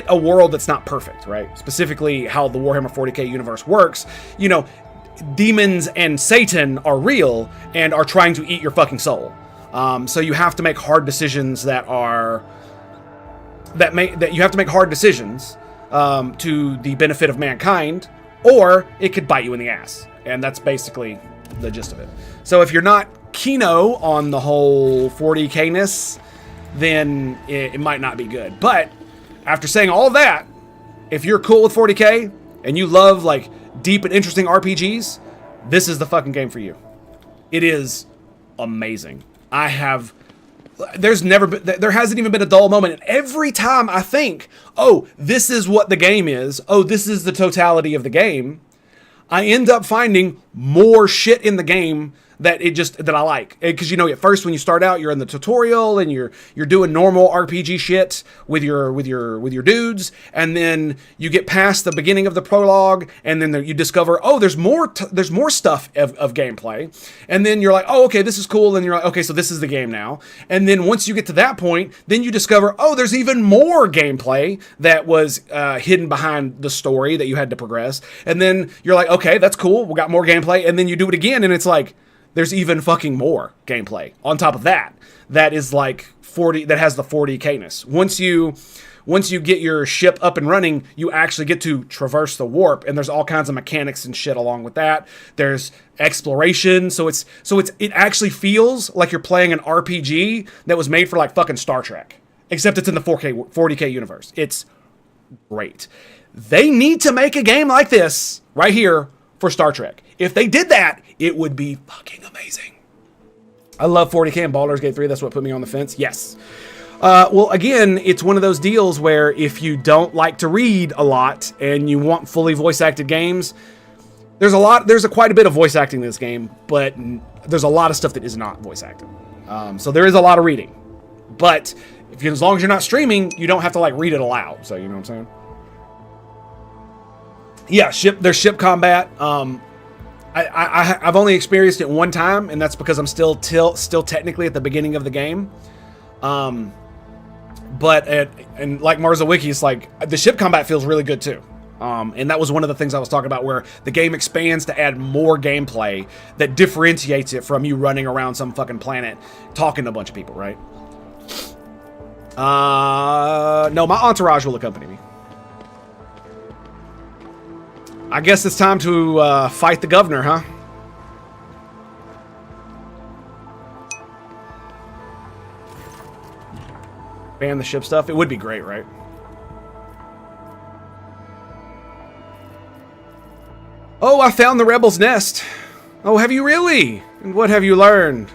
a world that's not perfect, right? Specifically how the Warhammer 40K universe works. You know, demons and Satan are real and are trying to eat your fucking soul. So you have to make hard decisions to the benefit of mankind, or it could bite you in the ass. And that's basically the gist of it. So if you're not keen-o on the whole 40K-ness, then it might not be good. But after saying all of that, if you're cool with 40K and you love like deep and interesting RPGs, this is the fucking game for you. It is amazing. There hasn't even been a dull moment. And every time I think, oh, this is what the game is, oh, this is the totality of the game, I end up finding more shit in the game that I like. Because, you know, at first when you start out, you're in the tutorial and you're doing normal RPG shit with your dudes, and then you get past the beginning of the prologue, and then you discover, oh, there's more stuff of gameplay, and then you're like, oh, okay, this is cool, and you're like, okay, so this is the game now. And then once you get to that point, then you discover, oh, there's even more gameplay that was hidden behind the story that you had to progress, and then you're like, okay, that's cool, we got more gameplay, and then you do it again, and it's like, there's even fucking more gameplay on top of that. That is like 40, that has the 40k-ness. Once you get your ship up and running, you actually get to traverse the warp, and there's all kinds of mechanics and shit along with that. There's exploration, so it actually feels like you're playing an RPG that was made for like fucking Star Trek, except it's in the 40k universe. It's great. They need to make a game like this right here for Star Trek. If they did that, it would be fucking amazing. I love 40k and Baldur's Gate 3. That's what put me on the fence. Yes. Well, again, it's one of those deals where if you don't like to read a lot and you want fully voice-acted games, there's quite a bit of voice acting in this game, but there's a lot of stuff that is not voice acted. So there is a lot of reading. But as long as you're not streaming, you don't have to like read it aloud. So you know what I'm saying? Yeah, there's ship combat. I've only experienced it one time, and that's because I'm still technically at the beginning of the game. But like Marzawiki, it's like the ship combat feels really good too. And that was one of the things I was talking about, where the game expands to add more gameplay that differentiates it from you running around some fucking planet talking to a bunch of people, right? No, my entourage will accompany me. I guess it's time to fight the governor, huh? Ban the ship stuff. It would be great, right? Oh, I found the rebel's nest. Oh, have you really? And what have you learned?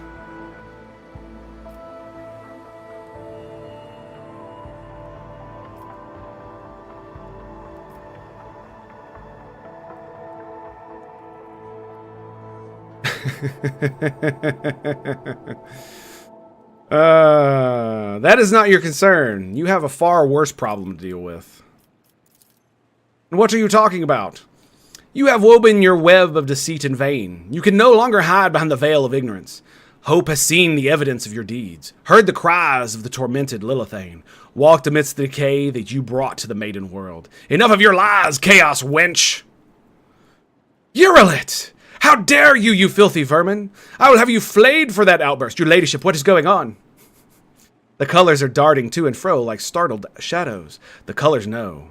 That is not your concern. You have a far worse problem to deal with. And what are you talking about? You have woven your web of deceit in vain. You can no longer hide behind the veil of ignorance. Hope has seen the evidence of your deeds, heard the cries of the tormented Lilithane, walked amidst the decay that you brought to the maiden world. Enough of your lies, chaos wench! Urilit! How dare you, you filthy vermin! I will have you flayed for that outburst. Your ladyship, what is going on? The colors are darting to and fro like startled shadows. The colors know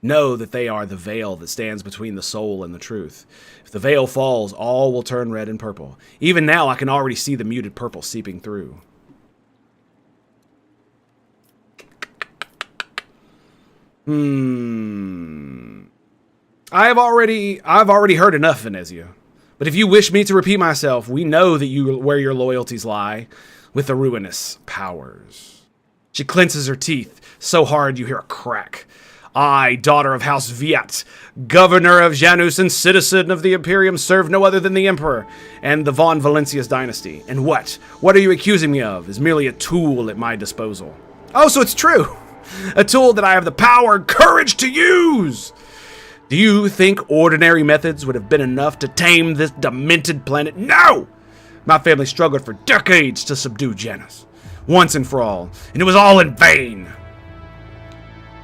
that they are the veil that stands between the soul and the truth. If the veil falls, all will turn red and purple. Even now, I can already see the muted purple seeping through. I've already heard enough, Venezia. But if you wish me to repeat myself, we know that where your loyalties lie, with the ruinous powers. She clenches her teeth so hard you hear a crack. I, daughter of House Viat, governor of Janus and citizen of the Imperium, serve no other than the Emperor and the Von Valencius dynasty. And what are you accusing me of is merely a tool at my disposal. Oh, so it's true. A tool that I have the power and courage to use. Do you think ordinary methods would have been enough to tame this demented planet? No! My family struggled for decades to subdue Janus, once and for all, and it was all in vain.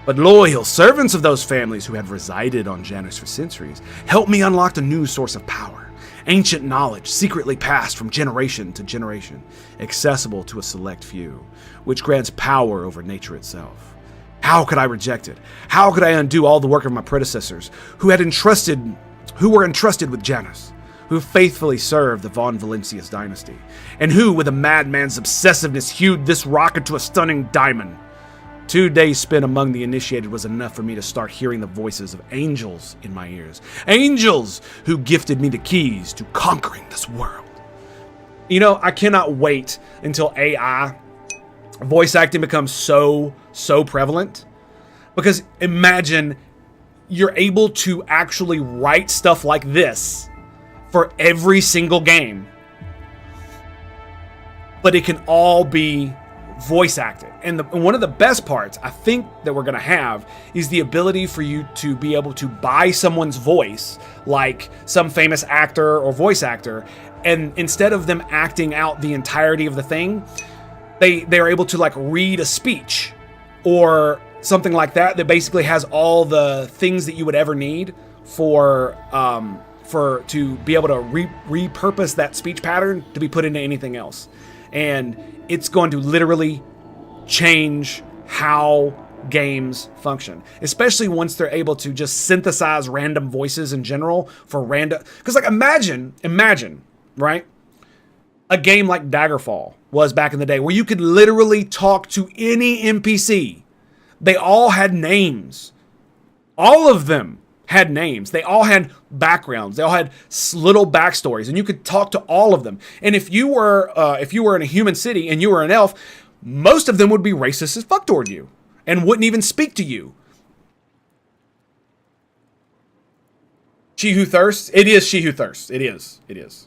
But loyal servants of those families who had resided on Janus for centuries helped me unlock a new source of power, ancient knowledge secretly passed from generation to generation, accessible to a select few, which grants power over nature itself. How could I reject it? How could I undo all the work of my predecessors who were entrusted with Janus, who faithfully served the Von Valencius dynasty, and who, with a madman's obsessiveness, hewed this rock into a stunning diamond? 2 days spent among the initiated was enough for me to start hearing the voices of angels in my ears. Angels who gifted me the keys to conquering this world. You know, I cannot wait until AI voice acting becomes so prevalent. Because imagine you're able to actually write stuff like this for every single game, but it can all be voice acted. And one of the best parts I think that we're going to have is the ability for you to be able to buy someone's voice, like some famous actor or voice actor, and instead of them acting out the entirety of the thing, they're able to like read a speech or something like that basically has all the things that you would ever need for to be able to repurpose that speech pattern to be put into anything else. And it's going to literally change how games function, especially once they're able to just synthesize random voices in general for random. Because like imagine, right? A game like Daggerfall was back in the day where you could literally talk to any NPC. They all had names. All of them had names. They all had backgrounds. They all had little backstories, and you could talk to all of them. And if you were in a human city and you were an elf, most of them would be racist as fuck toward you and wouldn't even speak to you. She who thirsts. It is she who thirsts. It is. It is.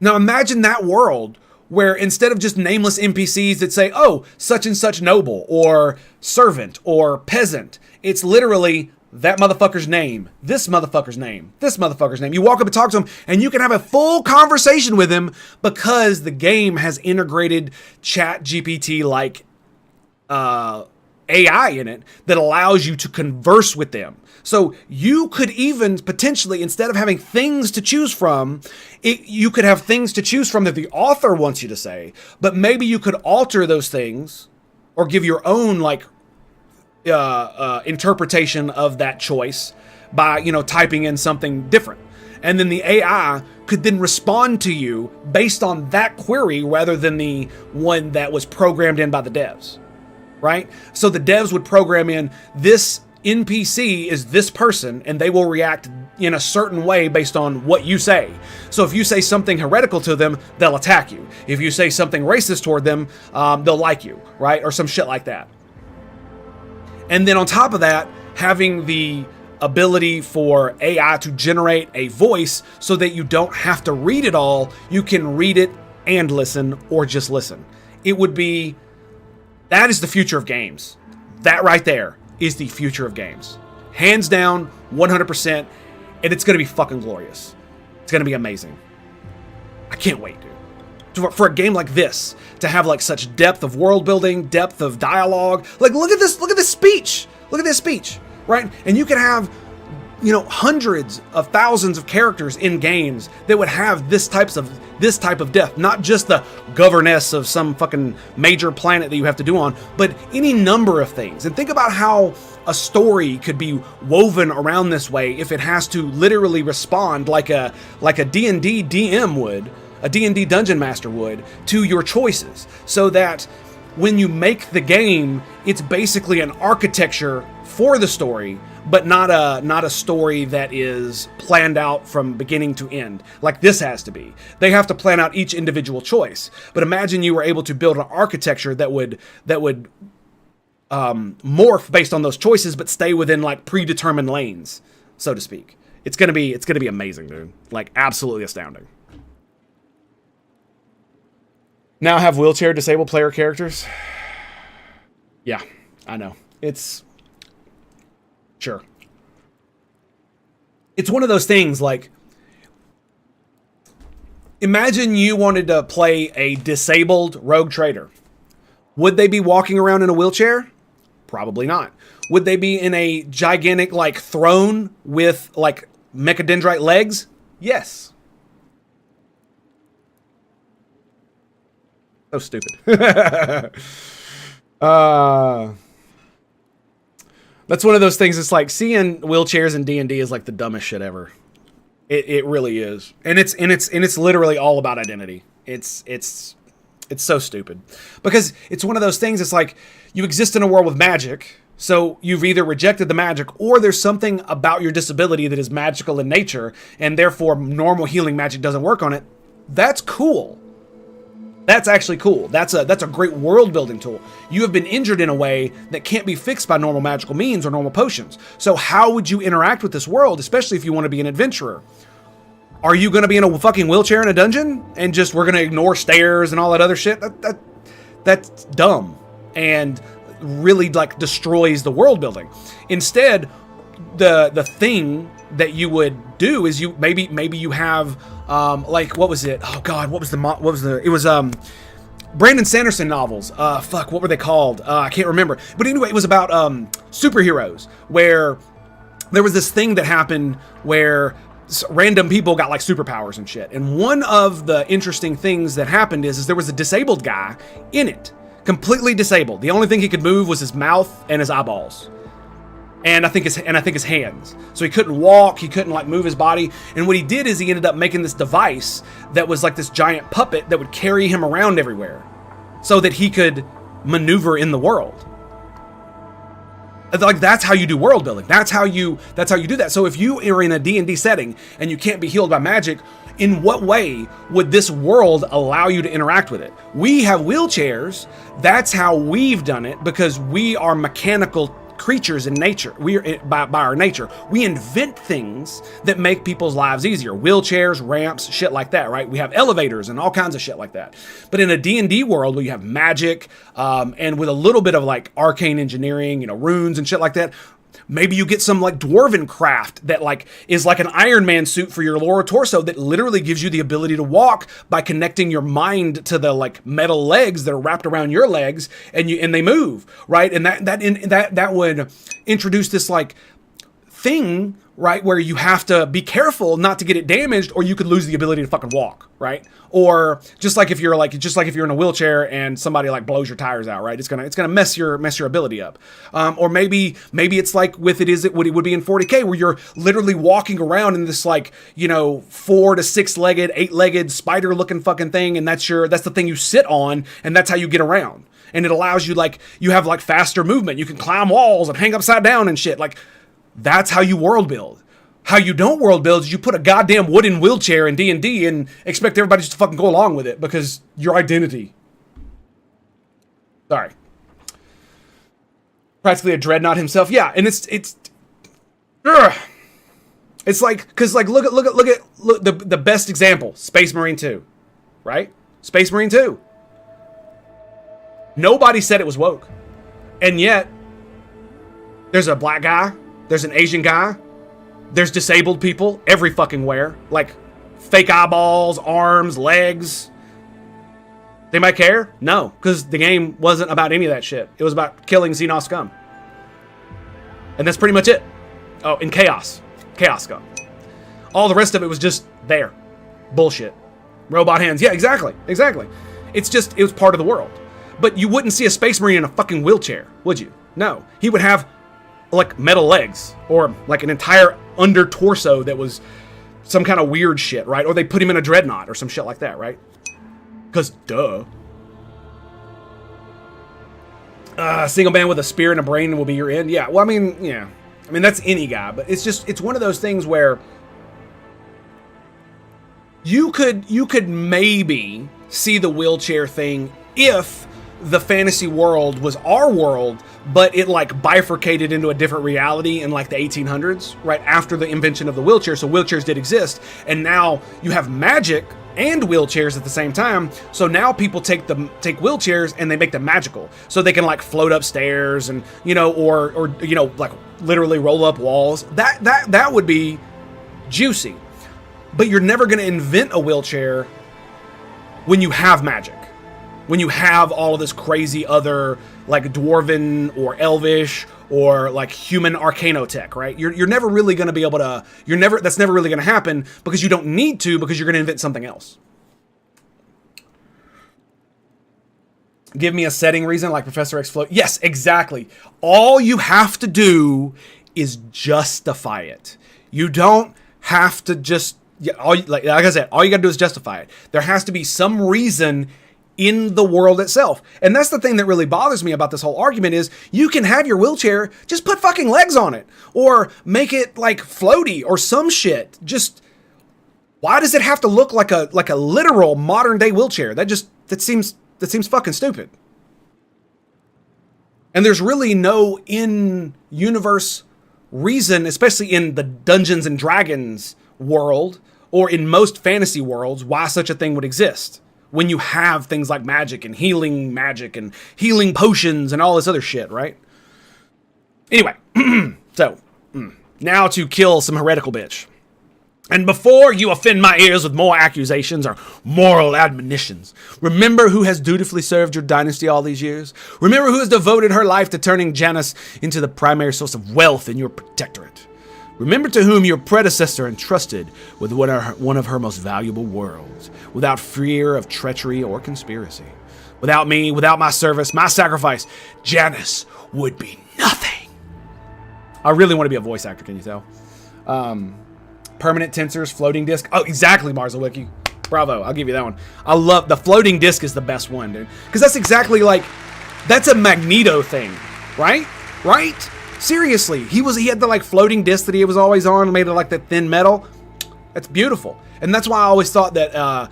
Now imagine that world where instead of just nameless NPCs that say, oh, such and such noble or servant or peasant, it's literally that motherfucker's name, this motherfucker's name, this motherfucker's name. You walk up and talk to him and you can have a full conversation with him because the game has integrated ChatGPT like AI in it that allows you to converse with them. So you could even potentially, instead of having things to choose from, you could have things to choose from that the author wants you to say, but maybe you could alter those things or give your own interpretation of that choice by, typing in something different. And then the AI could then respond to you based on that query rather than the one that was programmed in by the devs, right? So the devs would program in this NPC is this person, and they will react in a certain way based on what you say. So if you say something heretical to them, they'll attack you. If you say something racist toward them, they'll like you, right? Or some shit like that. And then on top of that, having the ability for AI to generate a voice so that you don't have to read it all. You can read it and listen, or just listen. That is the future of games. That right there is the future of games. Hands down, 100%, and it's going to be fucking glorious. It's going to be amazing. I can't wait, dude. For a game like this, to have like such depth of world building, depth of dialogue. Like, look at this speech. Look at this speech, right? And you can have, hundreds of thousands of characters in games that would have this type of depth, not just the governess of some fucking major planet that you have to do on, but any number of things. And think about how a story could be woven around this way if it has to literally respond like a D&D DM would, a D&D dungeon master would, to your choices, so that when you make the game, it's basically an architecture for the story, but not a story that is planned out from beginning to end, like this has to be. They have to plan out each individual choice. But imagine you were able to build an architecture that would morph based on those choices, but stay within like predetermined lanes, so to speak. It's gonna be amazing, dude. Like, absolutely astounding. Now have wheelchair disabled player characters. Yeah, I know. Sure. It's one of those things like, imagine you wanted to play a disabled rogue trader. Would they be walking around in a wheelchair? Probably not. Would they be in a gigantic like throne with like mechadendrite legs? Yes. So stupid. That's one of those things. It's like seeing wheelchairs in D&D is like the dumbest shit ever. It really is, and it's literally all about identity. It's so stupid because it's one of those things. It's like you exist in a world with magic, so you've either rejected the magic or there's something about your disability that is magical in nature, and therefore normal healing magic doesn't work on it. That's cool. That's actually cool. That's a great world building tool. You have been injured in a way that can't be fixed by normal magical means or normal potions. So how would you interact with this world, especially if you want to be an adventurer? Are you going to be in a fucking wheelchair in a dungeon and just we're going to ignore stairs and all that other shit? That's dumb and really like destroys the world building. Instead, the thing that you would do is you maybe you have like, what was it? Oh God, it was Brandon Sanderson novels. What were they called? I can't remember. But anyway, it was about superheroes where there was this thing that happened where random people got like superpowers and shit. And one of the interesting things that happened is there was a disabled guy in it, completely disabled. The only thing he could move was his mouth and his eyeballs. And I think his hands. So he couldn't walk, he couldn't like move his body. And what he did is he ended up making this device that was like this giant puppet that would carry him around everywhere so that he could maneuver in the world. Like, that's how you do world building. That's how you do that. So if you are in a D&D setting and you can't be healed by magic, in what way would this world allow you to interact with it? We have wheelchairs. That's how we've done it, because we are mechanical creatures in nature. We are by our nature. We invent things that make people's lives easier. Wheelchairs, ramps, shit like that, right? We have elevators and all kinds of shit like that. But in a D&D world where you have magic, and with a little bit of like arcane engineering, you know, runes and shit like that, maybe you get some like dwarven craft that like is like an Iron Man suit for your lower torso that literally gives you the ability to walk by connecting your mind to the like metal legs that are wrapped around your legs, and they move, right? And that would introduce this like thing, right, where you have to be careful not to get it damaged, or you could lose the ability to fucking walk, right? Or just like if you're in a wheelchair and somebody like blows your tires out, right? It's gonna mess your ability up. Or maybe it's like it would be in 40K, where you're literally walking around in this like, you know, 4 to 6-legged, 8-legged spider looking fucking thing, and that's the thing you sit on, and that's how you get around. And it allows you like, you have like faster movement. You can climb walls and hang upside down and shit. Like, that's how you world build. How you don't world build is you put a goddamn wooden wheelchair in D&D and expect everybody just to fucking go along with it because your identity. Sorry. Practically a dreadnought himself. Yeah, and it's like, because like look at the best example, Space Marine 2, right? Space Marine 2. Nobody said it was woke, and yet there's a black guy, there's an Asian guy, there's disabled people every fucking where, like fake eyeballs, arms, legs. They might care? No, because the game wasn't about any of that shit. It was about killing Xenos scum. And that's pretty much it. Oh, and chaos scum. All the rest of it was just there. Bullshit. Robot hands. Yeah, exactly. It was part of the world. But you wouldn't see a Space Marine in a fucking wheelchair, would you? No. He would have like metal legs, or like an entire under torso that was some kind of weird shit, right? Or they put him in a dreadnought or some shit like that, right? Because duh. Single man with a spear and a brain will be your end. Yeah, well, I mean, yeah. I mean, that's any guy, but it's one of those things where you could maybe see the wheelchair thing if the fantasy world was our world, but it like bifurcated into a different reality in like the 1800s, right after the invention of the wheelchair. So wheelchairs did exist, and now you have magic and wheelchairs at the same time. So now people take wheelchairs and they make them magical, so they can like float upstairs and, you know, or you know, like literally roll up walls. That would be juicy. But you're never going to invent a wheelchair when you have magic. When you have all of this crazy other like dwarven or elvish or like human arcanotech, right? You're never really going to be able to, that's never really going to happen, because you don't need to, because you're going to invent something else. Give me a setting reason like Professor X float. Yes, exactly. All you have to do is justify it. You don't have to just, like I said, all you got to do is justify it. There has to be some reason in the world itself. And that's the thing that really bothers me about this whole argument is you can have your wheelchair, just put fucking legs on it, or make it like floaty or some shit. Just, why does it have to look like a literal modern day wheelchair? That seems fucking stupid. And there's really no in-universe reason, especially in the Dungeons and Dragons world or in most fantasy worlds, why such a thing would exist. When you have things like magic and healing potions and all this other shit, right? Anyway, so now to kill some heretical bitch. And before you offend my ears with more accusations or moral admonitions, remember who has dutifully served your dynasty all these years. Remember who has devoted her life to turning Janus into the primary source of wealth in your protectorate. Remember to whom your predecessor entrusted with one of her most valuable worlds, without fear of treachery or conspiracy. Without me, without my service, my sacrifice, Janus would be nothing. I really want to be a voice actor, can you tell? Permanent tensors, floating disc. Oh, exactly, Marzawicki. Bravo, I'll give you that one. I love, the floating disc is the best one, dude. Because that's exactly like, that's a Magneto thing, right? Right? Seriously, he had the like floating disc that he was always on, made of like that thin metal. That's beautiful, and that's why I always thought that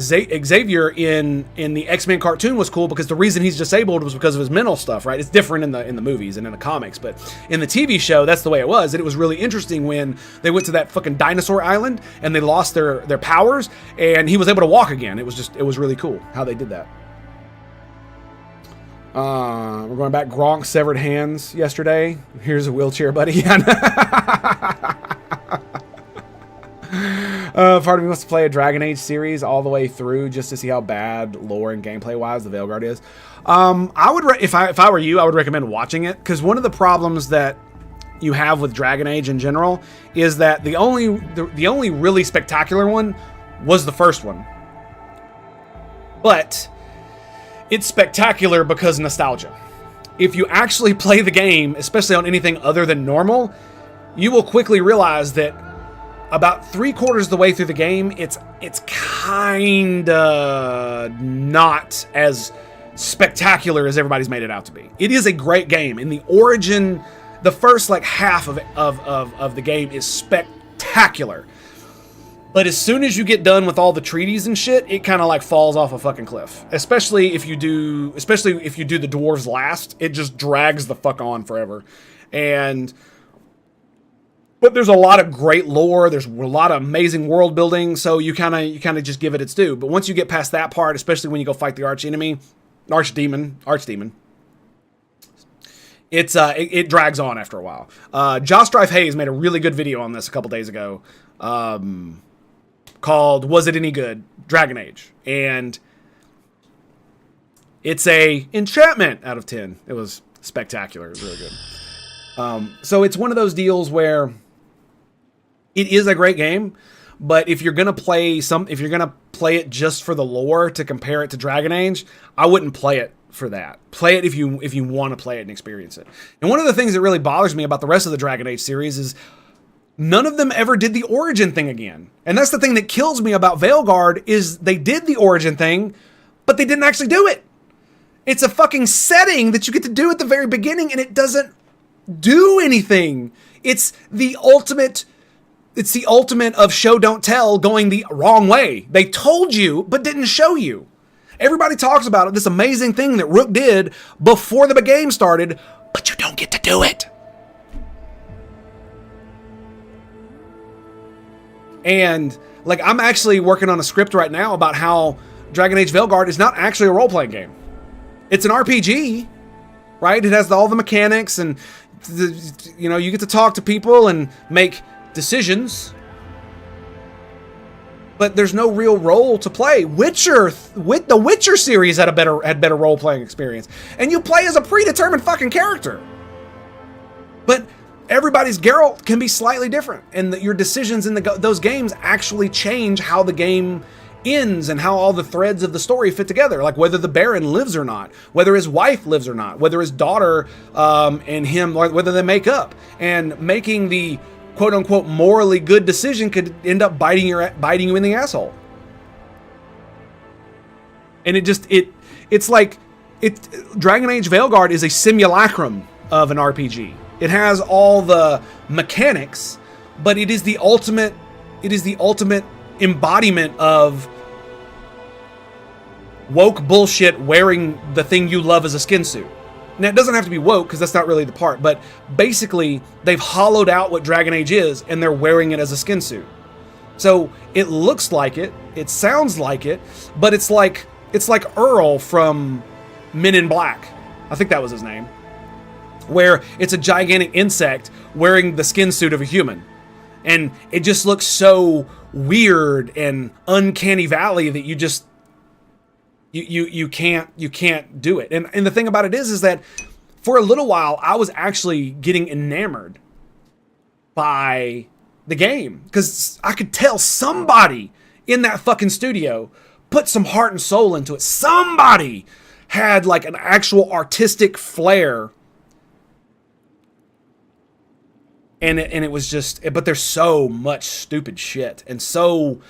Xavier in the X-Men cartoon was cool, because the reason he's disabled was because of his mental stuff, right? It's different in the movies and in the comics, but in the TV show, that's the way it was. And it was really interesting when they went to that fucking dinosaur island and they lost their powers, and he was able to walk again. It was really cool how they did that. We're going back. Gronk severed hands yesterday. Here's a wheelchair, buddy. Part of me wants to play a Dragon Age series all the way through just to see how bad lore and gameplay wise the Veilguard is. I would, if I were you, I would recommend watching it, because one of the problems that you have with Dragon Age in general is that the only really spectacular one was the first one, but it's spectacular because nostalgia. If you actually play the game, especially on anything other than normal, you will quickly realize that about 3/4 of the way through the game, it's kinda not as spectacular as everybody's made it out to be. It is a great game. In the origin, the first like half of the game is spectacular. But as soon as you get done with all the treaties and shit, it kind of like falls off a fucking cliff. Especially if you do the dwarves last, it just drags the fuck on forever. But there's a lot of great lore. There's a lot of amazing world building. So you kind of just give it its due. But once you get past that part, especially when you go fight the archdemon, it drags on after a while. Josh Strife Hayes made a really good video on this a couple days ago. Called "Was It Any Good? Dragon Age," and it's a enchantment out of 10. It was spectacular. It was really good. So it's one of those deals where it is a great game, but if you're gonna play it just for the lore to compare it to Dragon Age, I wouldn't play it for that. Play it if you want to play it and experience it. And one of the things that really bothers me about the rest of the Dragon Age series is none of them ever did the origin thing again. And that's the thing that kills me about Veilguard, is they did the origin thing, but they didn't actually do it. It's a fucking setting that you get to do at the very beginning, and it doesn't do anything. It's the ultimate of show don't tell, going the wrong way. They told you, but didn't show you. Everybody talks about it, this amazing thing that Rook did before the game started, but you don't get to do it. And like, I'm actually working on a script right now about how Dragon Age Veilguard is not actually a role-playing game. It's an RPG, right? It has all the mechanics, and you get to talk to people and make decisions, but there's no real role to play. The Witcher series had better role-playing experience, and you play as a predetermined fucking character. But everybody's Geralt can be slightly different, and your decisions in those games actually change how the game ends and how all the threads of the story fit together. Like whether the Baron lives or not, whether his wife lives or not, whether his daughter and him, whether they make up. And making the quote-unquote morally good decision could end up biting you in the asshole. And Dragon Age Veilguard is a simulacrum of an RPG. It has all the mechanics, but it is the ultimate embodiment of woke bullshit, wearing the thing you love as a skin suit. Now, it doesn't have to be woke, because that's not really the part, but basically they've hollowed out what Dragon Age is, and they're wearing it as a skin suit. So it looks like it sounds like it, but it's like Earl from Men in Black. I think that was his name. Where it's a gigantic insect wearing the skin suit of a human. And it just looks so weird and uncanny valley that you just you can't do it. And the thing about it is that for a little while I was actually getting enamored by the game. Because I could tell somebody in that fucking studio put some heart and soul into it. Somebody had like an actual artistic flair. And it was just, but there's so much stupid shit and so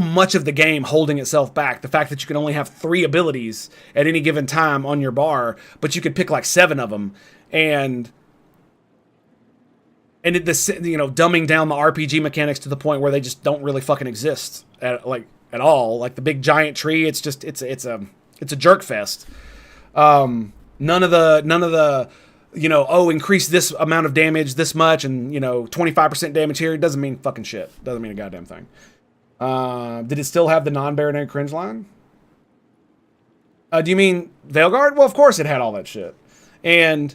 much of the game holding itself back. The fact that you can only have 3 abilities at any given time on your bar, but you could pick like 7 of them, and dumbing down the RPG mechanics to the point where they just don't really fucking exist at all. Like the big giant tree, it's a jerk fest. None of the increase this amount of damage this much and 25% damage here. It doesn't mean fucking shit. Doesn't mean a goddamn thing. Did it still have the non-baronade cringe line? Do you mean Veilguard? Well, of course it had all that shit. And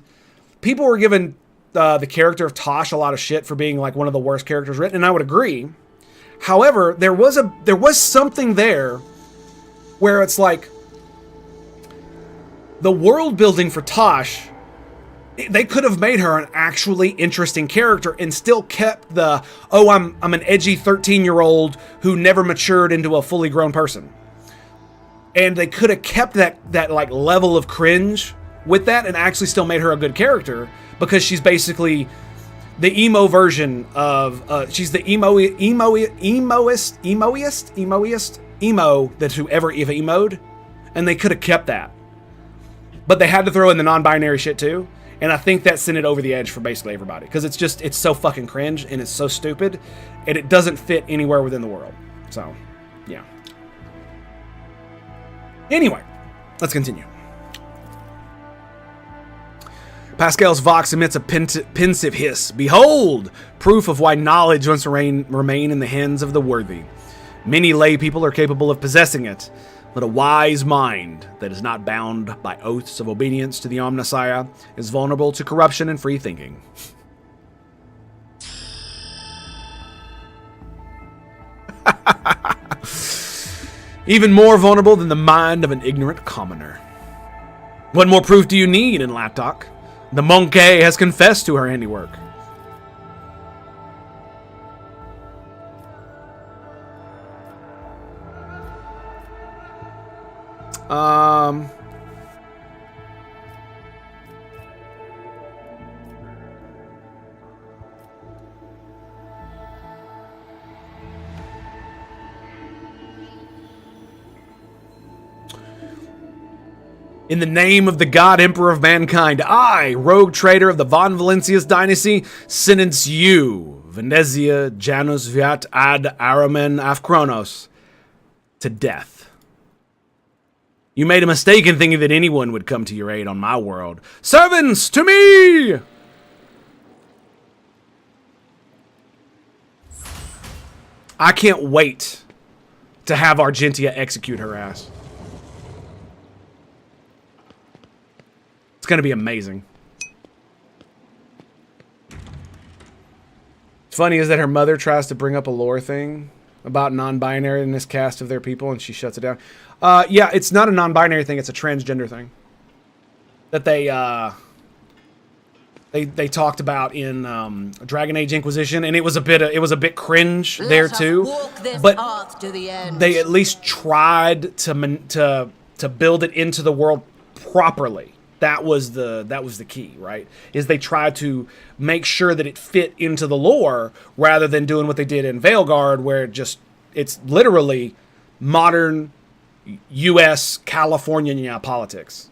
people were giving the character of Tosh a lot of shit for being like one of the worst characters written, and I would agree. However, there was something there where it's like the world building for Tosh, they could have made her an actually interesting character and still kept the, I'm an edgy 13-year-old who never matured into a fully grown person. And they could have kept that like level of cringe with that and actually still made her a good character, because she's basically the emo version of she's the emo that whoever ever emoed, and they could have kept that. But they had to throw in the non-binary shit too. And I think that sent it over the edge for basically everybody. Because it's so fucking cringe and it's so stupid. And it doesn't fit anywhere within the world. So, yeah. Anyway, let's continue. Pascal's Vox emits a pensive hiss. Behold! Proof of why knowledge must remain in the hands of the worthy. Many lay people are capable of possessing it. But a wise mind that is not bound by oaths of obedience to the Omnissiah is vulnerable to corruption and free thinking. Even more vulnerable than the mind of an ignorant commoner. What more proof do you need in Laptok? The Monkey has confessed to her handiwork. In the name of the God Emperor of Mankind, I, rogue traitor of the Von Valencius dynasty, sentence you, Venezia Janus Viat ad Aramen Afchronos, to death. You made a mistake in thinking that anyone would come to your aid on my world. Servants, to me! I can't wait to have Argentia execute her ass. It's going to be amazing. What's funny is that her mother tries to bring up a lore thing about non-binary in this cast of their people, and she shuts it down. Yeah, it's not a non-binary thing; it's a transgender thing that they talked about in Dragon Age Inquisition, and it was a bit cringe there too. But they at least tried to build it into the world properly. That was the key, right? Is they tried to make sure that it fit into the lore rather than doing what they did in Veilguard, where it's literally modern U.S. California politics.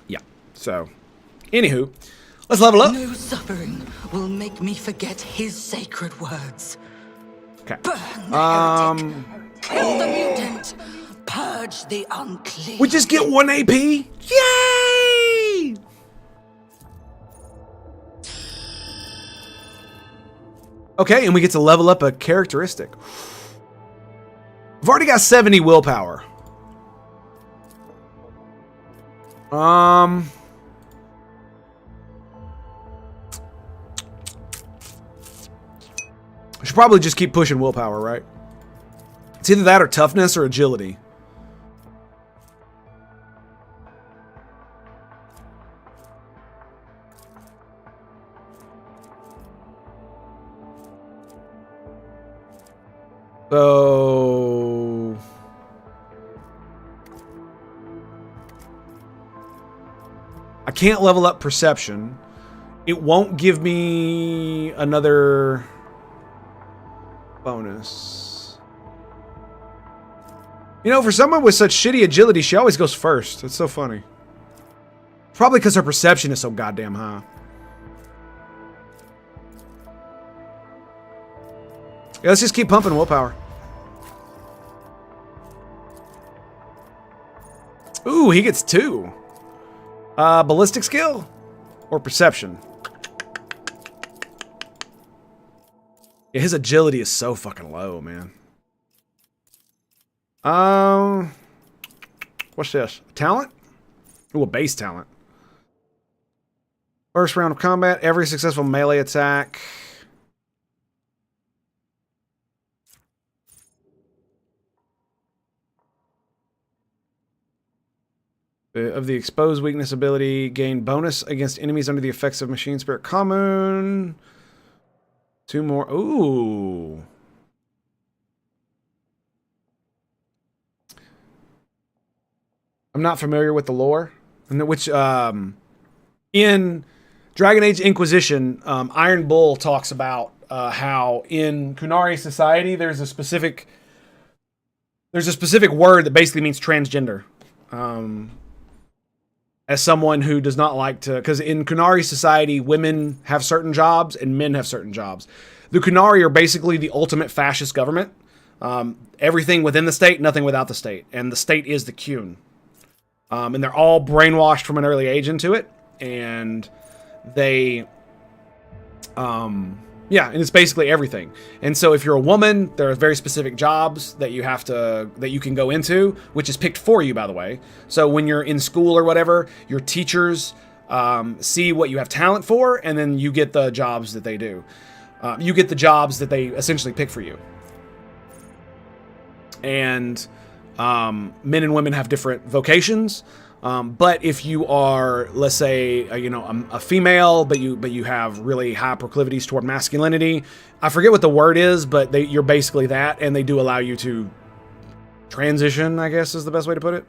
Yeah. So, anywho, let's level up. No suffering will make me forget his sacred words. Okay. Burn the heretic. Kill the mutant. Purge the unclean. We just get 1 AP? Yay! Okay, and we get to level up a characteristic. I've already got 70 willpower. I should probably just keep pushing willpower, right? It's either that or toughness or agility. So I can't level up perception. It won't give me another bonus. You know, for someone with such shitty agility, she always goes first. It's so funny. Probably because her perception is so goddamn high. Yeah, let's just keep pumping willpower. Ooh, he gets 2. Ballistic skill or perception? Yeah, his agility is so fucking low, man. What's this? Talent? Ooh, a base talent. First round of combat, every successful melee attack. Of the exposed weakness ability, gain bonus against enemies under the effects of Machine Spirit Common. 2 more. Ooh. I'm not familiar with the lore, which in Dragon Age Inquisition, Iron Bull talks about how in Kunari society there's a specific word that basically means transgender. As someone who does not like to, because in Kunari society, women have certain jobs and men have certain jobs. The Kunari are basically the ultimate fascist government. Everything within the state, nothing without the state. And the state is the Kun. And they're all brainwashed from an early age into it. And they, yeah, and it's basically everything. And so if you're a woman, there are very specific jobs that you can go into, which is picked for you, by the way. So when you're in school or whatever, your teachers see what you have talent for, and then you get the jobs that they do. You get the jobs that they essentially pick for you. And men and women have different vocations. But if you are, let's say, a female, but you have really high proclivities toward masculinity, I forget what the word is, but you're basically that, and they do allow you to transition, I guess is the best way to put it.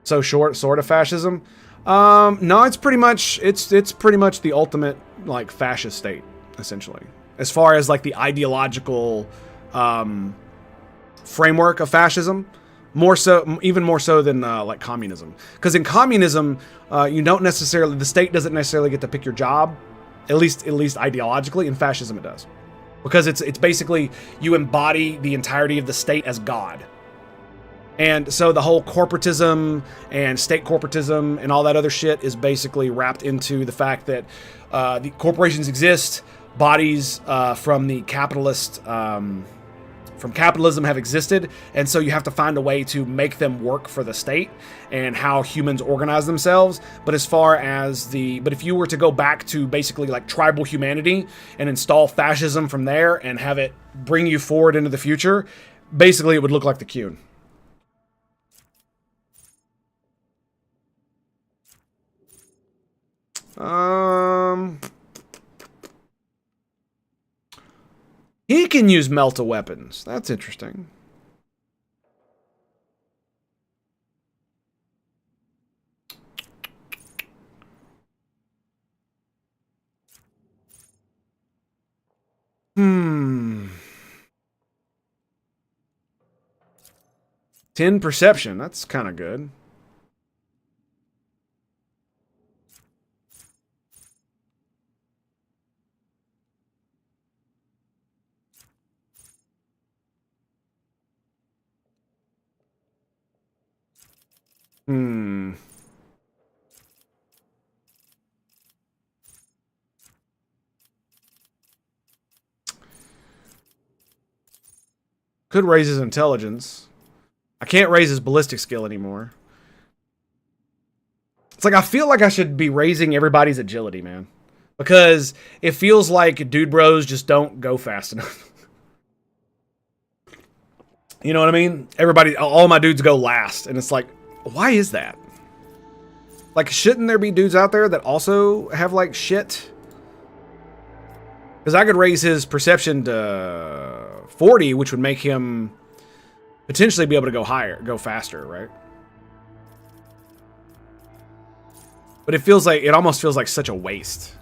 So sort of fascism. No, it's pretty much the ultimate like fascist state, essentially, as far as like the ideological framework of fascism. Even more so than like communism, because in communism, the state doesn't necessarily get to pick your job, at least ideologically. In fascism, it does, because it's basically you embody the entirety of the state as God, and so the whole corporatism and state corporatism and all that other shit is basically wrapped into the fact that the corporations exist, bodies from the capitalist. From capitalism have existed, and so you have to find a way to make them work for the state and how humans organize themselves. But if you were to go back to basically like tribal humanity and install fascism from there and have it bring you forward into the future, basically it would look like the Kun. He can use melta weapons. That's interesting. Hmm. 10 perception. That's kind of good. Hmm. Could raise his intelligence. I can't raise his ballistic skill anymore. It's like I feel like I should be raising everybody's agility, man. Because it feels like dude bros just don't go fast enough. You know what I mean? All my dudes go last. And it's like, why is that? Like, shouldn't there be dudes out there that also have, like, shit? Because I could raise his perception to 40, which would make him potentially be able to go faster, right? But it almost feels like such a waste.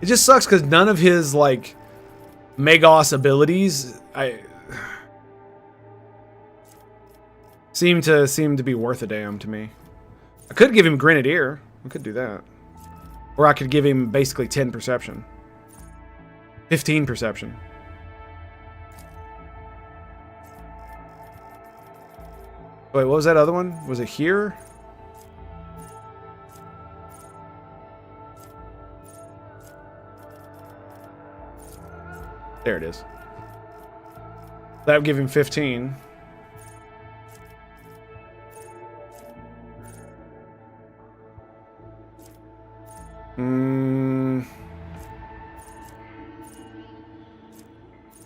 It just sucks because none of his, like, Magos abilities seem to be worth a damn to me. I could give him Grenadier. I could do that. Or I could give him basically 10 perception. 15 perception. Wait, what was that other one? Was it here? There it is. That would give him 15.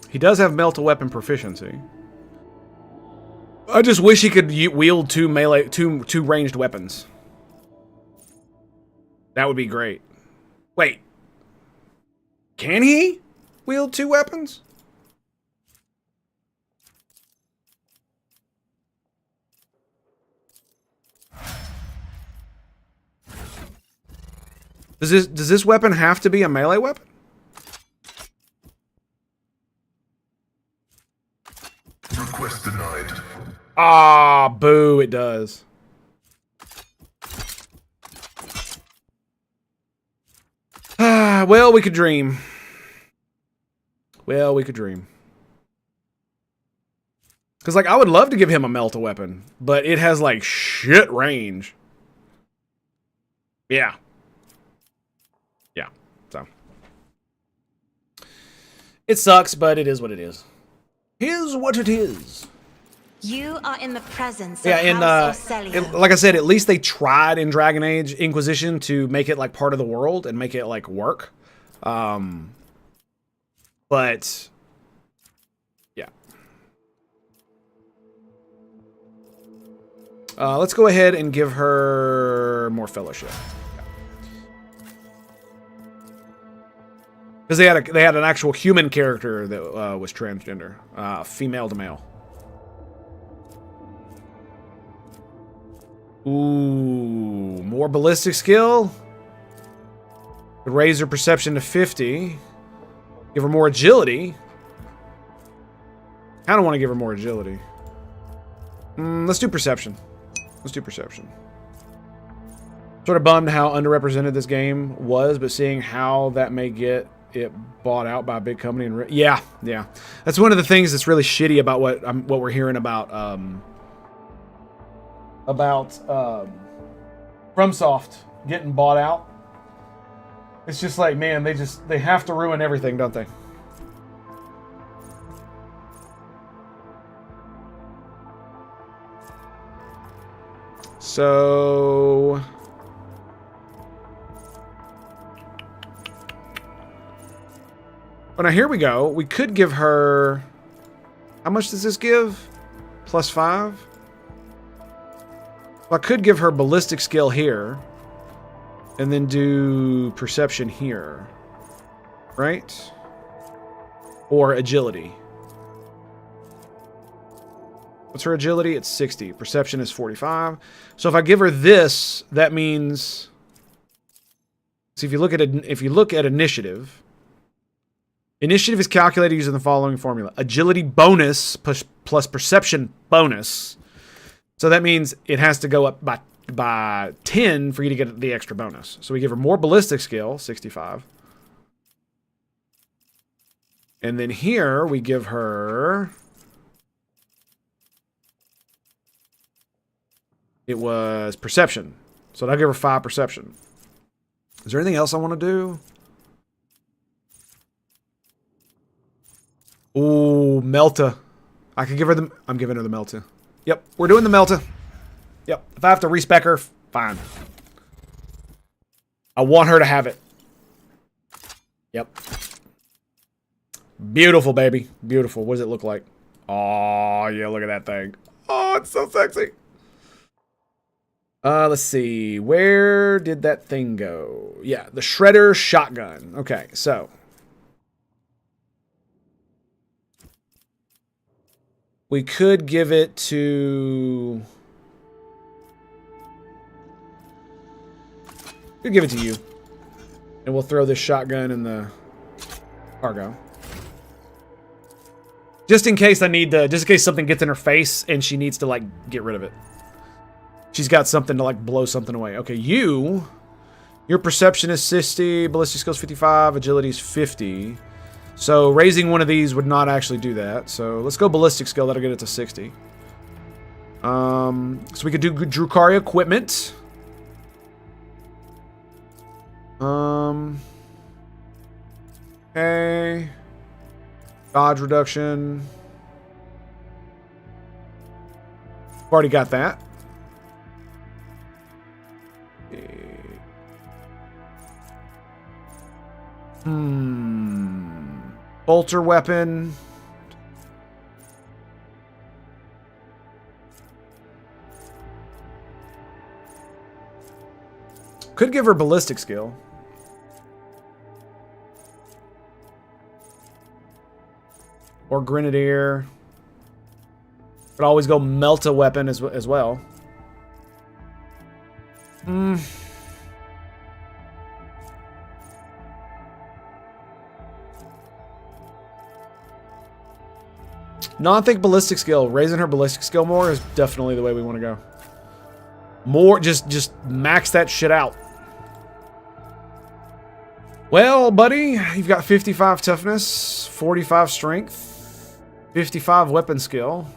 He does have melt a weapon proficiency. I just wish he could wield two ranged weapons. That would be great. Wait. Can he wield 2 weapons? Does this weapon have to be a melee weapon? Request denied. Ah, boo, it does. Ah, well, we could dream. Well, we could dream. Because, like, I would love to give him a melt a weapon, but it has, like, shit range. Yeah. Yeah, so. It sucks, but it is what it is. Here's what it is. You are in the presence of House Orcelia. Like I said, at least they tried in Dragon Age Inquisition to make it, like, part of the world and make it, like, work. But, yeah. Let's go ahead and give her more fellowship. Because they had an actual human character that was transgender, female to male. Ooh, more ballistic skill. Raise her perception to 50. Give her more agility. I don't want to give her more agility. Let's do perception. Let's do perception. Sort of bummed how underrepresented this game was, but seeing how that may get it bought out by a big company and yeah. That's one of the things that's really shitty about what we're hearing about FromSoft getting bought out. It's just like, man, they have to ruin everything, don't they? So now here we go. We could give her, how much does this give? +5? Well, I could give her ballistic skill here. And then do perception here. Right? Or agility. What's her agility? It's 60. Perception is 45. So if I give her this, that means... See, if you look at initiative... Initiative is calculated using the following formula. Agility bonus plus perception bonus. So that means it has to go up by 10 for you to get the extra bonus. So we give her more ballistic skill, 65. And then here we give her... It was perception, So that'll give her 5 perception. Is there anything else I want to do? Ooh, Melta. I could give her the... I'm giving her the Melta. Yep, we're doing the Melta. Yep, if I have to respec her, fine. I want her to have it. Yep. Beautiful, baby. Beautiful. What does it look like? Oh, yeah, look at that thing. Oh, it's so sexy. Let's see. Where did that thing go? Yeah, the Shredder shotgun. Okay, so... we could give it to... we'll give it to you. And we'll throw this shotgun in the cargo. Just in case I need to... just in case something gets in her face and she needs to, like, get rid of it. She's got something to, like, blow something away. Okay, you... your perception is 60, ballistic skills 55, agility is 50. So raising one of these would not actually do that. So let's go ballistic skill. That'll get it to 60. So we could do Drukhari equipment. Okay. Dodge reduction. Already got that. Bolter weapon. Could give her ballistic skill. Or grenadier. Could always go melt a weapon as well. No, I think ballistic skill. Raising her ballistic skill more is definitely the way we want to go. More, just max that shit out. Well, buddy, you've got 55 toughness, 45 strength, 55 weapon skill.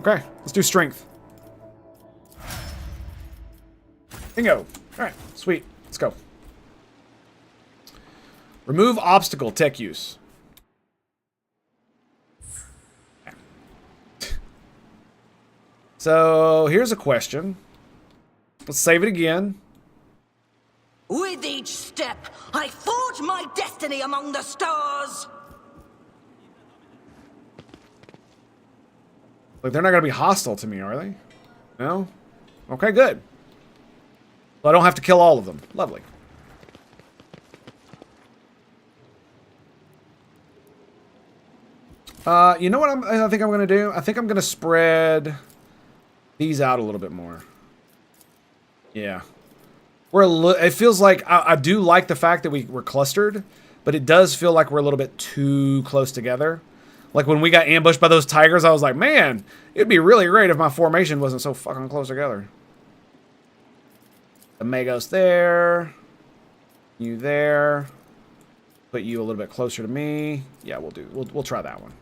Okay, let's do strength. Bingo. Alright, sweet. Let's go. Remove obstacle, tech use. So, here's a question. Let's save it again. With each step, I forge my destiny among the stars. Like, they're not going to be hostile to me, are they? No? Okay, good. So I don't have to kill all of them. Lovely. You know what I think I'm going to do? I think I'm going to spread these out a little bit more. Yeah. It feels like... I do like the fact that we're clustered, but it does feel like we're a little bit too close together. Like when we got ambushed by those tigers, I was like, man, it'd be really great if my formation wasn't so fucking close together. The Magos there. You there. Put you a little bit closer to me. Yeah, we'll try that one.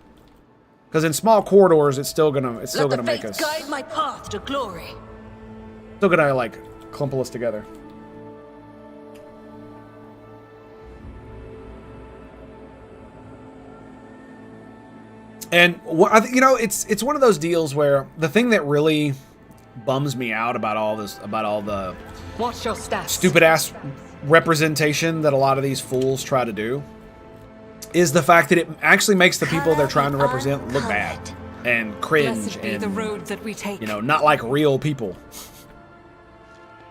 Because in small corridors, it's still gonna make us. Guide my path to glory. Still gonna like clumple us together. And what I think, you know, it's one of those deals where the thing that really bums me out about all this, about all the Watch your stats. stupid ass representation that a lot of these fools try to do, is the fact that it actually makes the people they're trying to represent look bad and cringe Blessed be and, the road that we take. you know, not like real people.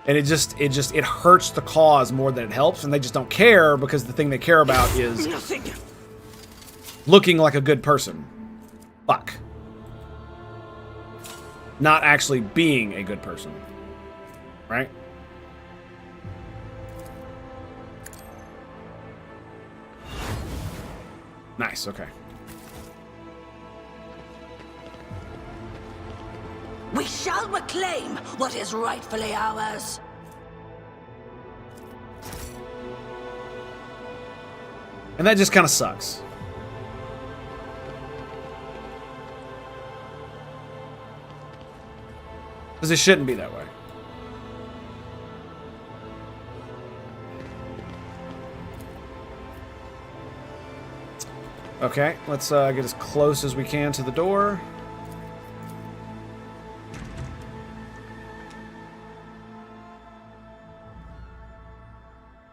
And it hurts the cause more than it helps, and they just don't care because the thing they care about is looking like a good person. Fuck. Not actually being a good person. Right? Nice, okay. We shall reclaim what is rightfully ours. And that just kind of sucks. Because it shouldn't be that way. Okay, let's get as close as we can to the door.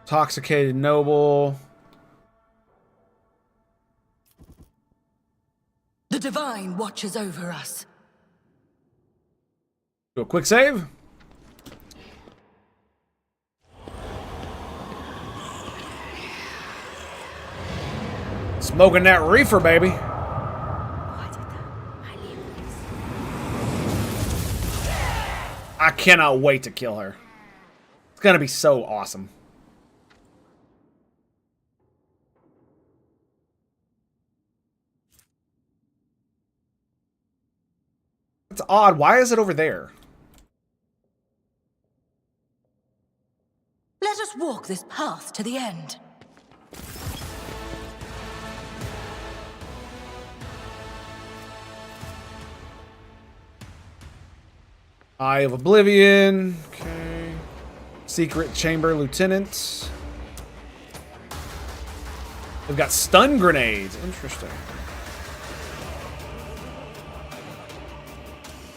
Intoxicated noble. The Divine watches over us. Do a quick save. Smoking that reefer, baby. I cannot wait to kill her. It's gonna be so awesome. It's odd. Why is it over there? Let us walk this path to the end. Eye of Oblivion. Okay. Secret Chamber Lieutenant. We've got stun grenades. Interesting.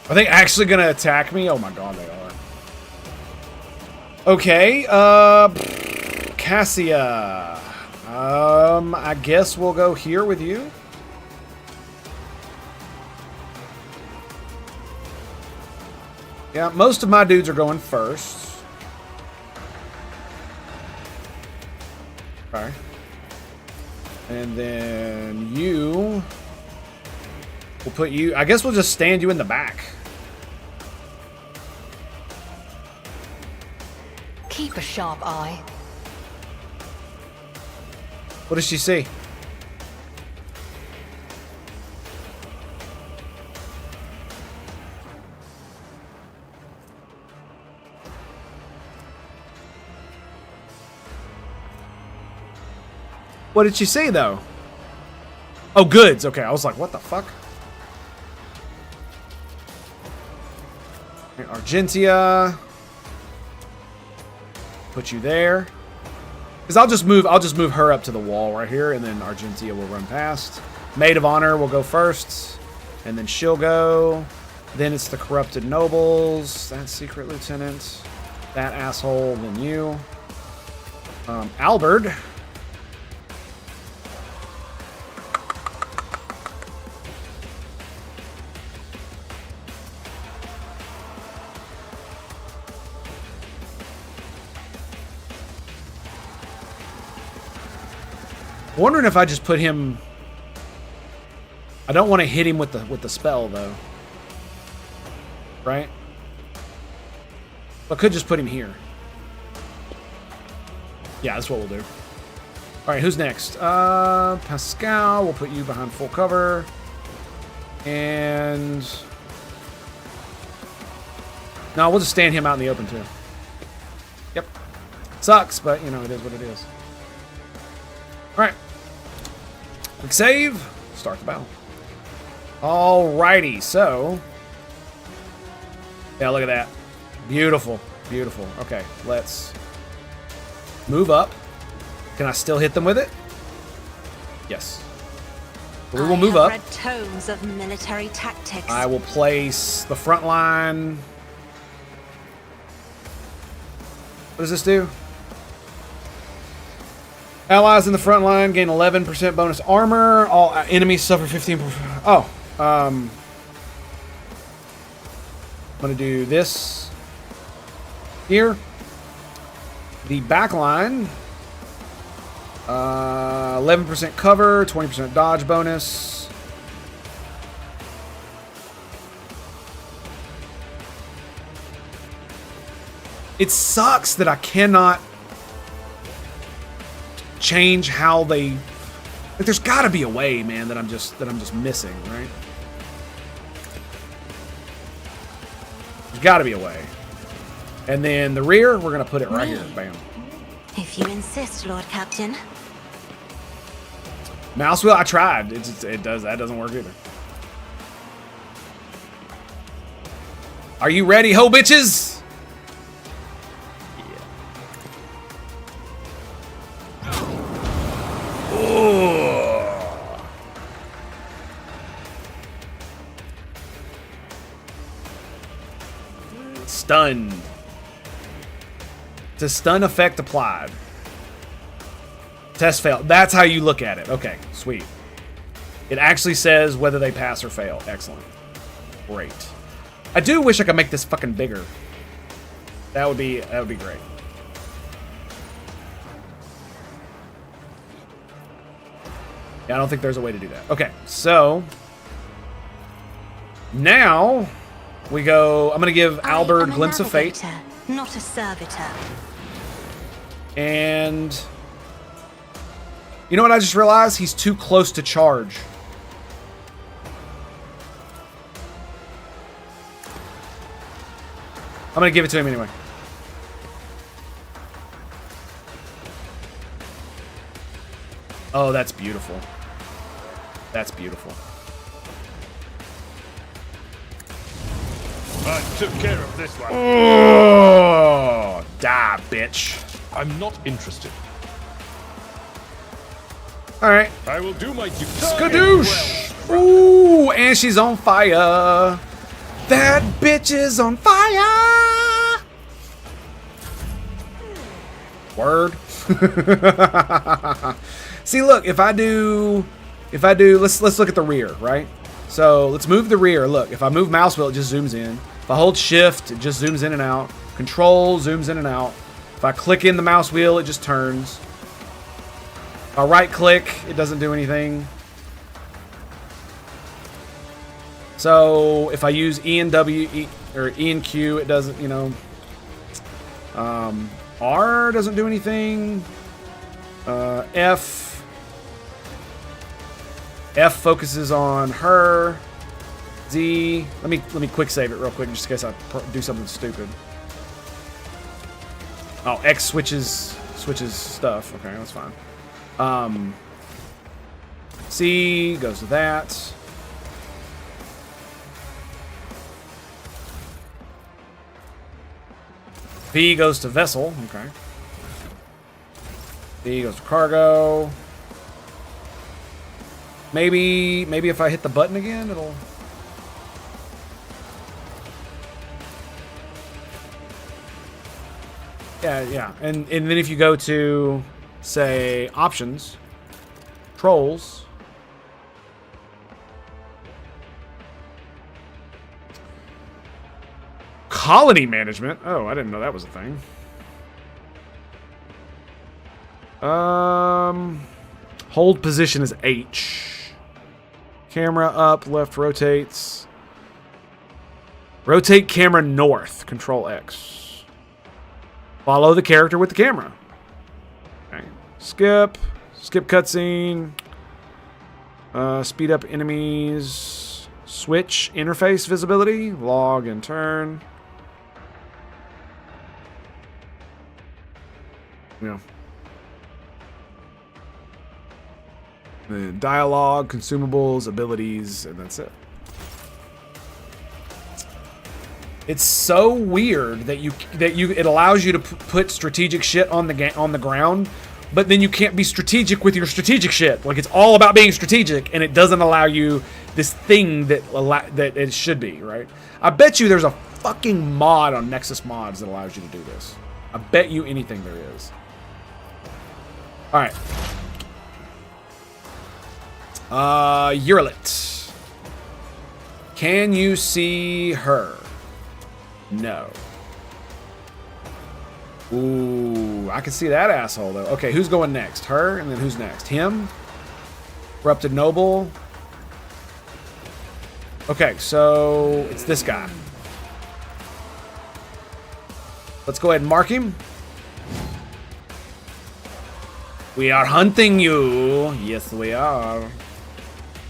Are they actually gonna attack me? Oh my god, they are. Okay, Cassia. I guess we'll go here with you. Yeah, most of my dudes are going first. Okay. And then you... We'll put you... I guess we'll just stand you in the back. Keep a sharp eye. What does she see? What did she say, though? Oh, goods. Okay, I was like, what the fuck? Okay, Argentia. Put you there. Because I'll just move her up to the wall right here, and then Argentia will run past. Maid of Honor will go first, and then she'll go. Then it's the Corrupted Nobles. That Secret Lieutenant. That asshole, then you. Albert. Wondering if I just put him... I don't want to hit him with the spell, though. Right? I could just put him here. Yeah, that's what we'll do. Alright, who's next? Pascal, we'll put you behind full cover. And... No, we'll just stand him out in the open, too. Yep. Sucks, but, you know, it is what it is. Alright. Quick save. Start the battle. Alrighty, so... Yeah, look at that. Beautiful. Beautiful. Okay, let's move up. Can I still hit them with it? Yes. We will move up. Read tomes of military tactics. I will place the front line. What does this do? Allies in the front line gain 11% bonus armor. All enemies suffer 15%. Oh, I'm gonna do this here. The back line, 11% cover, 20% dodge bonus. It sucks that I cannot change how they... Like, there's got to be a way, man, that I'm just missing, right? There's got to be a way. And then the rear, we're gonna put it right here. Bam. If you insist, Lord Captain. Mouse wheel, I tried. That doesn't work either. Are you ready, ho bitches? Stunned. To stun effect applied. Test failed. That's how you look at it. Okay, sweet. It actually says whether they pass or fail. Excellent. Great. I do wish I could make this fucking bigger. That would be great. Yeah, I don't think there's a way to do that. Okay, so now we go. I'm gonna give Albert Glimpse of Fate. Not a servitor. And you know what I just realized? He's too close to charge. I'm gonna give it to him anyway. Oh, that's beautiful. That's beautiful. I took care of this one. Oh, die, bitch. I'm not interested. All right. I will do my duty. Skadoosh! Ooh, and she's on fire. That bitch is on fire. Word. See, look, if I do, let's look at the rear, right? So let's move the rear. Look, if I move mouse wheel, it just zooms in. If I hold shift, it just zooms in and out. Control zooms in and out. If I click in the mouse wheel, it just turns. If I right click, it doesn't do anything. So if I use E and W or E and Q, it doesn't, you know. R doesn't do anything. F focuses on her. Z. Let me quick save it real quick just in case I do something stupid. Oh, X switches stuff. Okay, that's fine. C goes to that. V goes to vessel. Okay. V goes to cargo. Maybe if I hit the button again, it'll. Yeah. And then if you go to, say, options, controls, colony management. Oh, I didn't know that was a thing. Hold position is H. Camera up, left rotates. Rotate camera north, Control X. Follow the character with the camera. Okay. Skip cutscene. Speed up enemies. Switch interface visibility. Log and turn. Yeah. Then dialogue, consumables, abilities, and that's it. It's so weird that it allows you to put strategic shit on the ground, but then you can't be strategic with your strategic shit. Like, it's all about being strategic, and it doesn't allow you this thing that it should be, right? I bet you there's a fucking mod on Nexus Mods that allows you to do this. I bet you anything there is. All right. Urilet. Can you see her? No. Ooh, I can see that asshole though. Okay, who's going next? Her, and then who's next? Him? Corrupted Noble. Okay, so it's this guy. Let's go ahead and mark him. We are hunting you. Yes, we are.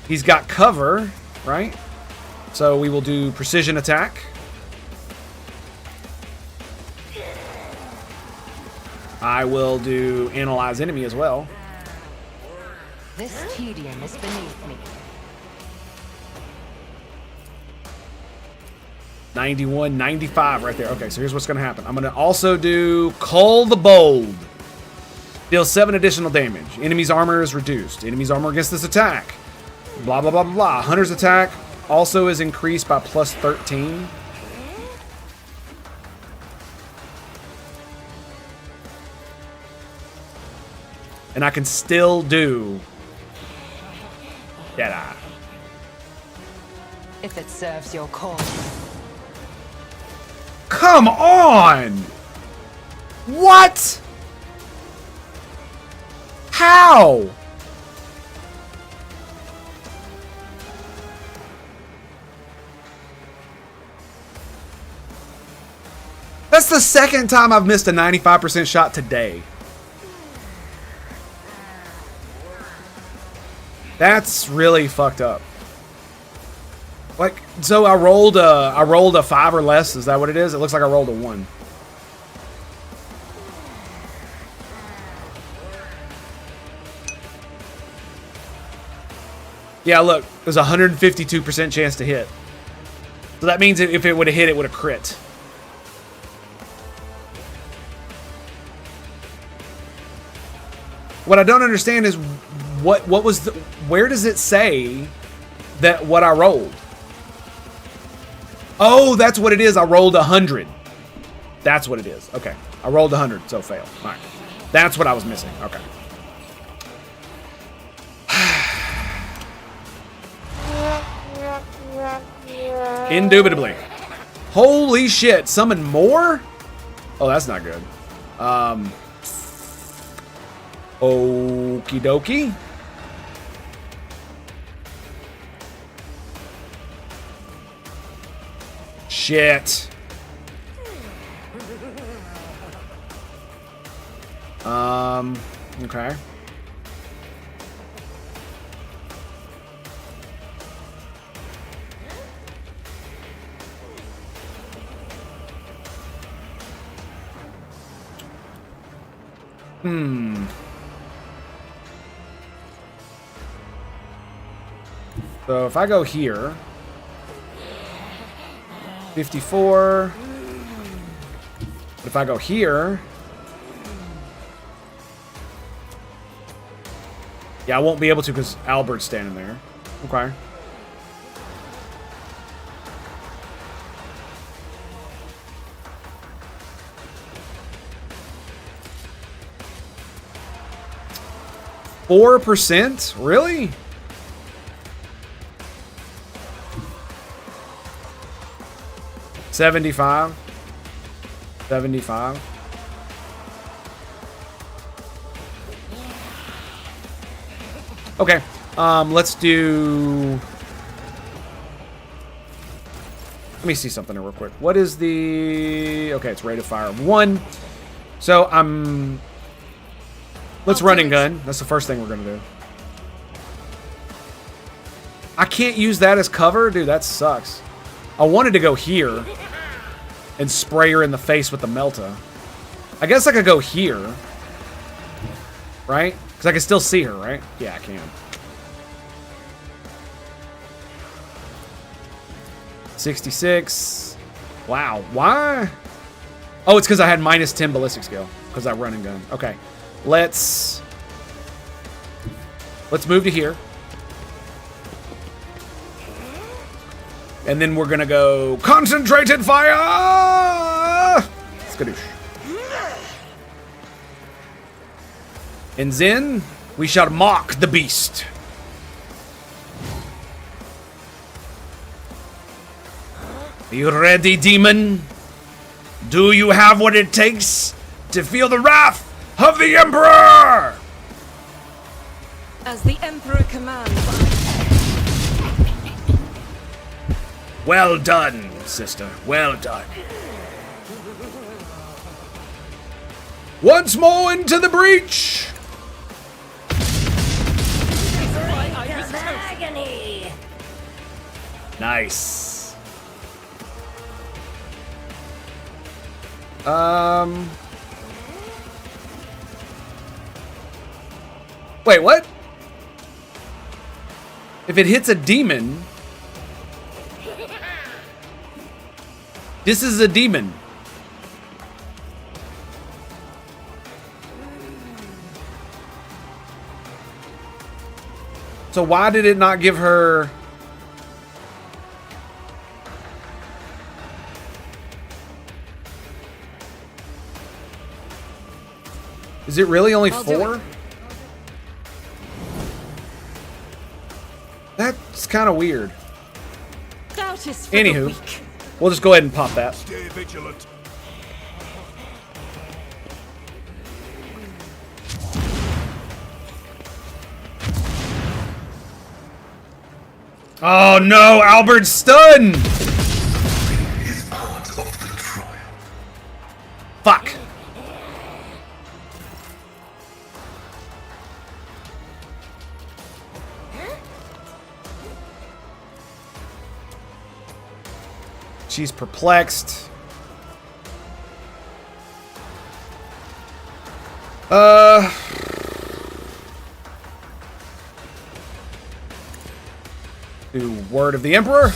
He's got cover, right? So we will do precision attack. I will do analyze enemy as well. This tedium is beneath me. 91, 95 right there. Okay, so here's what's going to happen. I'm going to also do Cull the Bold. Deals 7 additional damage. Enemy's armor is reduced. Enemy's armor against this attack. Blah, blah, blah, blah, blah. Hunter's attack also is increased by plus 13. And I can still do Deadeye. If it serves your cause. Come on! What? How? That's the second time I've missed a 95% shot today. That's really fucked up. Like, so I rolled a 5 or less. Is that what it is? It looks like I rolled a 1. Yeah, look, there's a 152% chance to hit. So that means if it would have hit, it would have crit. What I don't understand is what was the, where does it say that what I rolled? Oh, that's what it is. I rolled 100. That's what it is. Okay. I rolled 100, so fail. All right. That's what I was missing. Okay. Indubitably. Holy shit. Summon more? Oh, that's not good. Okie dokie. Shit. Okay. So if I go here, 54. But if I go here, yeah, I won't be able to because Albert's standing there. Okay. %? Really? $75. Okay. Let's do. Let me see something real quick. What is the? Okay, it's rate of fire of 1. So let's run and gun. That's the first thing we're gonna do. I can't use that as cover, dude. That sucks. I wanted to go here and spray her in the face with the Melta. I guess I could go here, right? Because I can still see her, right? Yeah, I can. 66. Wow. Why? Oh, it's because I had -10 ballistic skill because I run and gun. Okay. Let's move to here. And then we're going to go concentrated fire! Skadoosh. And then we shall mock the beast. Are you ready, demon? Do you have what it takes to feel the wrath of the Emperor? As the Emperor commands. Well done, sister. Well done. Once more into the breach. Agony. Nice. Wait, what? If it hits a demon... This is a demon. So why did it not give her... Is it really only 4? That's kind of weird. Anywho, we'll just go ahead and pop that. Stay vigilant. Oh no, Albert's stunned! Is part of the trial. Fuck. She's perplexed. Do Word of the Emperor.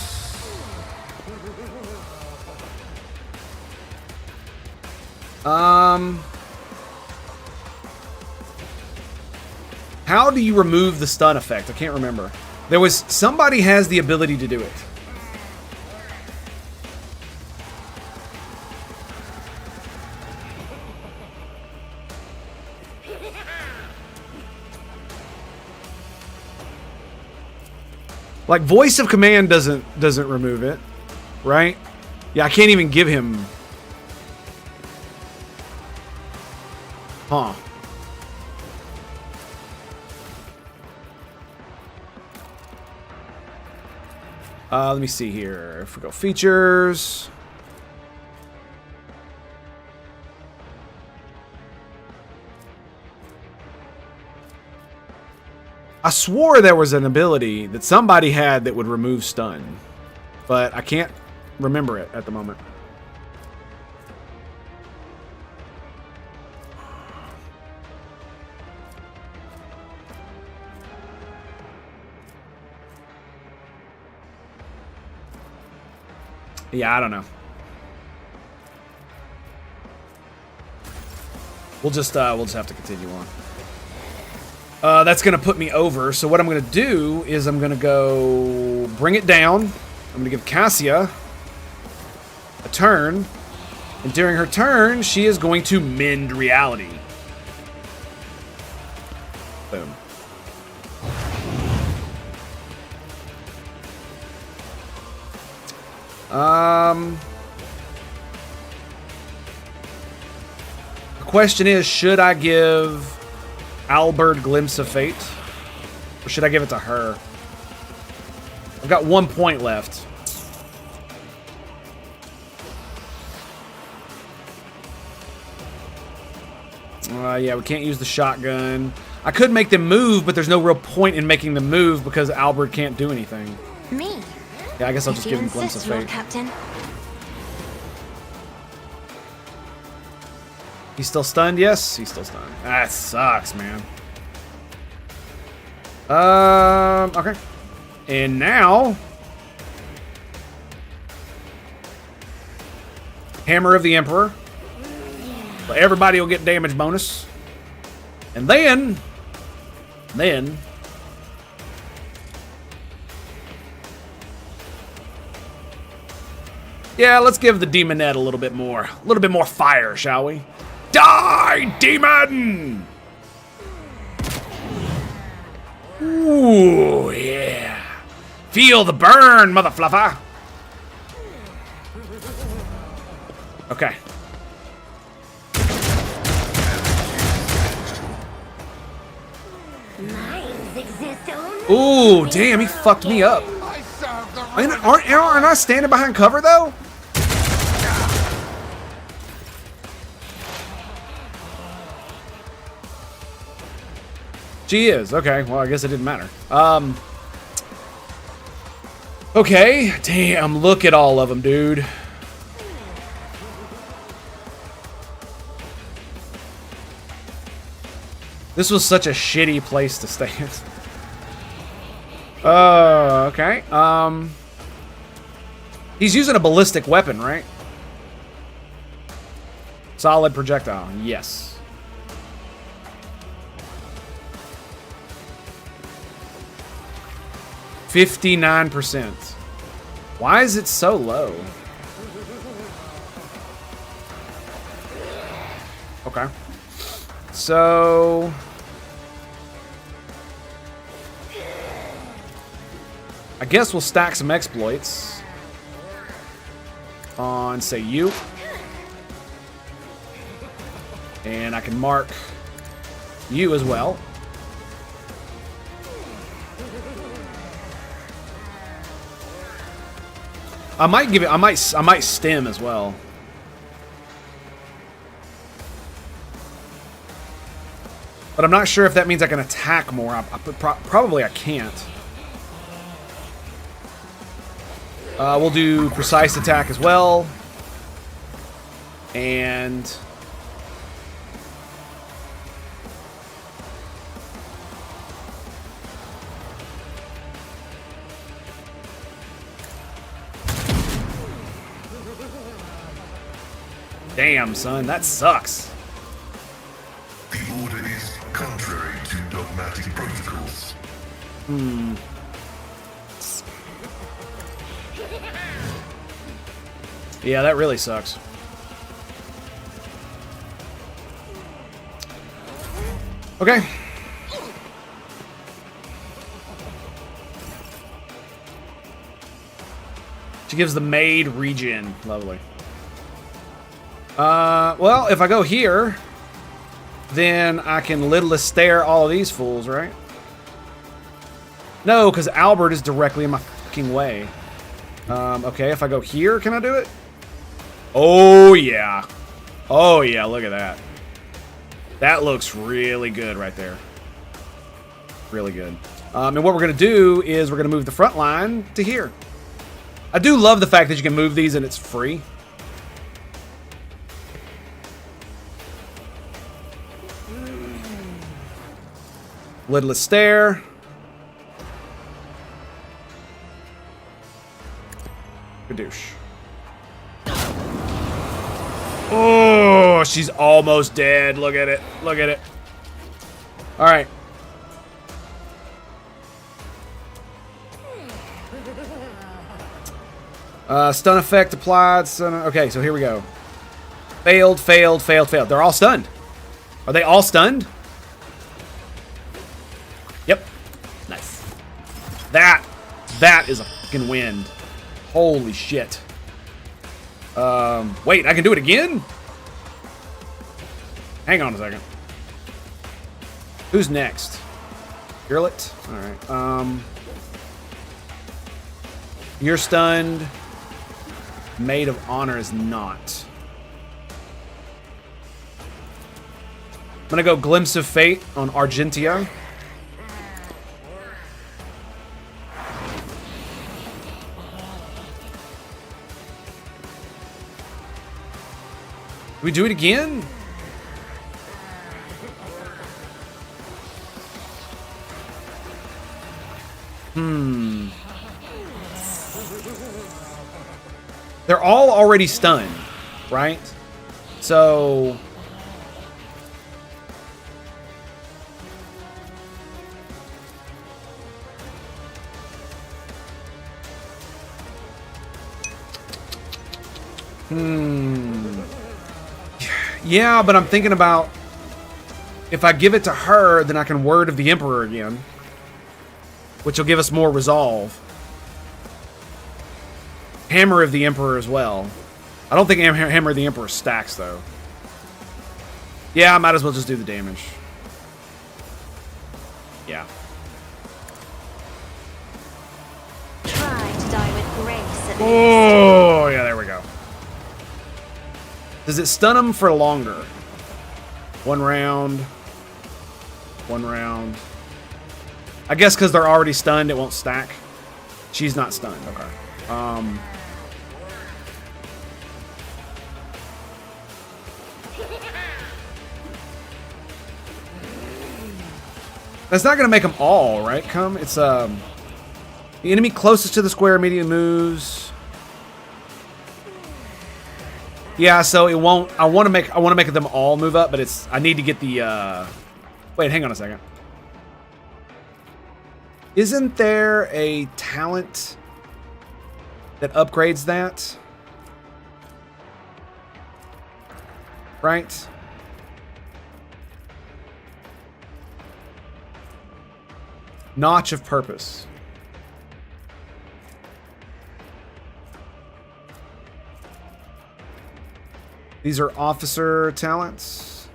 How do you remove the stun effect? I can't remember. There was somebody has the ability to do it. Like voice of command doesn't remove it, right? Yeah, I can't even give him. Huh. Let me see here. If we go features. I swore there was an ability that somebody had that would remove stun, but I can't remember it at the moment. Yeah, I don't know. We'll just have to continue on. That's gonna put me over. So what I'm gonna do is I'm gonna go bring it down. I'm gonna give Cassia a turn, and during her turn, she is going to mend reality. Boom. The question is, should I give Albert Glimpse of Fate? Or should I give it to her? I've got 1 point left. Yeah, we can't use the shotgun. I could make them move, but there's no real point in making them move because Albert can't do anything. Me? Yeah, I guess I'll just give him Glimpse of Lord Fate. Captain. He's still stunned? Yes, he's still stunned. That sucks, man. Okay. And now... Hammer of the Emperor. So everybody will get damage bonus. And then... Yeah, let's give the Demonette a little bit more fire, shall we? Die, demon! Ooh, yeah. Feel the burn, mother fluffer. Okay. Ooh, damn, he fucked me up. Aren't I standing behind cover, though? She is. Okay, well, I guess it didn't matter. Okay. Damn, look at all of them, dude. This was such a shitty place to stay in. Okay. He's using a ballistic weapon, right? Solid projectile. Yes. %59%. Why is it so low? Okay. So I guess we'll stack some exploits on, say, you. And I can mark you as well. I might give it, I might stem as well. But I'm not sure if that means I can attack more. Probably I can't. We'll do precise attack as well. And damn, son, that sucks. The order is contrary to dogmatic protocols. Yeah, that really sucks. Okay. She gives the maid regen. Lovely. Well, if I go here, then I can lidless stare all of these fools, right? No, because Albert is directly in my fucking way. Okay, if I go here, can I do it? Oh, yeah. Oh, yeah, look at that. That looks really good right there. Really good. And what we're going to do is we're going to move the front line to here. I do love the fact that you can move these and it's free. Lidless stare. Kadoosh. Oh, she's almost dead. Look at it. Look at it. All right. Stun effect applied. Okay, so here we go. Failed, failed, failed, failed. They're all stunned. Are they all stunned? Yep. Nice. That is a fucking win. Holy shit. Wait, I can do it again? Hang on a second. Who's next? Girlet? Alright. You're stunned. Maid of Honor is not. I'm gonna go Glimpse of Fate on Argentia. We do it again? They're all already stunned, right? So yeah, but I'm thinking about if I give it to her, then I can Word of the Emperor again, which will give us more resolve. Hammer of the Emperor as well. I don't think Hammer of the Emperor stacks, though. Yeah, I might as well just do the damage. Yeah. Try to die with grace at least. Oh, yeah, there we go. Does it stun him for longer? One round. One round. I guess because they're already stunned, it won't stack. She's not stunned. Okay. That's not gonna make them all, right? It's The enemy closest to the square immediately moves. Yeah, so it won't. I want to make them all move up, but it's. I need to get the. Wait, hang on a second. Isn't there a talent that upgrades that? Right? Notch of Purpose. These are officer talents.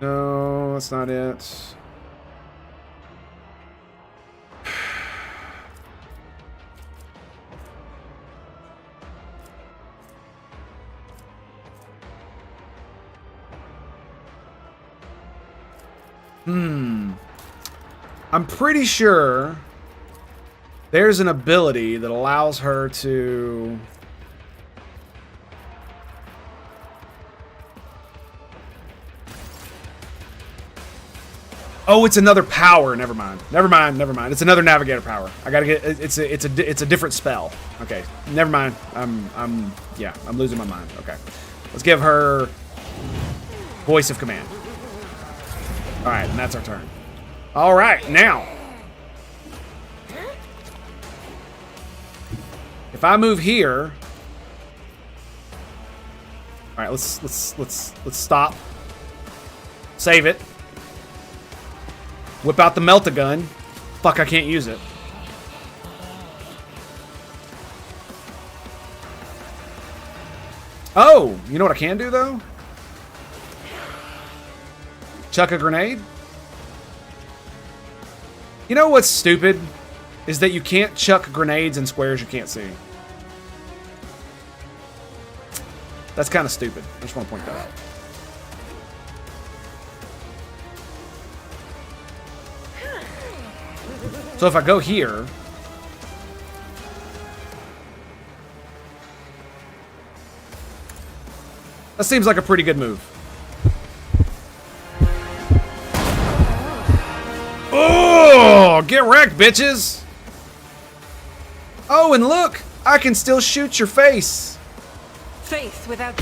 No, that's not it. I'm pretty sure there's an ability that allows her to... Oh, it's another power. Never mind. Never mind. Never mind. It's another navigator power. I gotta get. It's a different spell. Okay. Never mind. I'm losing my mind. Okay. Let's give her voice of command. All right, and that's our turn. All right, now. If I move here. All right, let's stop. Save it. Whip out the melt-a-gun. Fuck, I can't use it. Oh, you know what I can do, though? Chuck a grenade? You know what's stupid? Is that you can't chuck grenades in squares you can't see. That's kind of stupid. I just want to point that out. So if I go here... That seems like a pretty good move. Oh, get wrecked, bitches! Oh, and look! I can still shoot your face! Faith without...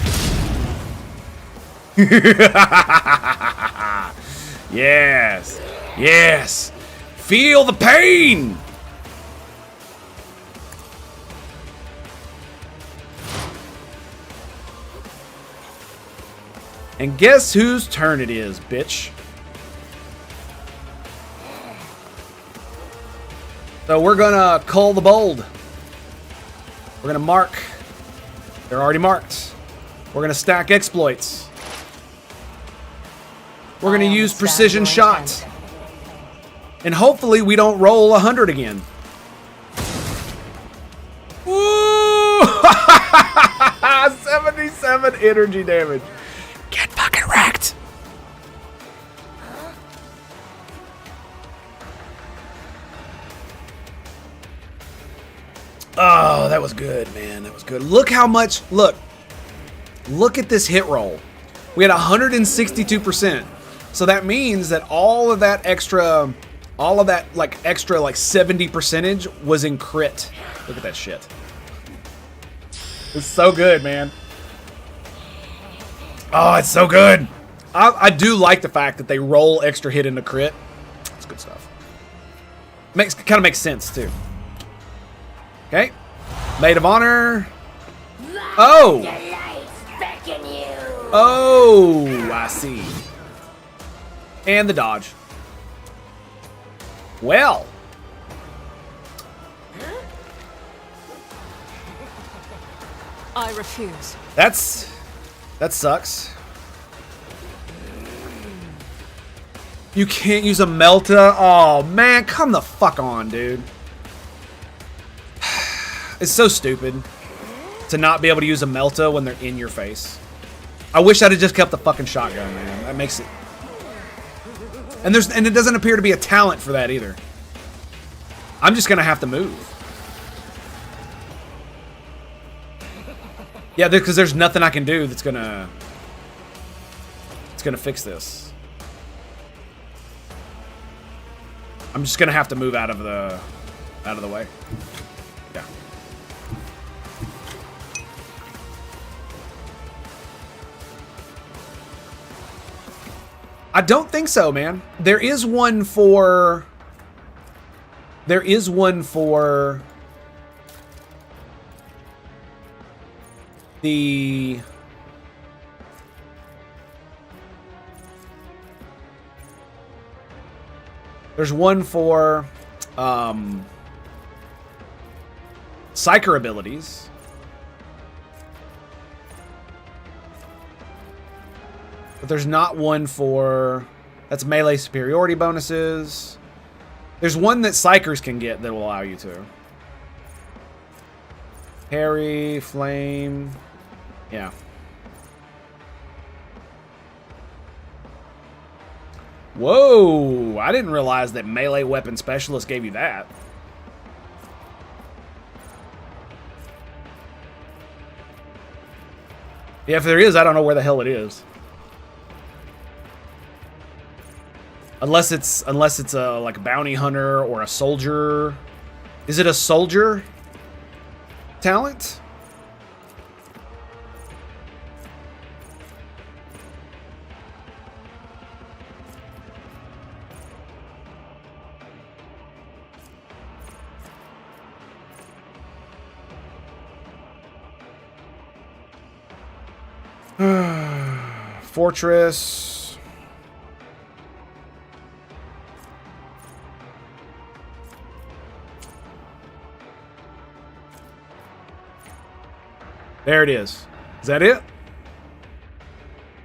Yes! Yes! Feel the pain! And guess whose turn it is, bitch? So we're gonna cull the bold. We're gonna mark. They're already marked. We're gonna stack exploits. We're gonna use precision shot. And hopefully we don't roll 100 again. Woo! 77 energy damage. Get fucking wrecked. Oh, that was good, man. That was good. Look how much... Look at this hit roll. We had 162%. So that means that all of that extra... All of that, extra, 70% was in crit. Look at that shit. It's so good, man. Oh, it's so good. I do like the fact that they roll extra hit into crit. It's good stuff. Kind of makes sense, too. Okay. Maid of Honor. Oh! Oh, I see. And the dodge. Well. I refuse. That sucks. You can't use a Melta? Oh, man, come the fuck on, dude. It's so stupid to not be able to use a Melta when they're in your face. I wish I'd have just kept the fucking shotgun, man. That makes it... And it doesn't appear to be a talent for that either. I'm just gonna have to move. Yeah, because there's nothing I can do that's gonna fix this. I'm just gonna have to move out of the way. Yeah. I don't think so, man. There is one for the there's one for Psyker abilities. But there's not one for... That's melee superiority bonuses. There's one that Psychers can get that will allow you to. Harry, Flame... Yeah. Whoa! I didn't realize that melee weapon specialist gave you that. Yeah, if there is, I don't know where the hell it is. Unless it's a like a bounty hunter or a soldier. Is it a soldier talent? Fortress. There it is. Is that it?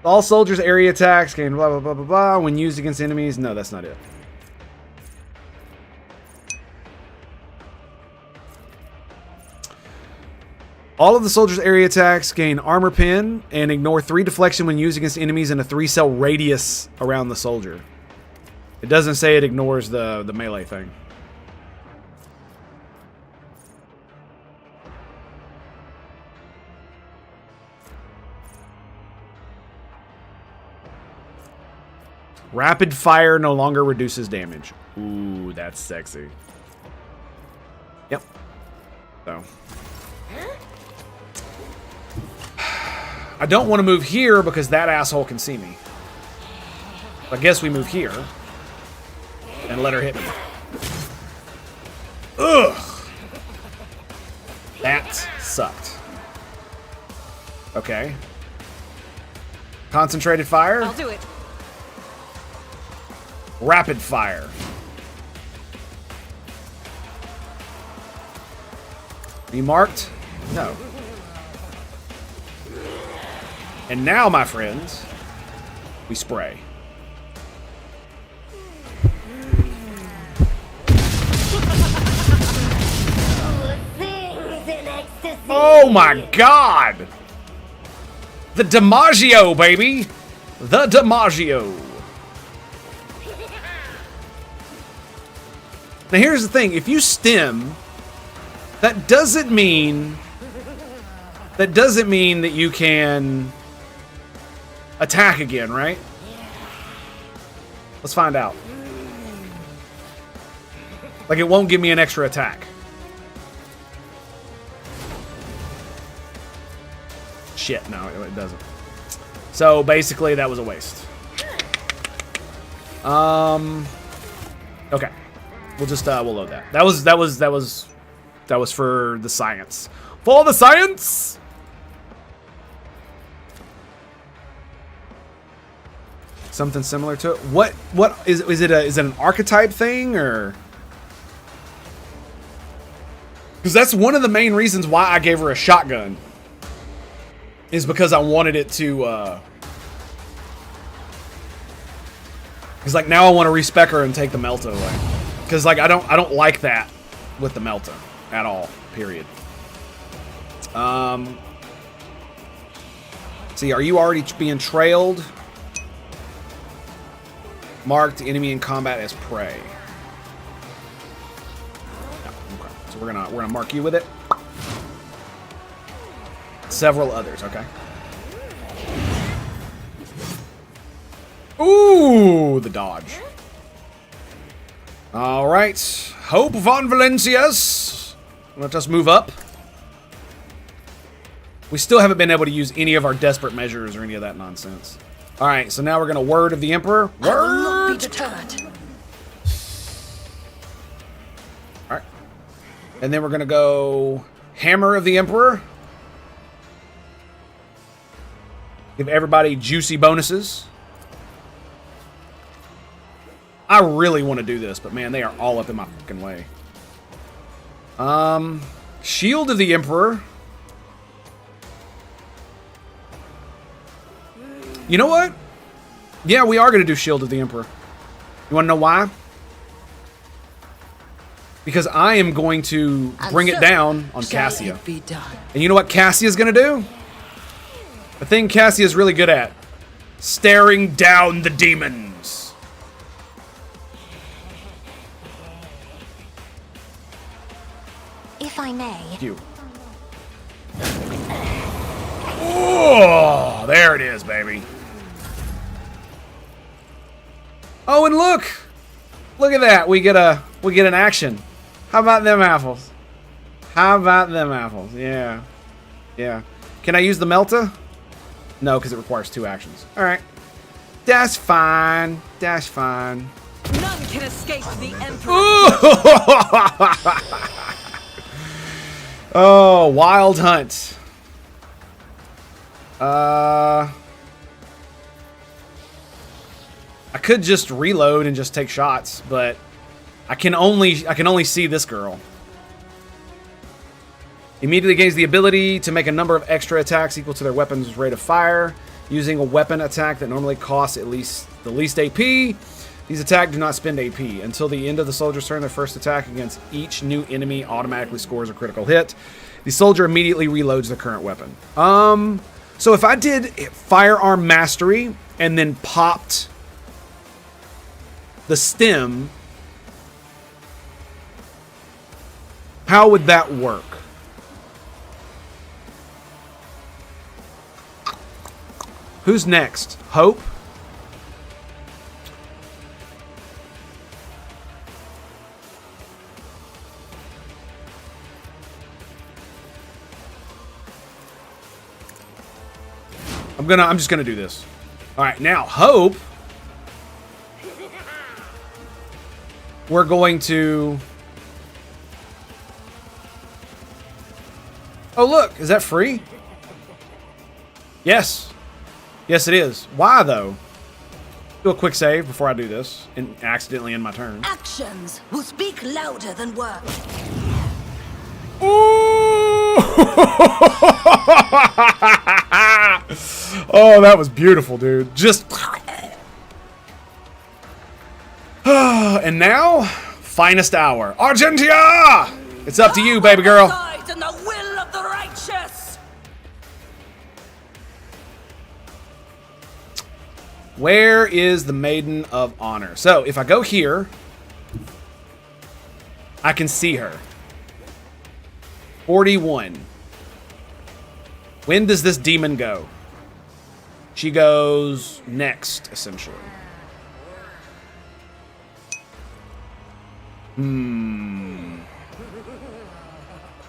All soldiers' area attacks gain blah blah blah blah blah when used against enemies. No, that's not it. All of the soldiers' area attacks gain armor pin and ignore 3 deflection when used against enemies in a 3-cell radius around the soldier. It doesn't say it ignores the melee thing. Rapid fire no longer reduces damage. Ooh, that's sexy. Yep. So. I don't want to move here because that asshole can see me. I guess we move here. And let her hit me. Ugh! That sucked. Okay. Concentrated fire. I'll do it. Rapid fire. Be marked? No. And now, my friends, we spray. Oh my God! The DiMaggio, baby! The DiMaggio. Now here's the thing, if you stim, that doesn't mean that you can attack again, right? Let's find out. Like, it won't give me an extra attack. Shit, no, it doesn't. So basically, that was a waste. Okay, we'll just we'll load that. That was for the science. For the science. Something similar to it. What is it? Is it an archetype thing or? Because that's one of the main reasons why I gave her a shotgun. Is because I wanted it to. Because like now I want to respec her and take the Melta away. Because like I don't like that with the Melta at all. Period. See, are you already being trailed? Marked enemy in combat as prey. So we're gonna mark you with it. Several others, okay. Ooh, the dodge. All right, Hope von Valencias. Let us move up. We still haven't been able to use any of our desperate measures or any of that nonsense. All right, so now we're gonna Word of the Emperor. I will not be Word. deterred. All right, and then we're gonna go Hammer of the Emperor. Give everybody juicy bonuses. I really want to do this, but man, they are all up in my fucking way. Shield of the Emperor. You know what? Yeah, we are going to do Shield of the Emperor. You want to know why? Because I am going to bring it down on Cassia. And you know what Cassia's going to do? The thing Cassia's really good at. Staring down the demons. If I may. You. Oh, there it is, baby. Oh, and look at that. We get an action. How about them apples? How about them apples? Yeah, yeah. Can I use the Melta? No, because it requires 2 actions. All right, that's fine. That's fine. None can escape the Emperor. Oh, Wild Hunt. I could just reload and just take shots, but I can only see this girl. Immediately gains the ability to make a number of extra attacks equal to their weapon's rate of fire, using a weapon attack that normally costs at least the least AP. These attacks do not spend AP. Until the end of the soldier's turn, their first attack against each new enemy automatically scores a critical hit. The soldier immediately reloads their current weapon. So if I did Firearm Mastery and then popped the stem, how would that work? Who's next? Hope? I'm just gonna do this. All right, now Hope. We're going to. Oh look, is that free? Yes, yes it is. Why though? Do a quick save before I do this and accidentally end my turn. Actions will speak louder than words. Oh, that was beautiful, dude. Just. And now, finest hour. Argentia! It's up to you, baby girl. In the will of the righteous. Where is the Maiden of Honor? So, if I go here, I can see her. 41. When does this demon go? She goes next, essentially. To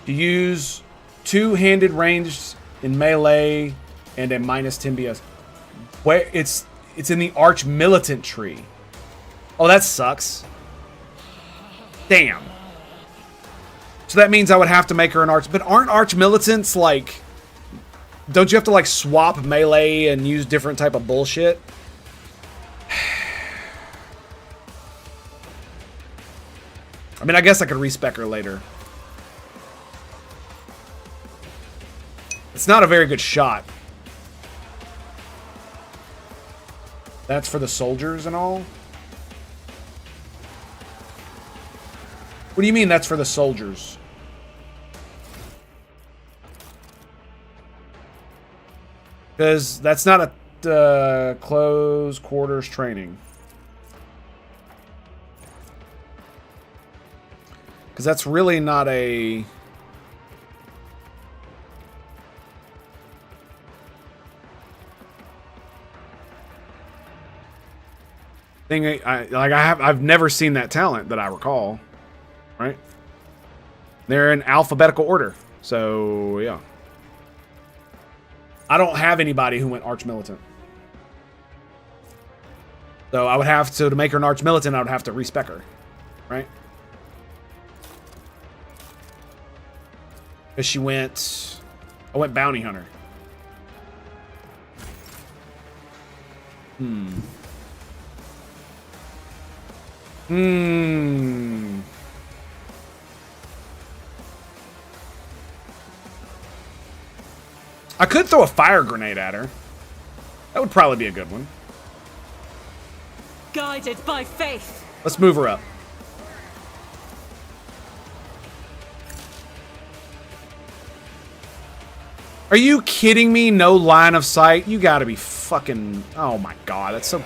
use two-handed ranged in melee and a minus 10 BS. Where it's in the Arch Militant tree. Oh, that sucks. Damn. So that means I would have to make her an Arch. But aren't Arch Militants like? Don't you have to like swap melee and use different type of bullshit? I mean, I guess I could respec her later. It's not a very good shot. That's for the soldiers and all? What do you mean that's for the soldiers? Because that's not a close quarters training. Because that's really not a... thing. I've never seen that talent that I recall. Right? They're in alphabetical order. So, yeah. I don't have anybody who went Arch-Militant. So I would have to make her an Arch-Militant, I would have to respec her. Right? Because she went... I went Bounty Hunter. I could throw a fire grenade at her. That would probably be a good one. Guided by faith. Let's move her up. Are you kidding me? No line of sight? You gotta be fucking... Oh my god, that's so...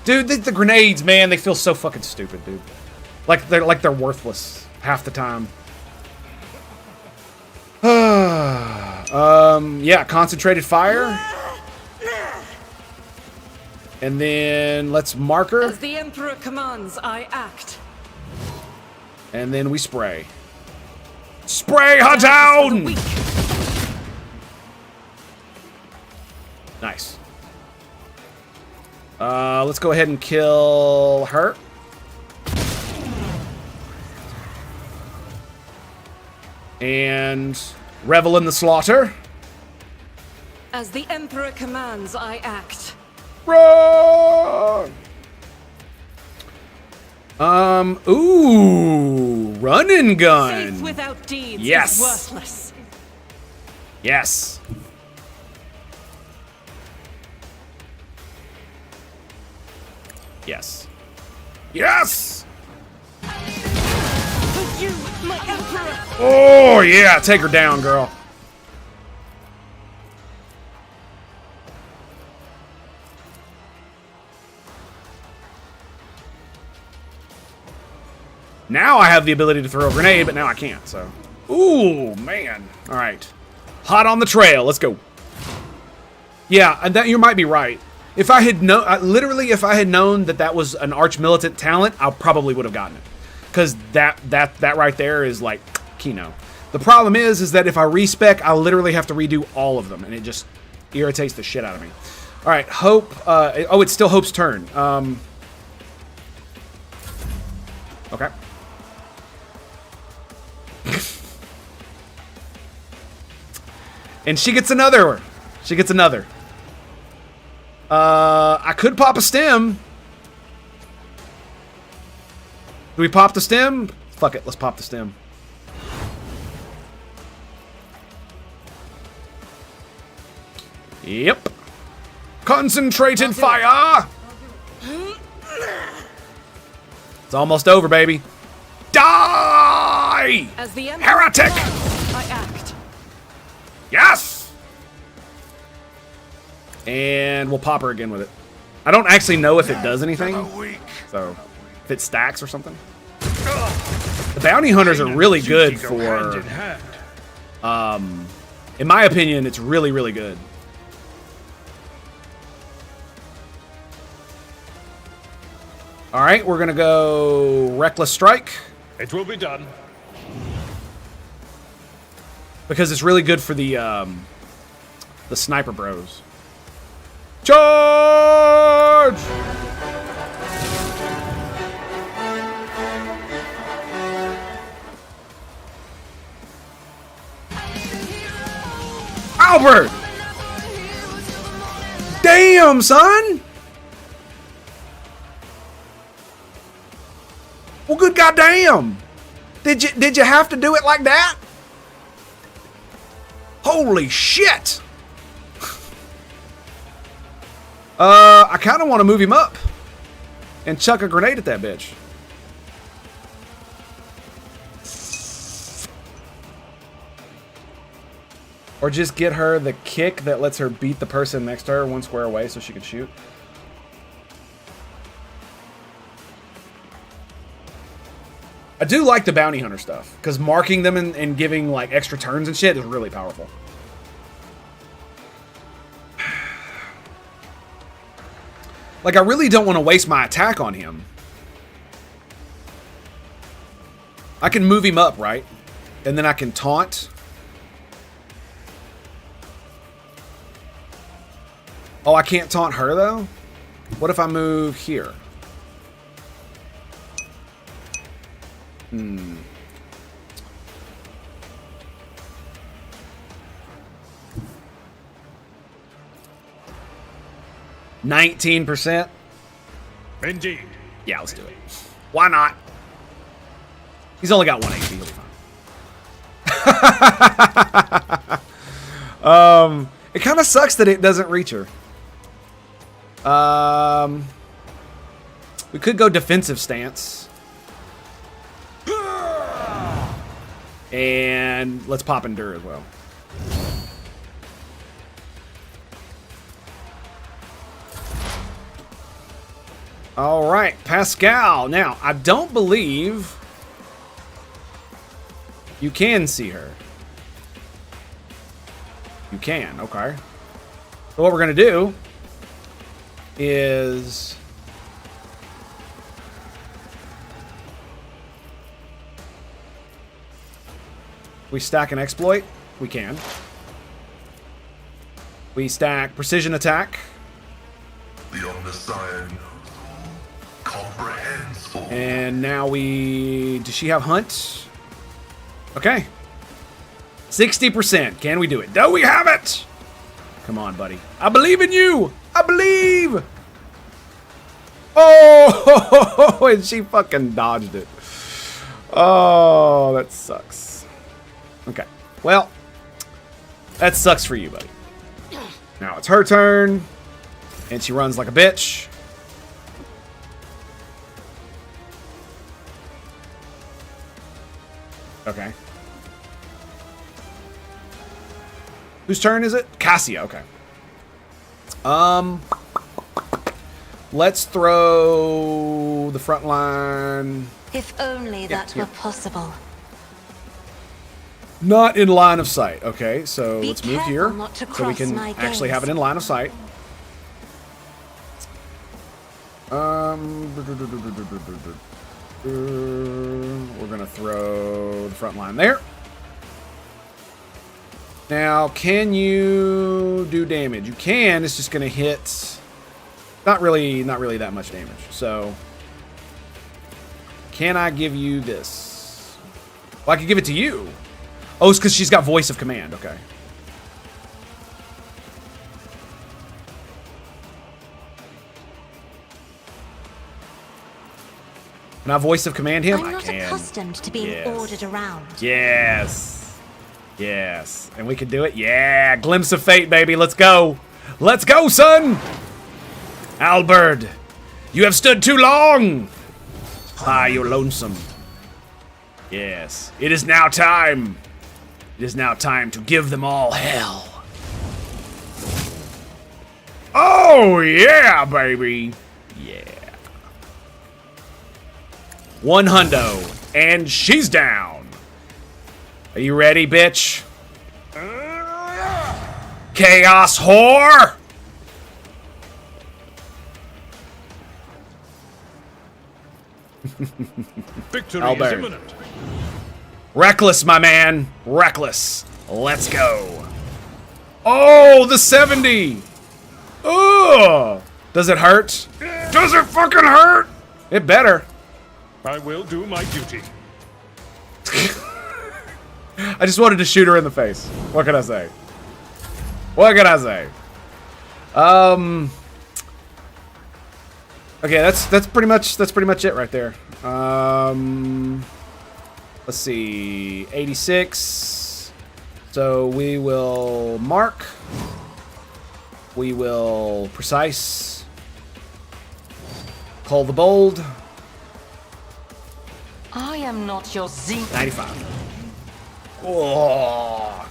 Dude, the grenades, man, they feel so fucking stupid, dude. Like they're worthless half the time. Yeah, concentrated fire. And then let's mark her. As the Emperor commands, I act. And then we spray. Spray her down! Nice. Let's go ahead and kill her. And revel in the slaughter. As the Emperor commands, I act. Run! Ooh, run and gun. Faith without deeds Yes. is worthless. Yes. Yes. Yes! For you, my Emperor! Oh, yeah, take her down, girl. Now I have the ability to throw a grenade, but now I can't, so. Ooh, man. All right. Hot on the trail. Let's go. Yeah, and that you might be right. If I had literally, if I had known that that was an Arch-Militant talent, I probably would have gotten it. Because that right there is like Kino. The problem is that if I respec, I literally have to redo all of them, and it just irritates the shit out of me. All right, Hope. Oh, it's still Hope's turn. Okay. And she gets another. She gets another. I could pop a stem. Do we pop the stem? Fuck it, let's pop the stem. Yep. Concentrated fire! It's almost over, baby. Die! As the Emperor Heretic! commands, I act. Yes! And we'll pop her again with it. I don't actually know if it does anything. So, if it stacks or something. The bounty hunters are really good for... in my opinion, it's really, really good. Alright, we're gonna go Reckless Strike. It will be done. Because it's really good for the sniper bros. Charge! Albert! Damn, son! Well, good goddamn! Did you have to do it like that? Holy shit! I kind of want to move him up and chuck a grenade at that bitch. Or just get her the kick that lets her beat the person next to her one square away so she can shoot. I do like the bounty hunter stuff, because marking them and giving like extra turns and shit is really powerful. Like, I really don't want to waste my attack on him. I can move him up, right? And then I can taunt. Oh, I can't taunt her, though? What if I move here? 19%? Indeed. Yeah, let's do it. Why not? He's only got 1 HP. He'll be fine. It kind of sucks that it doesn't reach her. We could go defensive stance. And let's pop Endure as well. All right, Pascal. Now, I don't believe you can see her. You can, okay. So what we're going to do is we stack an exploit. We can. We stack precision attack. The Omniscient comprehends all. And now we... Does she have hunt? Okay. 60%. Can we do it? Do we have it? Come on, buddy. I believe in you. I believe. Oh, and she fucking dodged it. Oh, that sucks. Okay. Well, that sucks for you, buddy. Now it's her turn. And she runs like a bitch. Okay. Whose turn is it? Cassia, okay. Let's throw the front line. If only that were possible. Not in line of sight. Okay, so Be let's move careful here not to so we cross can my actually have it gaze. in line of sight. We're gonna throw the front line there. Now, can you do damage? You can. It's just gonna hit. Not really that much damage. So, can I give you this? Well, I can give it to you. Oh, it's because she's got voice of command. Okay. Can I voice of command him? I'm not I can. accustomed to being ordered around. Yes. Yes. And we can do it? Yeah. Glimpse of fate, baby. Let's go. Let's go, son. Albert, you have stood too long. Ah, you're lonesome. Yes. It is now time. It is now time to give them all hell. Oh, yeah, baby. Yeah. 100. And she's down. Are you ready, bitch? Chaos whore! Victory Albert. is imminent. Reckless, my man. Reckless. Let's go. Oh, the 70. Ugh. Does it hurt? Does it fucking hurt? It better. I will do my duty. I just wanted to shoot her in the face. What can I say? What can I say? Okay, that's pretty much it right there. Let's see, 86. So we will mark. We will precise. Call the bold. I am not your zinc. 95. Oh,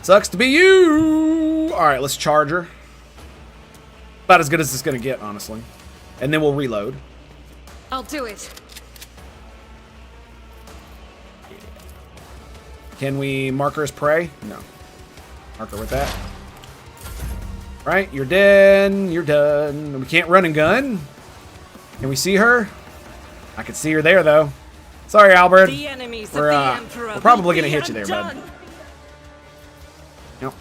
sucks to be you. All right, let's charge her. About as good as it's gonna get, honestly. And then we'll reload. I'll do it. Can we mark her as prey? No. Mark her with that. Right, you're dead. You're done. We can't run and gun. Can we see her? I can see her there, though. Sorry, Albert. The enemies of We're the Emperor probably will gonna be hit you there, bud. undone. Yep.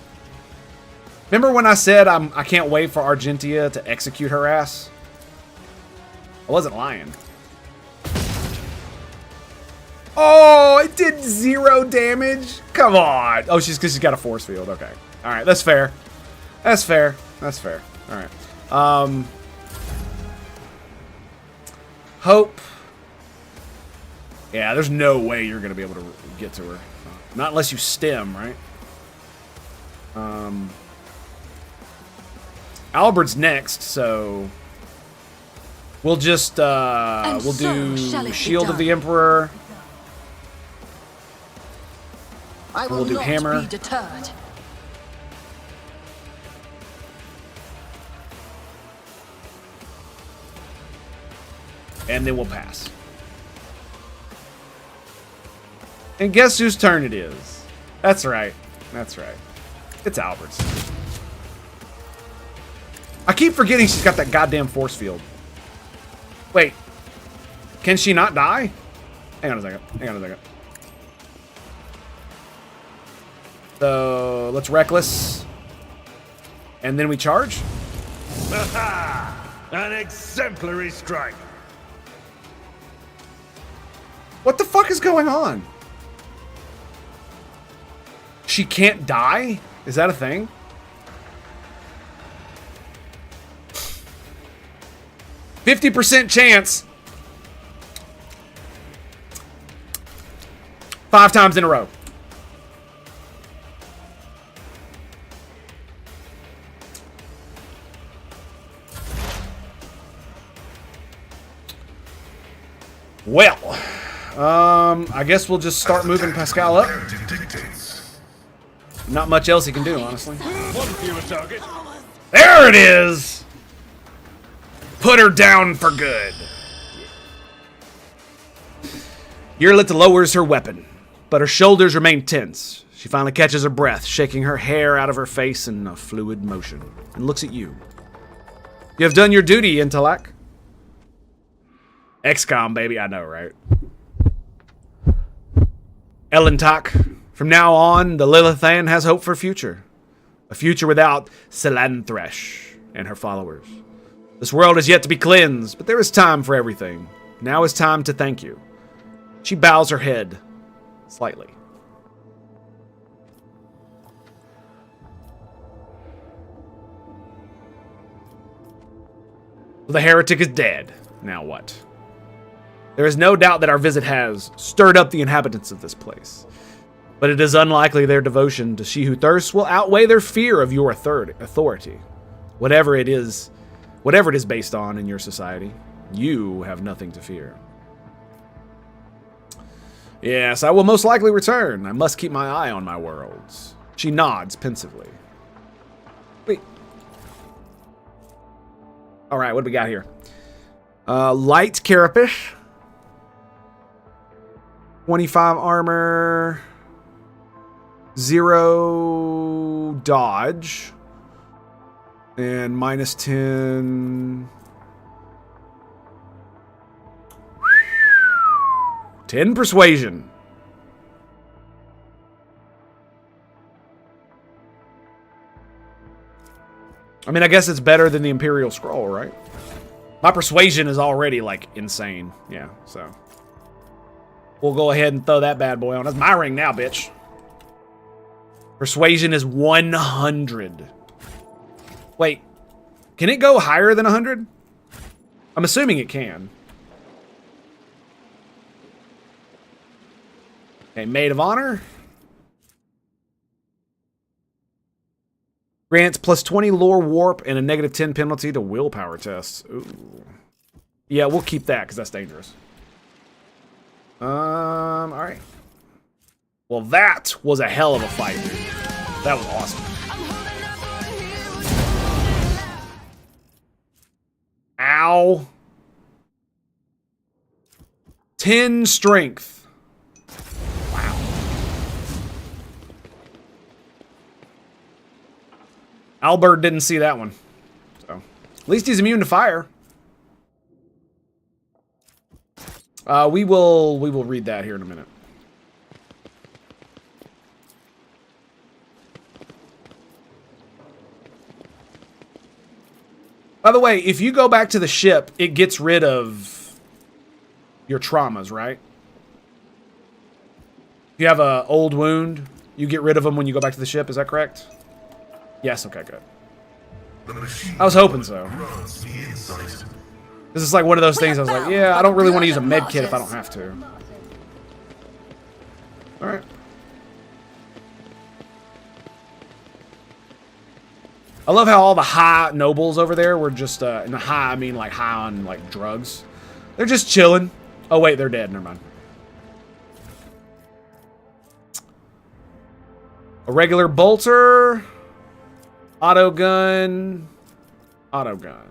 Remember when I said I can't wait for Argentia to execute her ass? I wasn't lying. Oh, it did 0 damage? Come on. Oh, because she's got a force field. Okay. All right, that's fair. That's fair. That's fair. All right. Hope. Yeah, there's no way you're going to be able to get to her. Not unless you stem, right? Albert's next, so we'll just we'll do Shield of the Emperor. We'll do Hammer. Be deterred. And then we'll pass. And guess whose turn it is? That's right. That's right. It's Albert's. I keep forgetting she's got that goddamn force field. Wait. Can she not die? Hang on a second. Hang on a second. So, let's Reckless. And then we charge? An exemplary strike. What the fuck is going on? She can't die? Is that a thing? %50 chance. 5 times in a row. Well, I guess we'll just start moving Pascal up. Not much else he can do, honestly. One fewer target. There it is! Put her down for good. Yurlit lowers her weapon, but her shoulders remain tense. She finally catches her breath, shaking her hair out of her face in a fluid motion, and looks at you. You have done your duty, Intelak. XCOM, baby, I know, right? Elentak, from now on, the Lilithan has hope for future. A future without Selanthresh and her followers. This world is yet to be cleansed, but there is time for everything. Now is time to thank you. She bows her head slightly. The heretic is dead. Now what? There is no doubt that our visit has stirred up the inhabitants of this place. But it is unlikely their devotion to She Who Thirsts will outweigh their fear of your authority. Whatever it is based on in your society, you have nothing to fear. Yes, I will most likely return. I must keep my eye on my worlds. She nods pensively. Wait. Alright, what do we got here? Light Carapace. 25 armor. 0 dodge. And minus 10. 10 persuasion. I mean, I guess it's better than the Imperial Scroll, right? My persuasion is already, like, insane. Yeah, so. We'll go ahead and throw that bad boy on. That's my ring now, bitch. Persuasion is 100. Wait. Can it go higher than 100? I'm assuming it can. Okay, Maid of Honor. Grants plus 20 lore warp and a negative 10 penalty to willpower tests. Ooh. Yeah, we'll keep that because that's dangerous. Alright. Well, that was a hell of a fight, dude. That was awesome. Ow. 10 strength. Wow. Albert didn't see that one. So, at least he's immune to fire. We will read that here in a minute. By the way, if you go back to the ship, it gets rid of your traumas, right? If you have an old wound, you get rid of them when you go back to the ship. Is that correct? Yes. Okay. Good. I was hoping so. This is like one of those things I was like, yeah, I don't really want to use a med kit if I don't have to. All right. I love how all the high nobles over there were just, in the high, I mean like high on like drugs. They're just chilling. Oh wait, they're dead. Never mind. A regular bolter. Auto gun. Auto gun.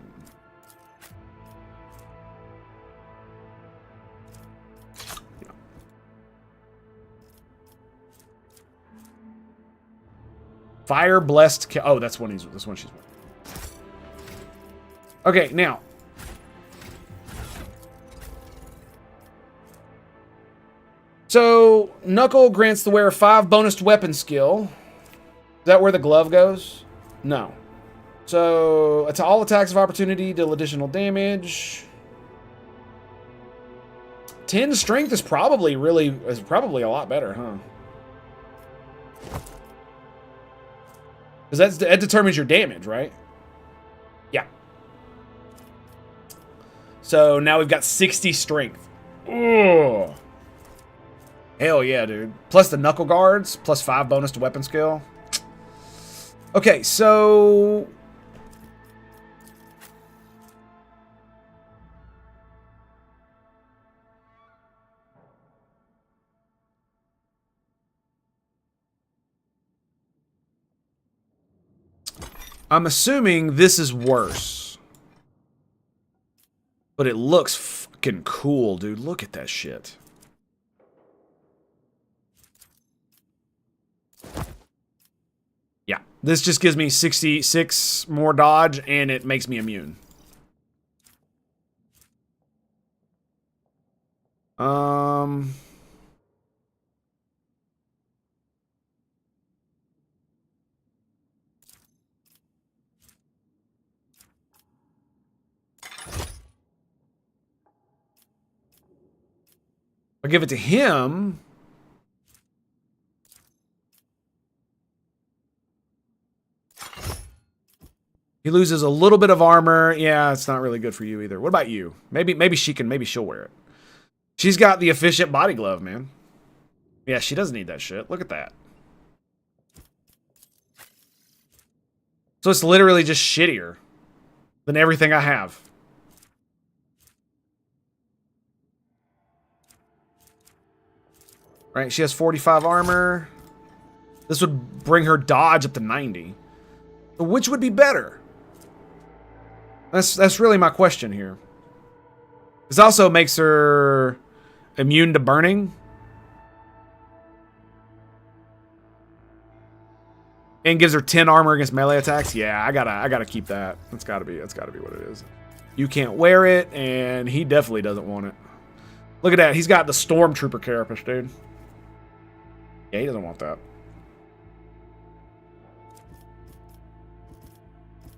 Fire blessed. Oh, that's one. This one she's wearing. Okay, now. So Knuckle grants the wearer 5 bonus to weapon skill. Is that where the glove goes? No. So it's all attacks of opportunity, deal additional damage. 10 strength is probably a lot better, huh? Because that determines your damage, right? Yeah. So now we've got 60 strength. Ugh. Hell yeah, dude. Plus the knuckle guards, plus 5 bonus to weapon skill. Okay, so... I'm assuming this is worse. But it looks fucking cool, dude. Look at that shit. Yeah. This just gives me 66 more dodge, and it makes me immune. I'll give it to him. He loses a little bit of armor. Yeah, it's not really good for you either. What about you? Maybe she'll wear it. She's got the efficient body glove, man. Yeah, she doesn't need that shit. Look at that. So it's literally just shittier than everything I have. Right, she has 45 armor. This would bring her dodge up to 90. But which would be better? That's really my question here. This also makes her immune to burning. And gives her 10 armor against melee attacks. Yeah, I gotta keep that. That's gotta be what it is. You can't wear it, and he definitely doesn't want it. Look at that. He's got the Stormtrooper carapace, dude. Yeah, he doesn't want that.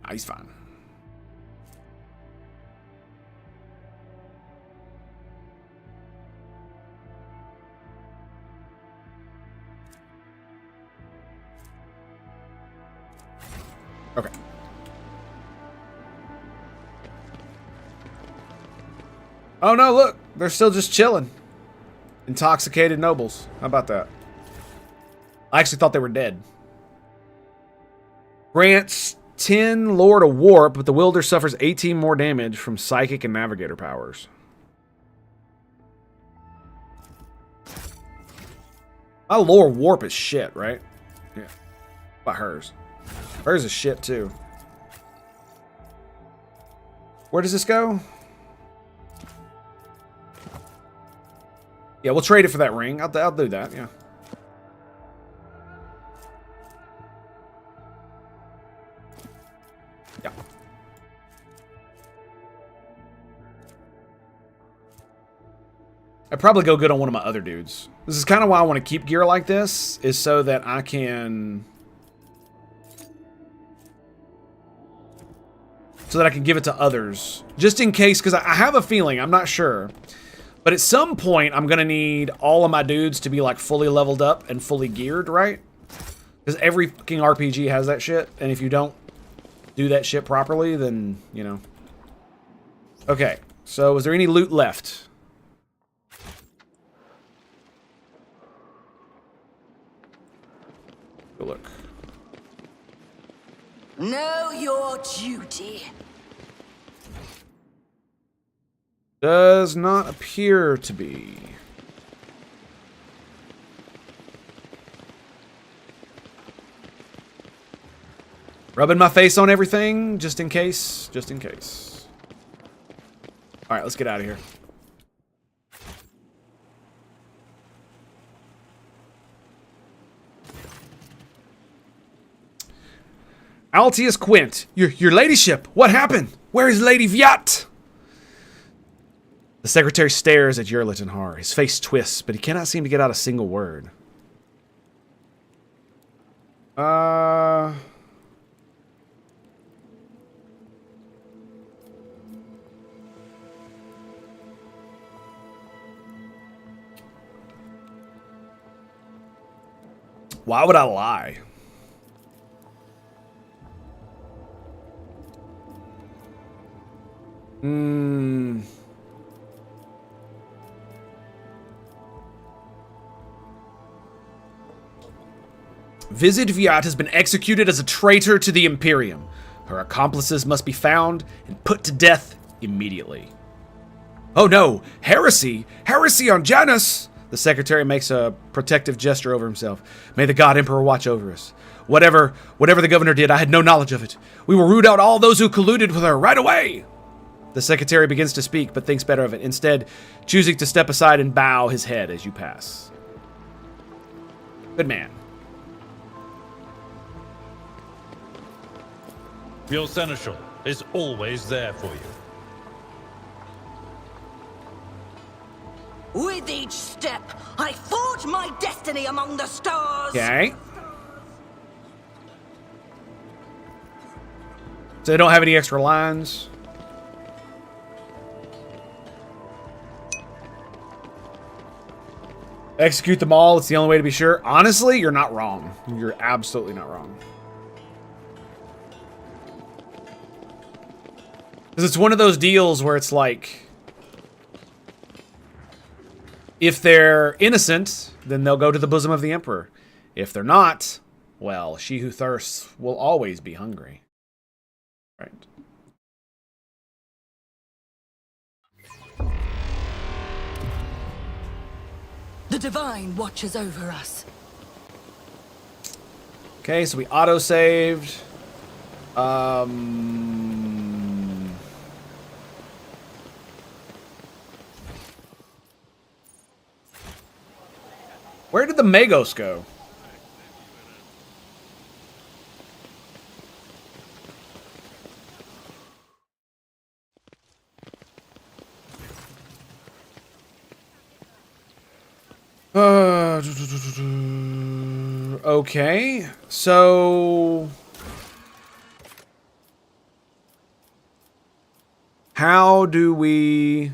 Ah, he's fine. Okay. Oh no, look. They're still just chilling. Intoxicated nobles. How about that? I actually thought they were dead. Grants 10 lore to warp, but the wielder suffers 18 more damage from psychic and navigator powers. My lore warp is shit, right? Yeah. What about hers? Hers is shit too. Where does this go? Yeah, we'll trade it for that ring. I'll do that, yeah. I'd probably go good on one of my other dudes. This is kind of why I want to keep gear like this, is so that I can... So that I can give it to others. Just in case, because I have a feeling, I'm not sure. But at some point, I'm going to need all of my dudes to be like fully leveled up and fully geared, right? Because every fucking RPG has that shit. And if you don't do that shit properly, then, you know. Okay, so is there any loot left? Go look. Know your duty. Does not appear to be. Rubbing my face on everything, just in case. Just in case. Alright, let's get out of here. Altius Quint, your ladyship, what happened? Where is Lady Viat? The secretary stares at Yerlit and Har. His face twists, but he cannot seem to get out a single word. Why would I lie? Vizid Viat has been executed as a traitor to the Imperium. Her accomplices must be found and put to death immediately. Oh no! Heresy! Heresy on Janus! The secretary makes a protective gesture over himself. May the God Emperor watch over us. Whatever the governor did, I had no knowledge of it. We will root out all those who colluded with her right away! The secretary begins to speak, but thinks better of it, instead choosing to step aside and bow his head as you pass. Good man. Your seneschal is always there for you. With each step, I forge my destiny among the stars. Okay. So they don't have any extra lines. Execute them all. It's the only way to be sure. Honestly, you're not wrong. You're absolutely not wrong. Because it's one of those deals where it's like, if they're innocent, then they'll go to the bosom of the Emperor. If they're not, well, she who thirsts will always be hungry. Right. The Divine watches over us. Okay, so we auto-saved. Where did the Magos go? Okay, so how do we...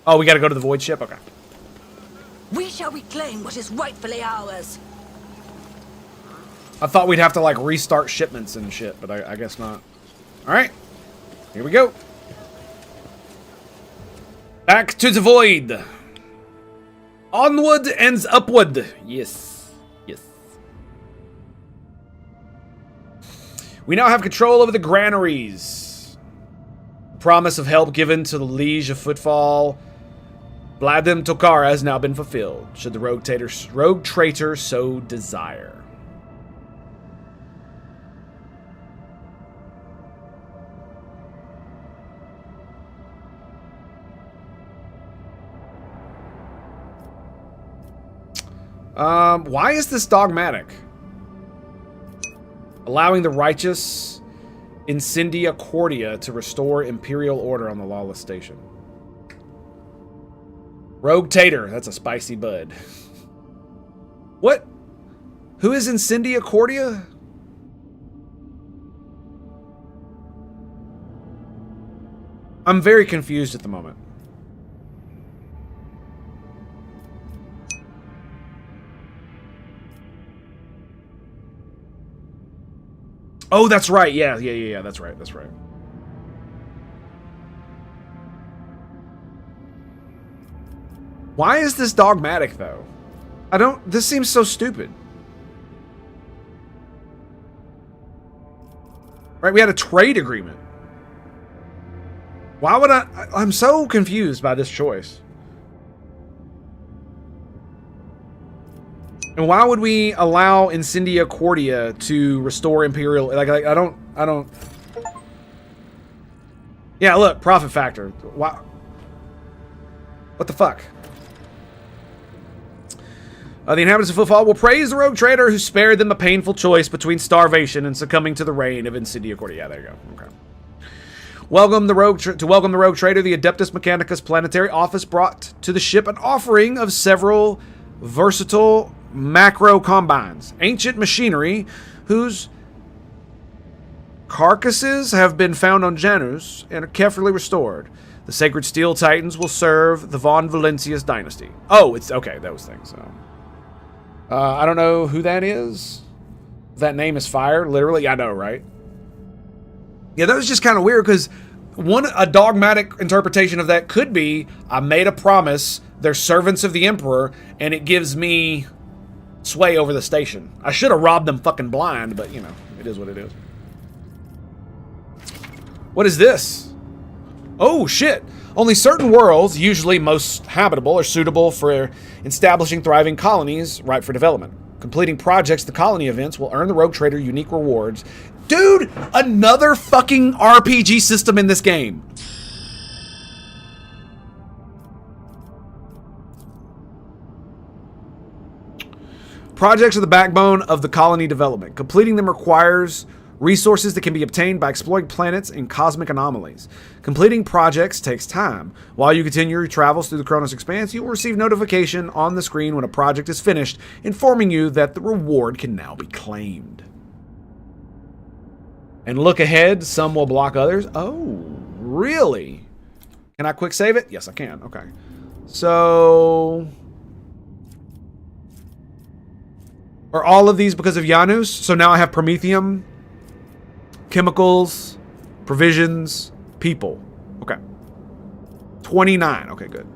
Oh, we gotta go to the Void Ship? Okay. We shall reclaim what is rightfully ours. I thought we'd have to, like, restart shipments and shit, but I guess not. Alright. Here we go. Back to the Void. Onward and upward. Yes. Yes. We now have control over the granaries. Promise of help given to the Liege of Footfall, Bladim Tokara, has now been fulfilled, should the rogue traitor so desire. Why is this dogmatic? Allowing the righteous Incendia Cordia to restore Imperial order on the lawless station. Rogue Tater. That's a spicy bud. What? Who is Incendia Cordia? I'm very confused at the moment. Oh, that's right. Yeah. That's right. That's right. Why is this dogmatic, though? This seems so stupid. Right, we had a trade agreement. Why would I'm so confused by this choice. And why would we allow Incendia Cordia to restore Imperial... Like I don't... Yeah, look, profit factor. Why... What the fuck? The inhabitants of Footfall will praise the rogue trader who spared them a painful choice between starvation and succumbing to the reign of Incendia Cordia. Yeah, there you go. Okay. Welcome the rogue trader, the Adeptus Mechanicus Planetary Office brought to the ship an offering of several versatile macro combines, ancient machinery whose carcasses have been found on Janus and are carefully restored. The sacred steel titans will serve the Von Valentius dynasty. Oh, it's okay. Those things. So. I don't know who that is. That name is fire. Literally, I know, right? Yeah, that was just kind of weird because a dogmatic interpretation of that could be I made a promise. They're servants of the Emperor, and it gives me sway over the station. I should have robbed them fucking blind, but you know, it is what it is. What is this? Oh shit! Only certain worlds, usually most habitable, are suitable for establishing thriving colonies ripe for development. Completing projects, the colony events will earn the rogue trader unique rewards. Dude, another fucking RPG system in this game. Projects are the backbone of the colony development. Completing them requires resources that can be obtained by exploring planets and cosmic anomalies. Completing projects takes time. While you continue your travels through the Kronos Expanse, you will receive notification on the screen when a project is finished, informing you that the reward can now be claimed. And look ahead, some will block others. Oh, really? Can I quick save it? Yes, I can. Okay. So... are all of these because of Janus? So now I have Promethium, chemicals, provisions, people. Okay. 29. Okay, good.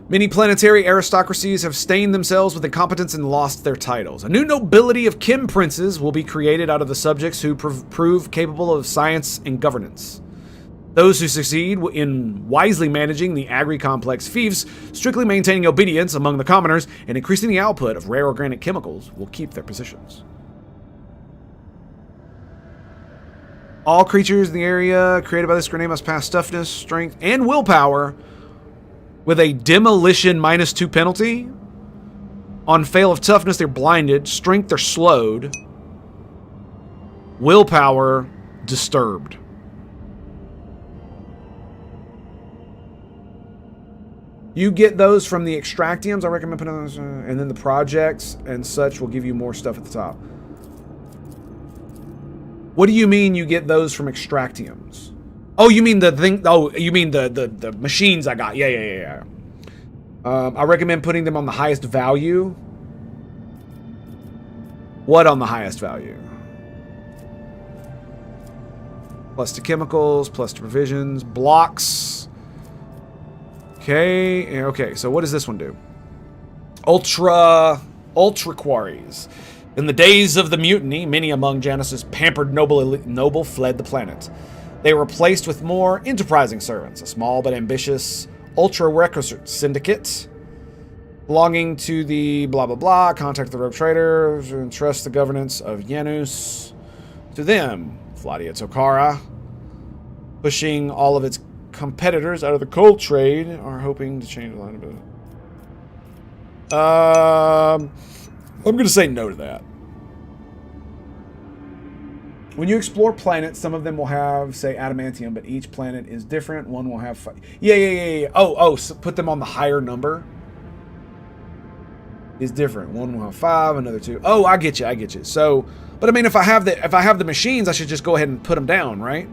Many planetary aristocracies have stained themselves with incompetence and lost their titles. A new nobility of Kim princes will be created out of the subjects who prove capable of science and governance. Those who succeed in wisely managing the agri-complex fiefs, strictly maintaining obedience among the commoners, and increasing the output of rare organic chemicals will keep their positions. All creatures in the area created by this grenade must pass toughness, strength, and willpower with a demolition -2 penalty. On fail of toughness, they're blinded. Strength, they're slowed. Willpower, disturbed. You get those from the extractiums. I recommend putting those, and then the projects and such will give you more stuff at the top. What do you mean you get those from extractiums? Oh, you mean the thing? Oh, you mean the machines I got? Yeah. I recommend putting them on the highest value. What on the highest value? Plus to chemicals, plus to provisions, blocks. Okay, so what does this one do? Ultra quarries. In the days of the mutiny, many among Janus's pampered noble fled the planet. They were replaced with more enterprising servants, a small but ambitious ultra record syndicate belonging to the blah blah blah. Contact the rogue trader and entrust the governance of Janus to them. Fladia Tokara, pushing all of its competitors out of the coal trade, are hoping to change the line a bit. I'm going to say no to that. When you explore planets, some of them will have, say, adamantium, but each planet is different. One will have... Yeah. Oh, so put them on the higher number. Is different. One will have 5, another 2. Oh, I get you. So, but I mean, if I have the machines, I should just go ahead and put them down, right?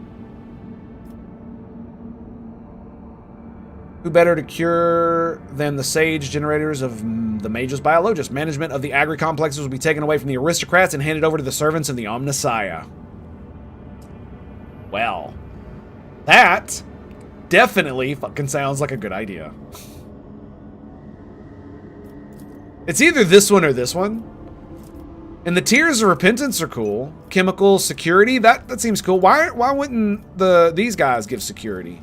Who better to cure than the sage generators of the Magus Biologists? Management of the agri complexes will be taken away from the aristocrats and handed over to the servants of the Omnissiah. Well, that definitely fucking sounds like a good idea. It's either this one or this one. And the Tears of Repentance are cool. Chemical security, that seems cool. Why wouldn't these guys give security?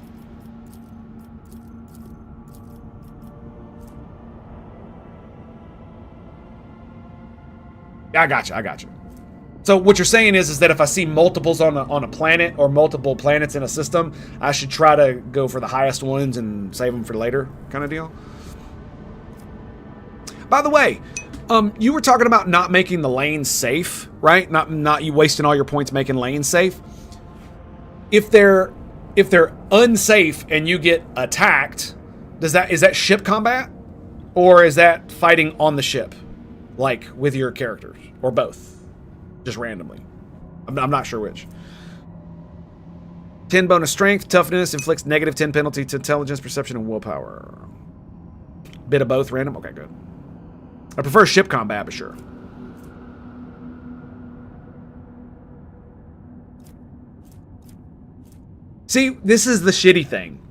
I got you. So what you're saying is that if I see multiples on a planet or multiple planets in a system, I should try to go for the highest ones and save them for later, kind of deal. By the way, you were talking about not making the lanes safe, right? Not you wasting all your points making lanes safe. If they're unsafe and you get attacked, is that ship combat, or is that fighting on the ship, like with your characters, or both? Just randomly. I'm not sure which. 10 bonus strength, toughness, inflicts negative 10 penalty to intelligence, perception, and willpower. Bit of both, random? Okay, good. I prefer ship combat, but sure. See, this is the shitty thing.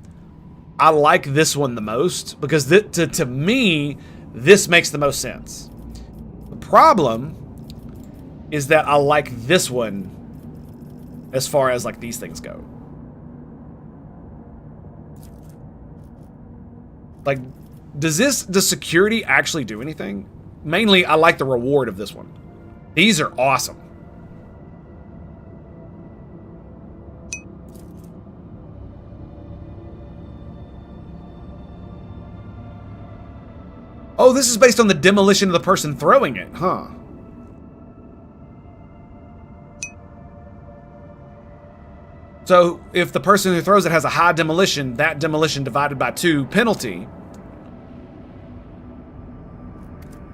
I like this one the most, because to me, this makes the most sense. The problem is that I like this one as far as like these things go. Like, does security actually do anything? Mainly, I like the reward of this one. These are awesome. Oh, this is based on the demolition of the person throwing it, huh? So, if the person who throws it has a high demolition, that demolition divided by 2 penalty.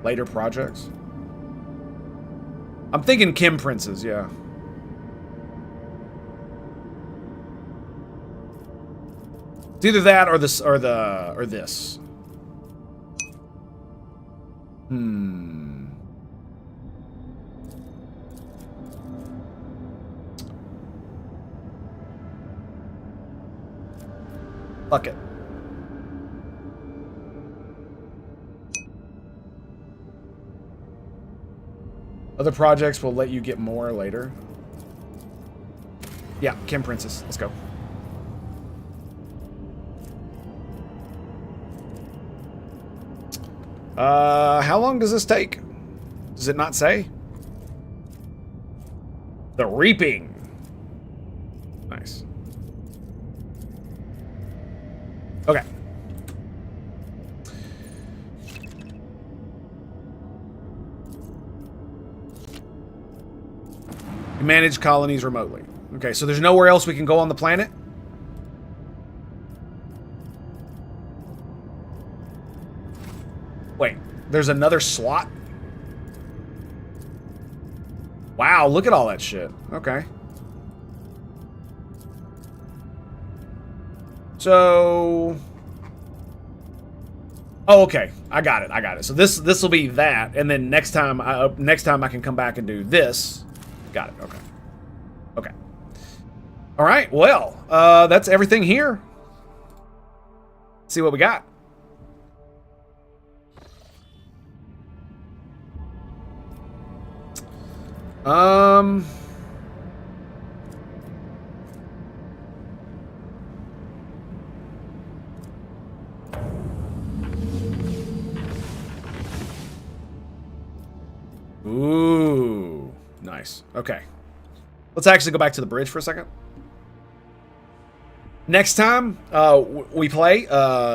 Later projects. I'm thinking Kim Princes, yeah. It's either that or this or this. Fuck it. Other projects will let you get more later. Yeah, Kim Princess. Let's go. How long does this take? Does it not say? The Reaping. Nice. Okay. You manage colonies remotely. Okay, so there's nowhere else we can go on the planet? Wait, there's another slot? Wow, look at all that shit. Okay. So... Oh, okay. I got it. So this will be that, and then next time I can come back and do this. Got it. Okay. Okay. All right. Well, that's everything here. Let's see what we got. Ooh, nice. Okay. Let's actually go back to the bridge for a second. Next time we play,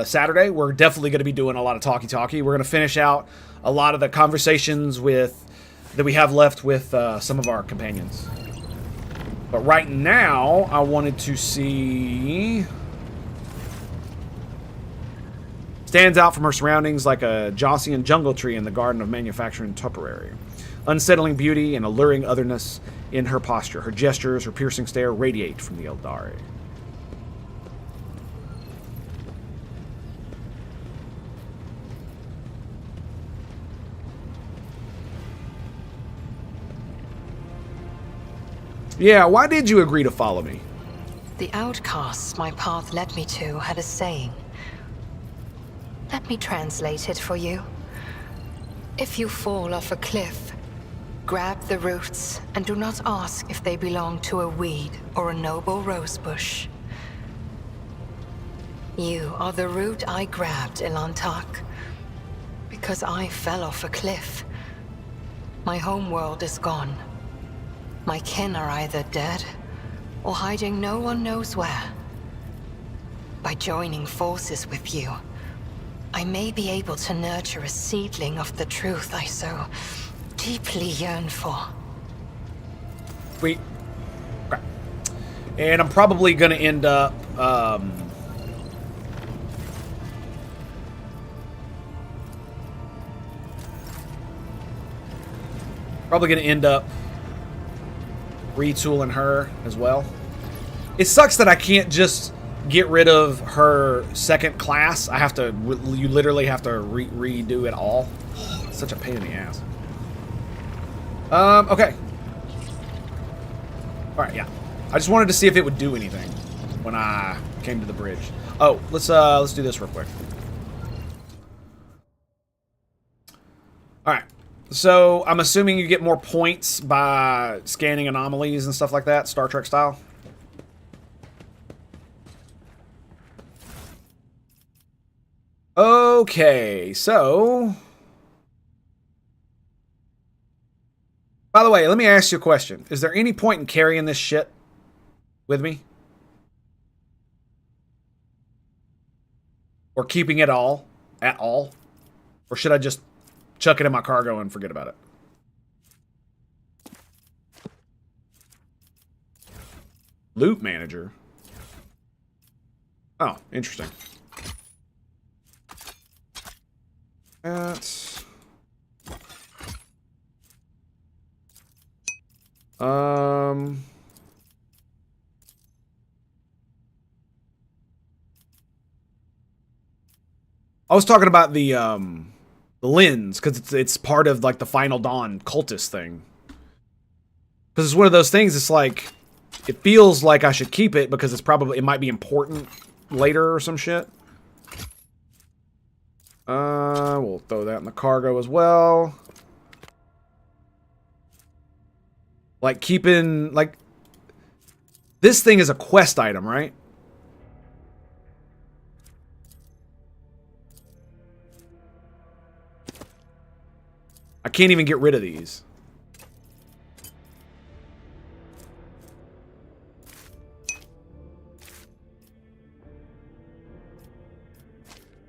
Saturday, we're definitely going to be doing a lot of talkie-talkie. We're going to finish out a lot of the conversations that we have left with some of our companions. But right now, I wanted to see... Stands out from her surroundings like a Jossian jungle tree in the garden of manufacturing Tupperary. Unsettling beauty and alluring otherness in her posture. Her gestures, her piercing stare radiate from the Eldari. Yeah, why did you agree to follow me? The outcasts my path led me to had a saying. Let me translate it for you. If you fall off a cliff, grab the roots and do not ask if they belong to a weed or a noble rosebush. You are the root I grabbed, Ilantak, because I fell off a cliff. My homeworld is gone. My kin are either dead or hiding no one knows where. By joining forces with you, I may be able to nurture a seedling of the truth I so deeply yearn for. Sweet. Okay. And I'm probably going to end up... probably going to end up retooling her as well. It sucks that I can't just get rid of her second class. I have to, you literally have to redo it all. It's such a pain in the ass. Okay. Alright, yeah. I just wanted to see if it would do anything when I came to the bridge. Oh, let's do this real quick. Alright. So, I'm assuming you get more points by scanning anomalies and stuff like that, Star Trek style. Okay, so... By the way, let me ask you a question. Is there any point in carrying this shit with me? Or keeping it all? At all? Or should I just chuck it in my cargo and forget about it? Loot manager? Oh, interesting. That's... I was talking about the lens, because it's part of, like, the Final Dawn cultist thing. Because it's one of those things, it's like, it feels like I should keep it, because it might be important later or some shit. We'll throw that in the cargo as well. Like, keeping, like, this thing is a quest item, right? I can't even get rid of these.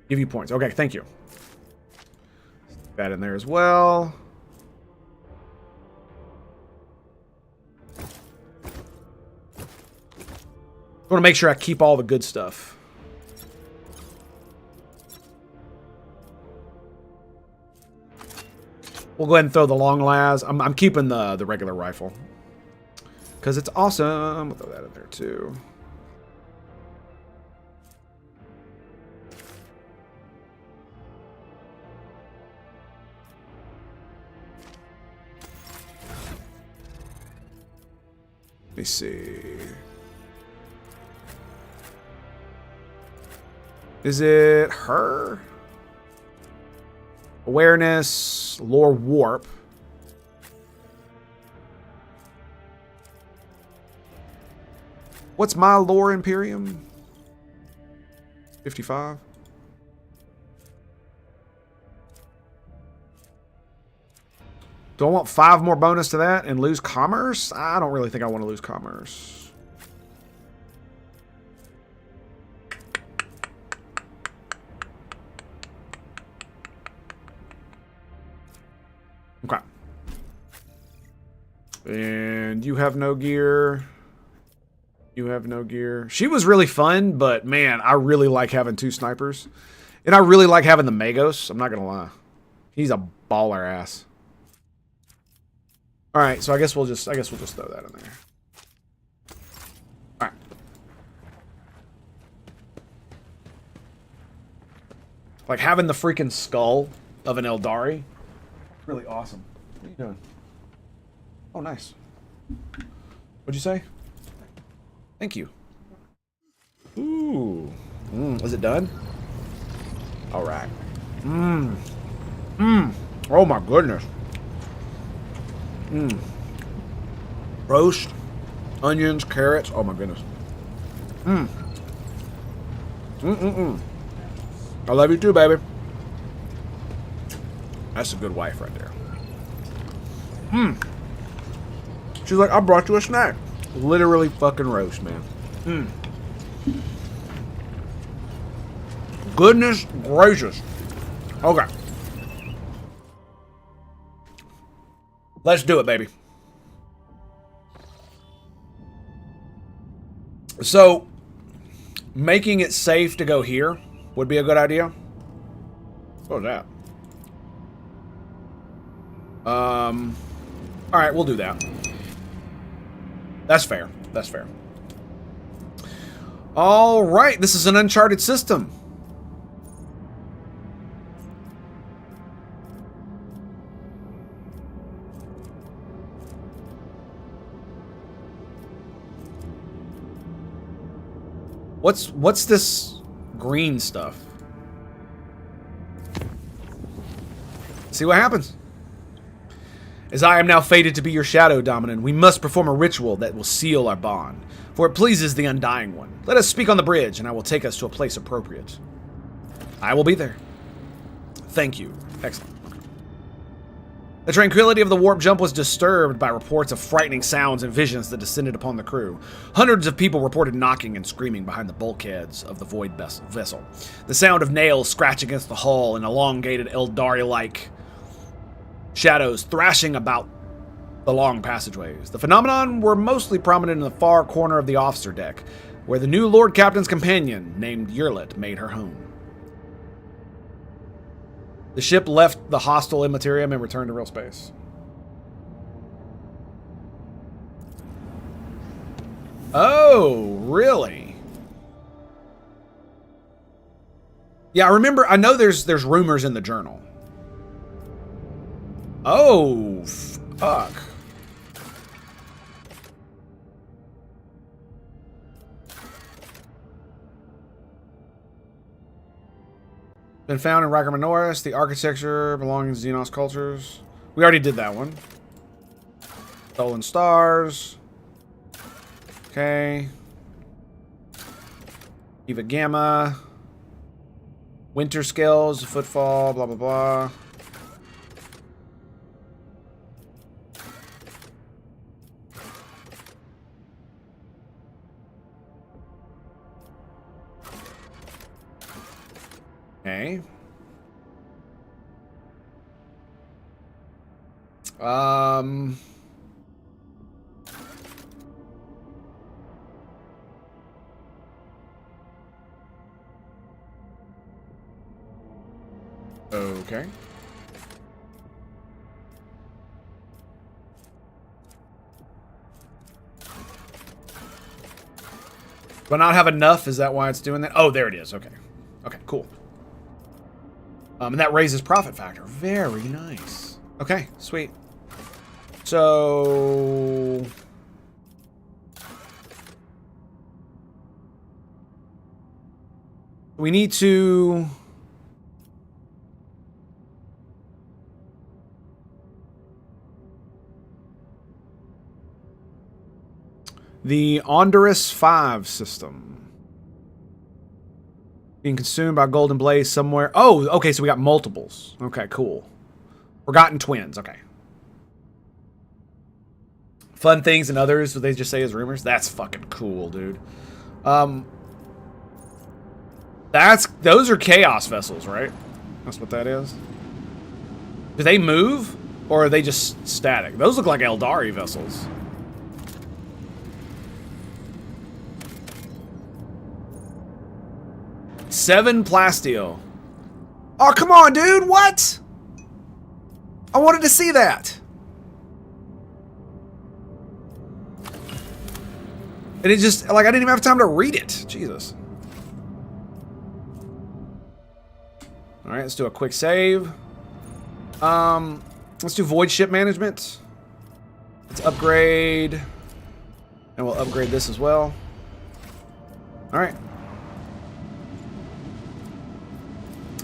Give you points. Okay, thank you. Stick that in there as well. I want to make sure I keep all the good stuff. We'll go ahead and throw the long las. I'm keeping the regular rifle, because it's awesome. We'll throw that in there too. Let me see. Is it her? Awareness, lore warp. What's my lore Imperium? 55. Do I want 5 more bonus to that and lose commerce? I don't really think I want to lose commerce. Okay. And you have no gear. You have no gear. She was really fun, but man, I really like having 2 snipers. And I really like having the Magos. I'm not going to lie. He's a baller ass. All right, so I guess we'll just throw that in there. All right. Like having the freaking skull of an Eldari. Really awesome. What are you doing? Oh, nice. What'd you say? Thank you. Ooh. Is it done? All right. Oh my goodness. Roast, onions, carrots. Oh my goodness. I love you too, baby. That's a good wife right there. She's like, I brought you a snack. Literally fucking roast, man. Goodness gracious. Okay. Let's do it, baby. So, making it safe to go here would be a good idea. What was that? Alright, we'll do that. That's fair. That's fair. Alright, this is an uncharted system. What's this green stuff? See what happens. As I am now fated to be your shadow dominant, we must perform a ritual that will seal our bond, for it pleases the Undying One. Let us speak on the bridge, and I will take us to a place appropriate. I will be there. Thank you. Excellent. The tranquility of the warp jump was disturbed by reports of frightening sounds and visions that descended upon the crew. Hundreds of people reported knocking and screaming behind the bulkheads of the void vessel. The sound of nails scratch against the hull and elongated Eldari-like shadows thrashing about the long passageways. The phenomenon were mostly prominent in the far corner of the officer deck, where the new Lord Captain's companion, named Yerlet, made her home. The ship left the hostile immaterium and returned to real space. Oh, really? Yeah, I know there's rumors in the journal. Oh, fuck. Been found in Riker Minoris, the architecture belonging to Xenos cultures. We already did that one. Stolen stars. Okay. Eva Gamma. Winter scales, footfall, blah, blah, blah. Okay. Okay. Do I not have enough? Is that why it's doing that? Oh, there it is. Okay. Okay, cool. And that raises profit factor. Very nice. Okay, sweet. So... we need to... the Onderus 5 system. Being consumed by Golden Blaze somewhere. Oh, okay, so we got multiples. Okay, cool. Forgotten twins, okay. Fun things and others, what they just say as rumors. That's fucking cool, dude. Those are chaos vessels, right? That's what that is. Do they move? Or are they just static? Those look like Eldari vessels. 7 plasteel. Oh, come on, dude. What? I wanted to see that. And it just, like, I didn't even have time to read it. Jesus. All right, let's do a quick save. Let's do void ship management. Let's upgrade. And we'll upgrade this as well. All right.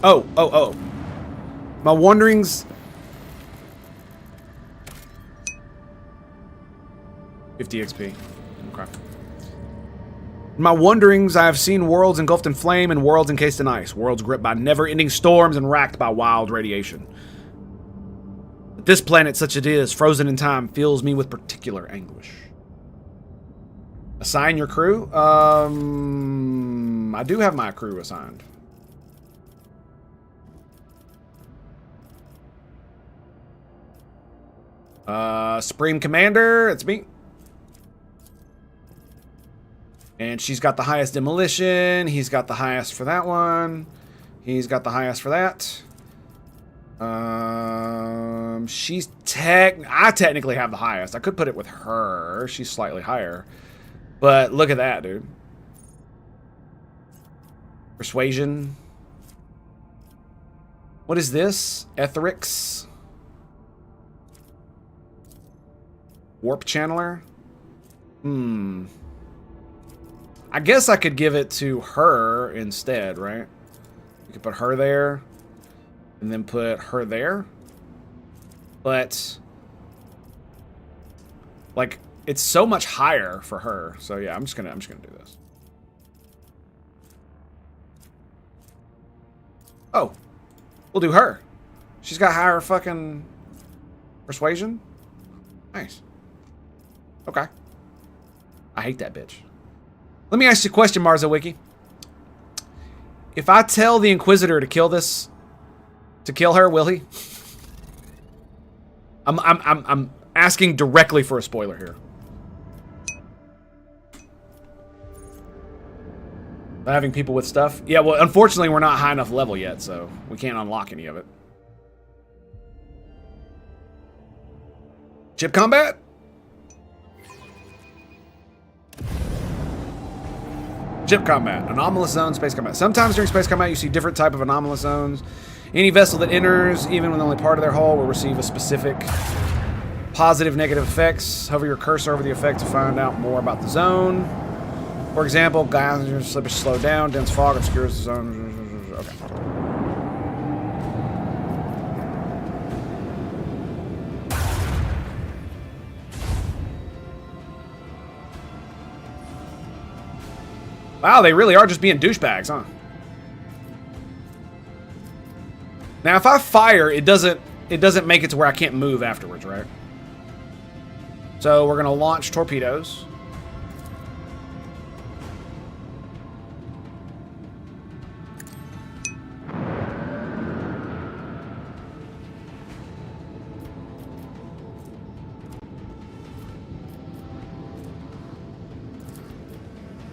Oh. My wanderings. 50 XP. Okay. In my wanderings, I have seen worlds engulfed in flame and worlds encased in ice. Worlds gripped by never-ending storms and racked by wild radiation. But this planet, such it is, frozen in time, fills me with particular anguish. Assign your crew? I do have my crew assigned. Supreme Commander, it's me. And she's got the highest demolition. He's got the highest for that one. He's got the highest for that. I technically have the highest. I could put it with her. She's slightly higher. But look at that, dude. Persuasion. What is this? Etherics. Warp Channeler. I guess I could give it to her instead, right? You could put her there. And then put her there. But like, it's so much higher for her. So yeah, I'm just gonna do this. Oh. We'll do her. She's got higher fucking persuasion. Nice. Okay. I hate that bitch. Let me ask you a question, Marza Wiki. If I tell the Inquisitor to kill this, to kill her, will he? I'm asking directly for a spoiler here. Having people with stuff? Yeah, well, unfortunately, we're not high enough level yet, so we can't unlock any of it. Ship combat? Ship combat. Anomalous zone, space combat. Sometimes during space combat, you see different type of anomalous zones. Any vessel that enters, even when only part of their hull, will receive a specific positive, negative effects. Hover your cursor over the effect to find out more about the zone. For example, geysers, slippage slow down, dense fog obscures the zone. Okay. Wow, they really are just being douchebags, huh? Now, if I fire, it doesn't make it to where I can't move afterwards, right? So we're gonna launch torpedoes.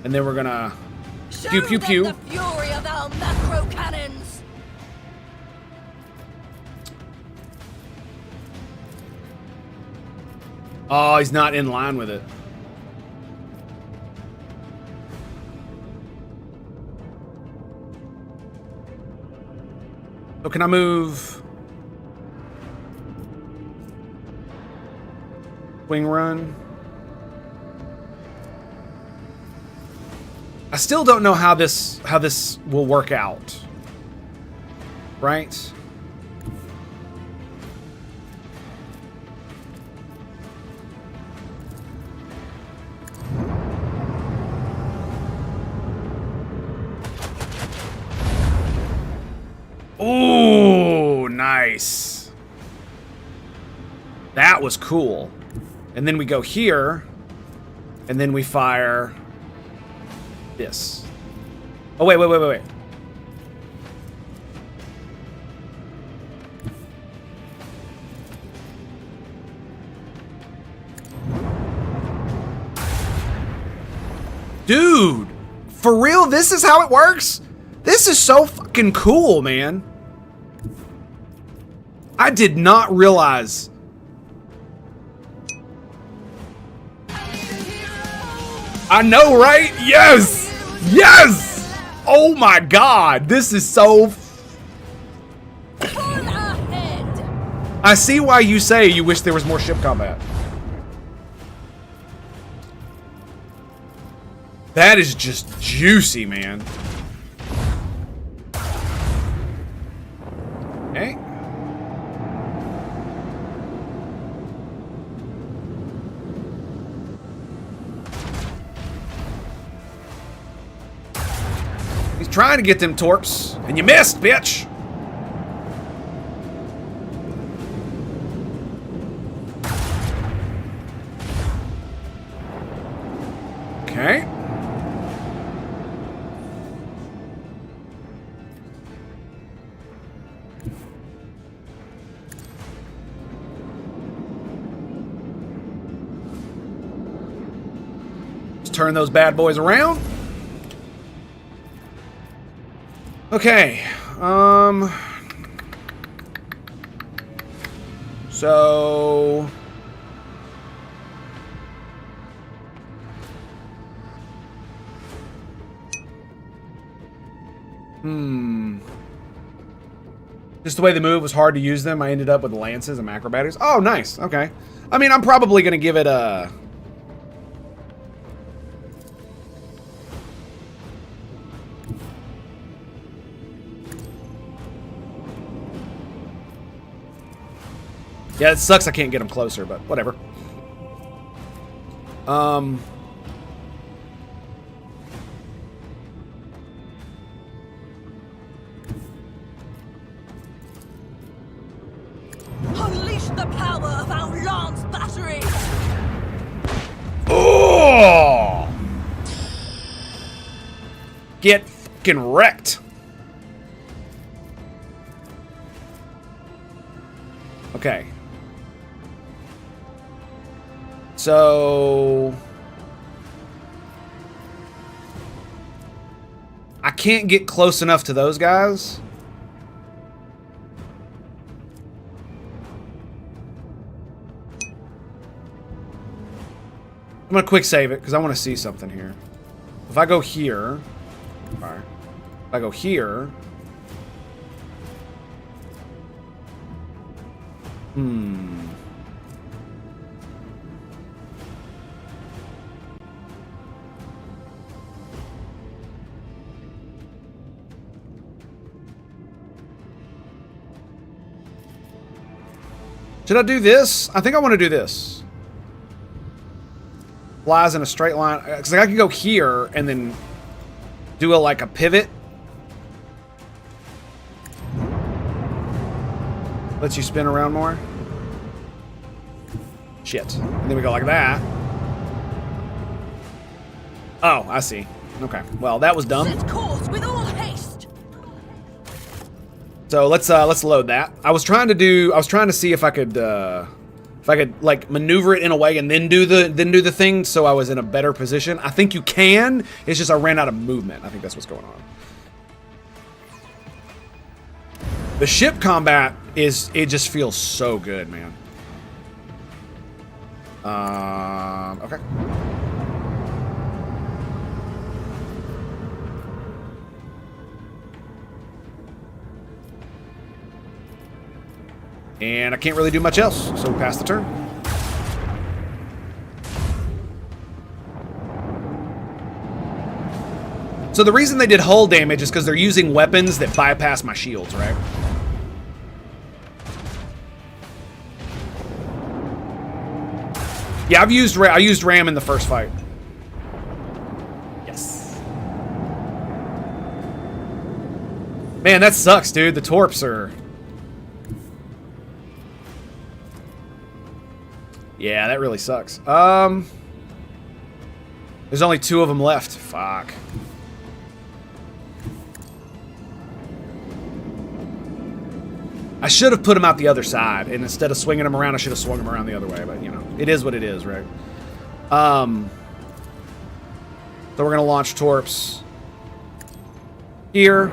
And then we're gonna pew pew pew. The fury of our macro cannons. Oh, he's not in line with it. So can I move? Wing run. I still don't know how this will work out. Right? Ooh, nice. That was cool. And then we go here, and then we fire this. Oh, wait. Dude, for real, this is how it works? This is so fucking cool, man. I did not realize. I know, right? Yes! Yes! Oh my god, this is so... I see why you say you wish there was more ship combat. That is just juicy, man. Okay. He's trying to get them torps, and you missed, bitch! Okay. Let's turn those bad boys around. Okay. So... Just the way the move was hard to use them, I ended up with lances and macro batteries. Oh, nice. Okay. I mean, I'm probably going to give it a... Yeah, it sucks I can't get them closer, but whatever. Unleash the power of our lance battery! Oh! Get fucking wrecked. Okay. So... I can't get close enough to those guys. I'm gonna quick save it because I want to see something here. If I go here, alright. If I go here, should I do this? I think I want to do this. Flies in a straight line. Because I can go here and then do like a pivot. Lets you spin around more. Shit. And then we go like that. Oh, I see. Okay. Well, that was dumb. Set course with all haste. So let's load that. I was trying to see if I could like maneuver it in a way and then do the thing so I was in a better position. I think you can. It's just I ran out of movement. I think that's what's going on. The ship combat it just feels so good, man. Okay. And I can't really do much else, so we pass the turn. So the reason they did hull damage is because they're using weapons that bypass my shields, right? Yeah, I used Ram in the first fight. Yes. Man, that sucks, dude. The torps are... Yeah, that really sucks. There's only 2 of them left. Fuck. I should have put them out the other side, and instead of swinging them around, I should have swung them around the other way, but, you know, it is what it is, right? So we're going to launch torps. Here.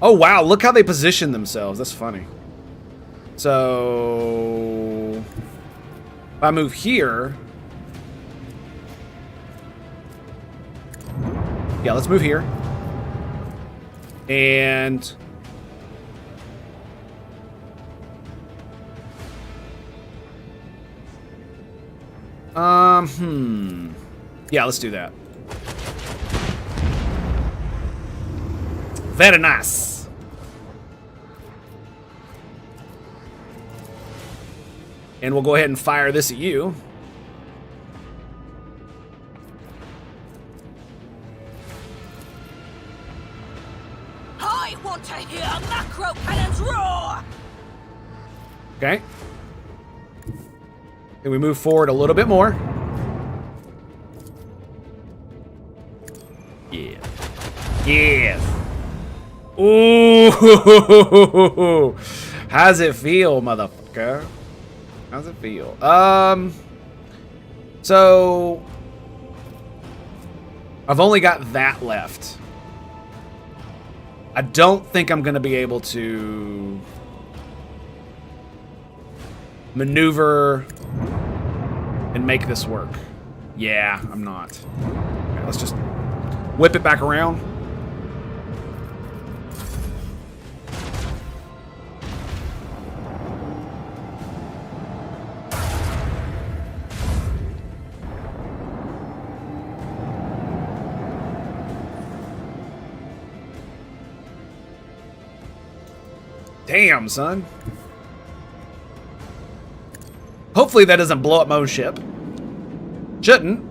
Oh, wow. Look how they position themselves. That's funny. So, if I move here. Yeah, let's move here. And yeah, let's do that. Very nice. And we'll go ahead and fire this at you. I want to hear macro cannons roar! Okay. And we move forward a little bit more. Yeah. Yes. Ooh. How's it feel, motherfucker? How's it feel? So I've only got that left. I don't think I'm going to be able to maneuver and make this work. Yeah, I'm not. Okay, let's just whip it back around. Damn, son. Hopefully that doesn't blow up my own ship. Shouldn't.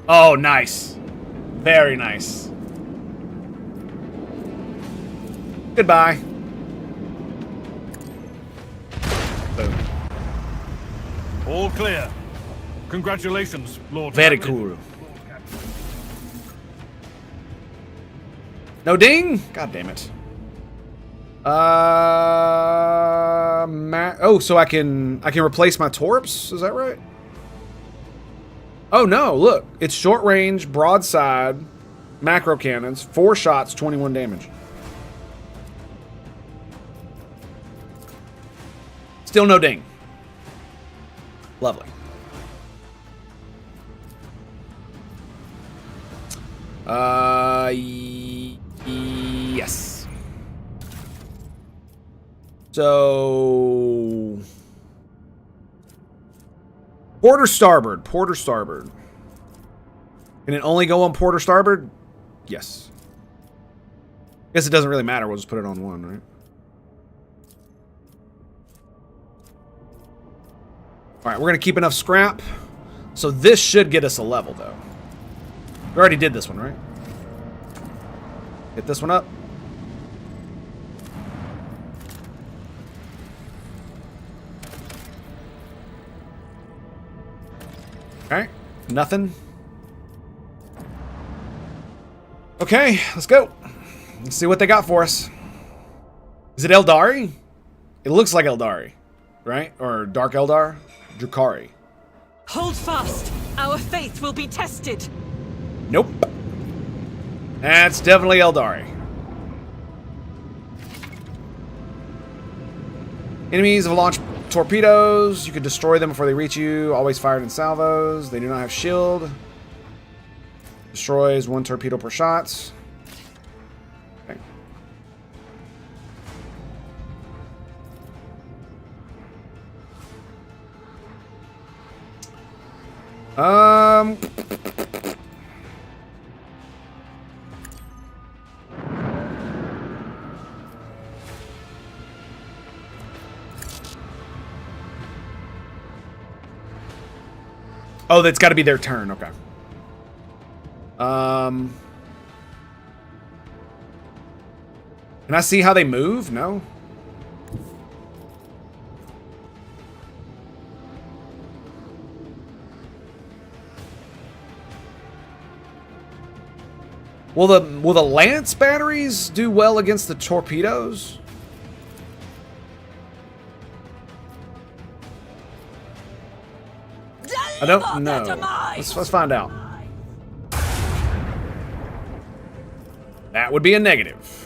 Oh, nice. Very nice. Goodbye. Boom. All clear. Congratulations, Lord. Very Captain. cool. No ding? God damn it. Oh, so I can replace my torps? Is that right? Oh no, look. It's short range, broadside, macro cannons, 4 shots, 21 damage. Still no ding. Lovely. Yes. So, port or starboard? Port or starboard? Can it only go on port or starboard? Yes. Guess it doesn't really matter. We'll just put it on one, right? All right, we're gonna keep enough scrap. So this should get us a level, though. We already did this one, right? Get this one up. Alright, nothing. Okay, let's go. Let's see what they got for us. Is it Eldari? It looks like Eldari, right? Or Dark Eldar? Drukhari. Hold fast. Our faith will be tested. Nope. That's definitely Eldari. Enemies have launched torpedoes. You can destroy them before they reach you. Always fired in salvos. They do not have shield. Destroys 1 torpedo per shot. Okay. Oh, that's got to be their turn. Okay. Can I see how they move? No. Will the lance batteries do well against the torpedoes? I don't know. Let's find out. That would be a negative.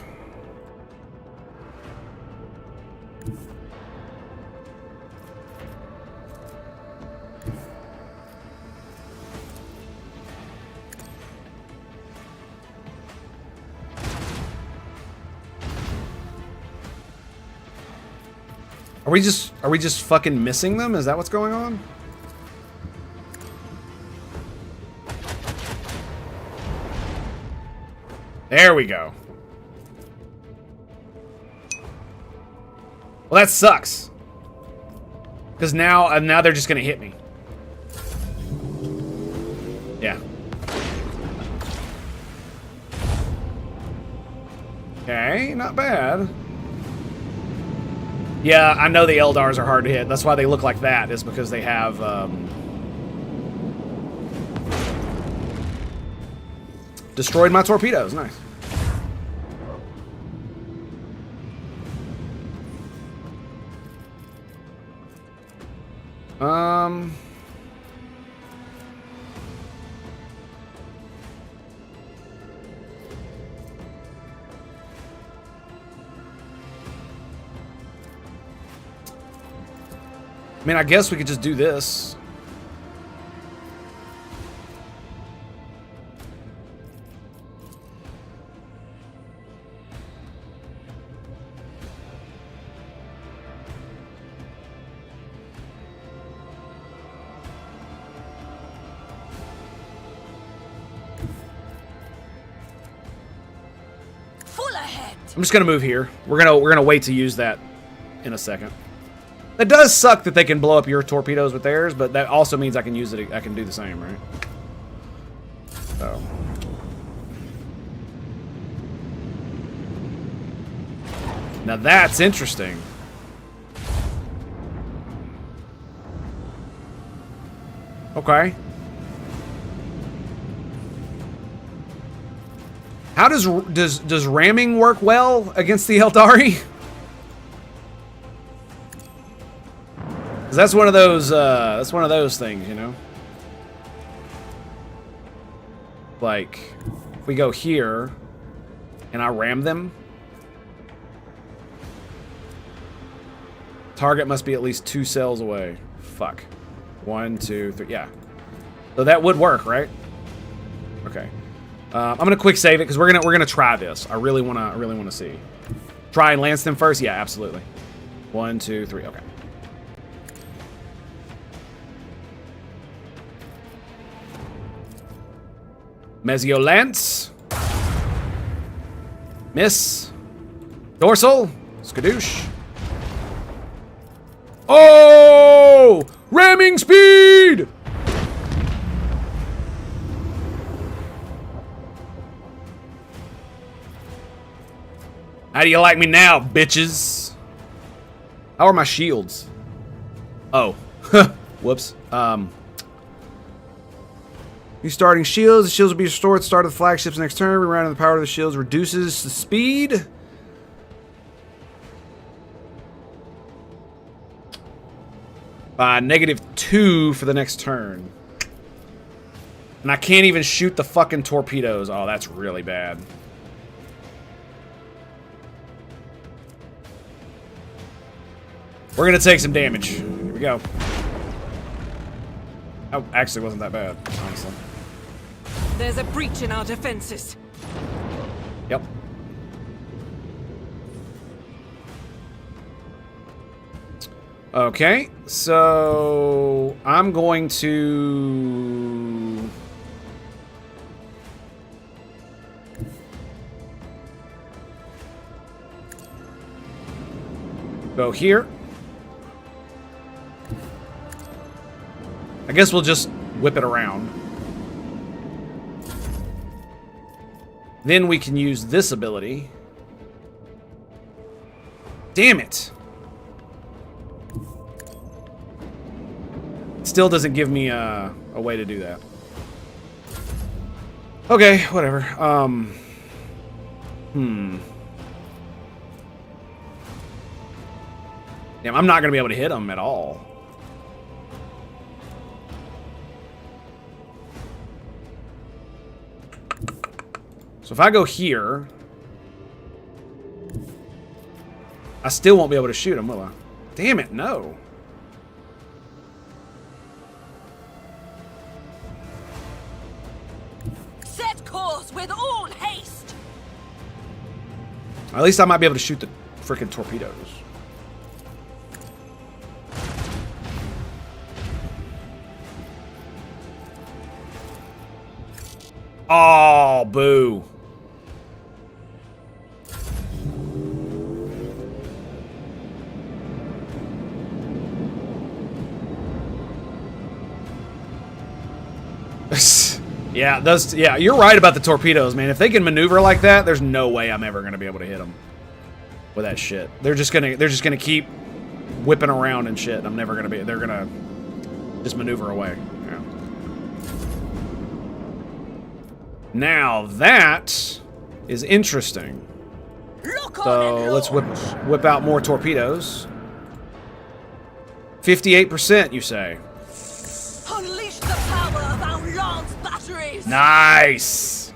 Are we just fucking missing them? Is that what's going on? There we go. Well, that sucks. Because now they're just gonna hit me. Yeah. Okay, not bad. Yeah, I know the Eldars are hard to hit. That's why they look like that, is because they have, destroyed my torpedoes. Nice. I mean, I guess we could just do this. Full ahead. I'm just gonna move here. We're gonna wait to use that in a second. That does suck that they can blow up your torpedoes with theirs, but that also means I can use it. I can do the same, right? So. Now that's interesting. Okay. How does ramming work well against the Eldari? That's one of those things, you know? Like, if we go here and I ram them, target must be at least 2 cells away. Fuck. 1, 2, 3. Yeah. So that would work, right? Okay. I'm gonna quick save it because we're gonna try this. I really wanna see. Try and lance them first. Yeah, absolutely. 1, 2, 3. Okay. Mezio Lance. Miss. Dorsal. Skadoosh. Oh! Ramming speed! How do you like me now, bitches? How are my shields? Oh. Whoops. You starting shields. The shields will be restored at the start of the flagship's next turn. Rerouting the power of the shields reduces the speed. By -2 for the next turn. And I can't even shoot the fucking torpedoes. Oh, that's really bad. We're gonna take some damage. Here we go. Oh, actually wasn't that bad, honestly. There's a breach in our defenses. Yep. Okay, so I'm going to go here. I guess we'll just whip it around. Then we can use this ability. Damn it. Still doesn't give me a way to do that. Okay, whatever. Damn, I'm not gonna be able to hit him at all. So if I go here, I still won't be able to shoot him, will I? Damn it, no. Set course with all haste. At least I might be able to shoot the freaking torpedoes. Oh, boo. Yeah, you're right about the torpedoes, man. If they can maneuver like that, there's no way I'm ever gonna be able to hit them with that shit. They're just gonna keep whipping around and shit. I'm never gonna be. They're gonna just maneuver away. Yeah. Now that is interesting. So let's whip out more torpedoes. 58%, you say? Unleash the power of our lance batteries. Nice.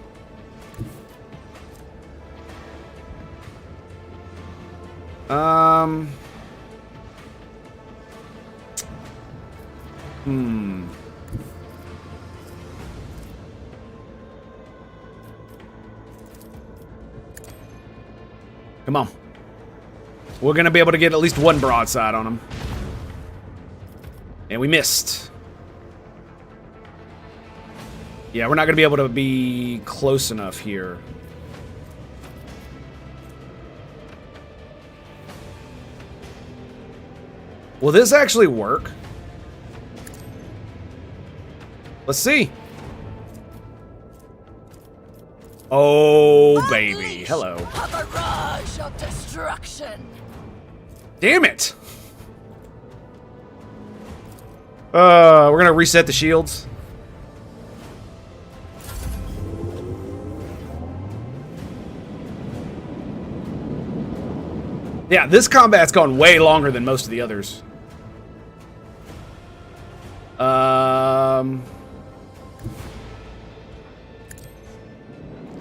Come on. We're gonna be able to get at least one broadside on him. And we missed. Yeah, we're not gonna be able to be close enough here. Will this actually work? Let's see. Oh, baby. Hello. A barrage of destruction. Damn it. We're gonna reset the shields. Yeah, this combat's gone way longer than most of the others.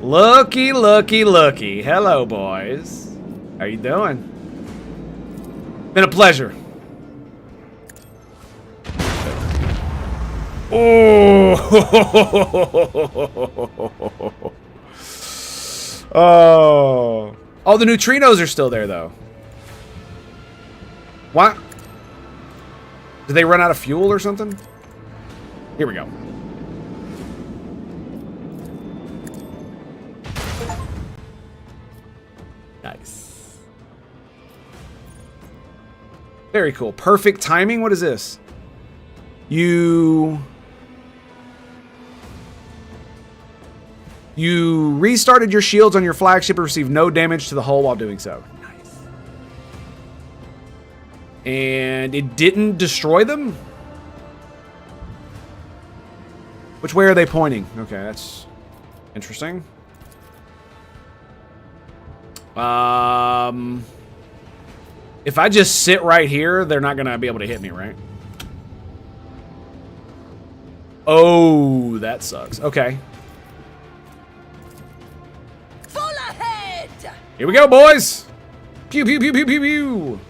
Looky, looky, looky. Hello, boys. How you doing? Been a pleasure. Oh. Oh. Oh, the neutrinos are still there, though. What? Did they run out of fuel or something? Here we go. Nice. Very cool. Perfect timing. What is this? You restarted your shields on your flagship and received no damage to the hull while doing so. Nice. And it didn't destroy them? Which way are they pointing? Okay, that's interesting. If I just sit right here, they're not gonna be able to hit me, right? Oh, that sucks. Okay. Full ahead. Here we go, boys. Pew, pew, pew, pew, pew, pew.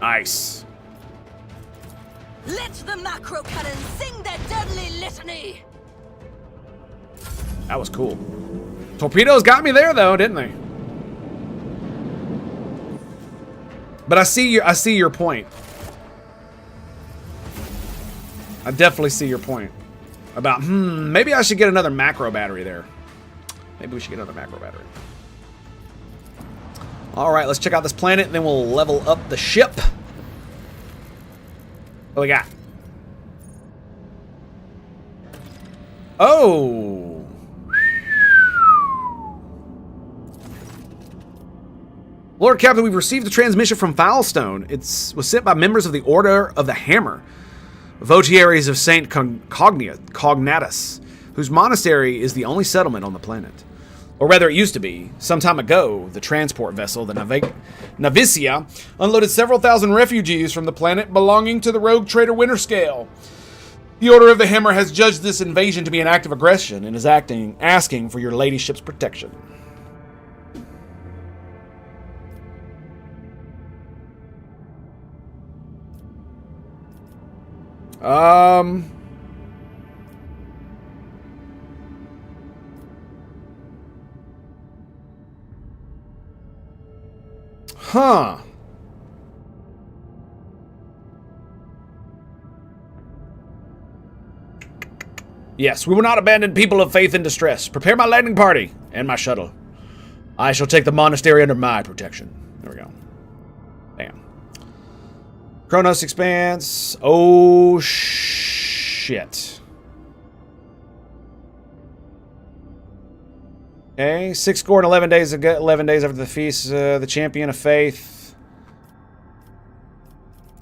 Nice. Let the macro cannon sing their deadly litany. That was cool. Torpedoes got me there, though, didn't they? But I see your point. I definitely see your point about, maybe I should get another macro battery there. Maybe we should get another macro battery. All right, let's check out this planet, and then we'll level up the ship. What do we got? Oh. Lord Captain, we've received a transmission from Foulstone. It was sent by members of the Order of the Hammer, votaries of Saint Cognatus, whose monastery is the only settlement on the planet. Or rather, it used to be. Some time ago, the transport vessel, the Navicia, unloaded several thousand refugees from the planet belonging to the rogue Traitor Winterscale. The Order of the Hammer has judged this invasion to be an act of aggression and is asking for your ladyship's protection. Huh. Yes, we will not abandon people of faith in distress. Prepare my landing party and my shuttle. I shall take the monastery under my protection. There we go. Bam. Kronos Expanse. Oh, shit. Okay, 6 score and 11 days ago, 11 days after the feast, the champion of faith.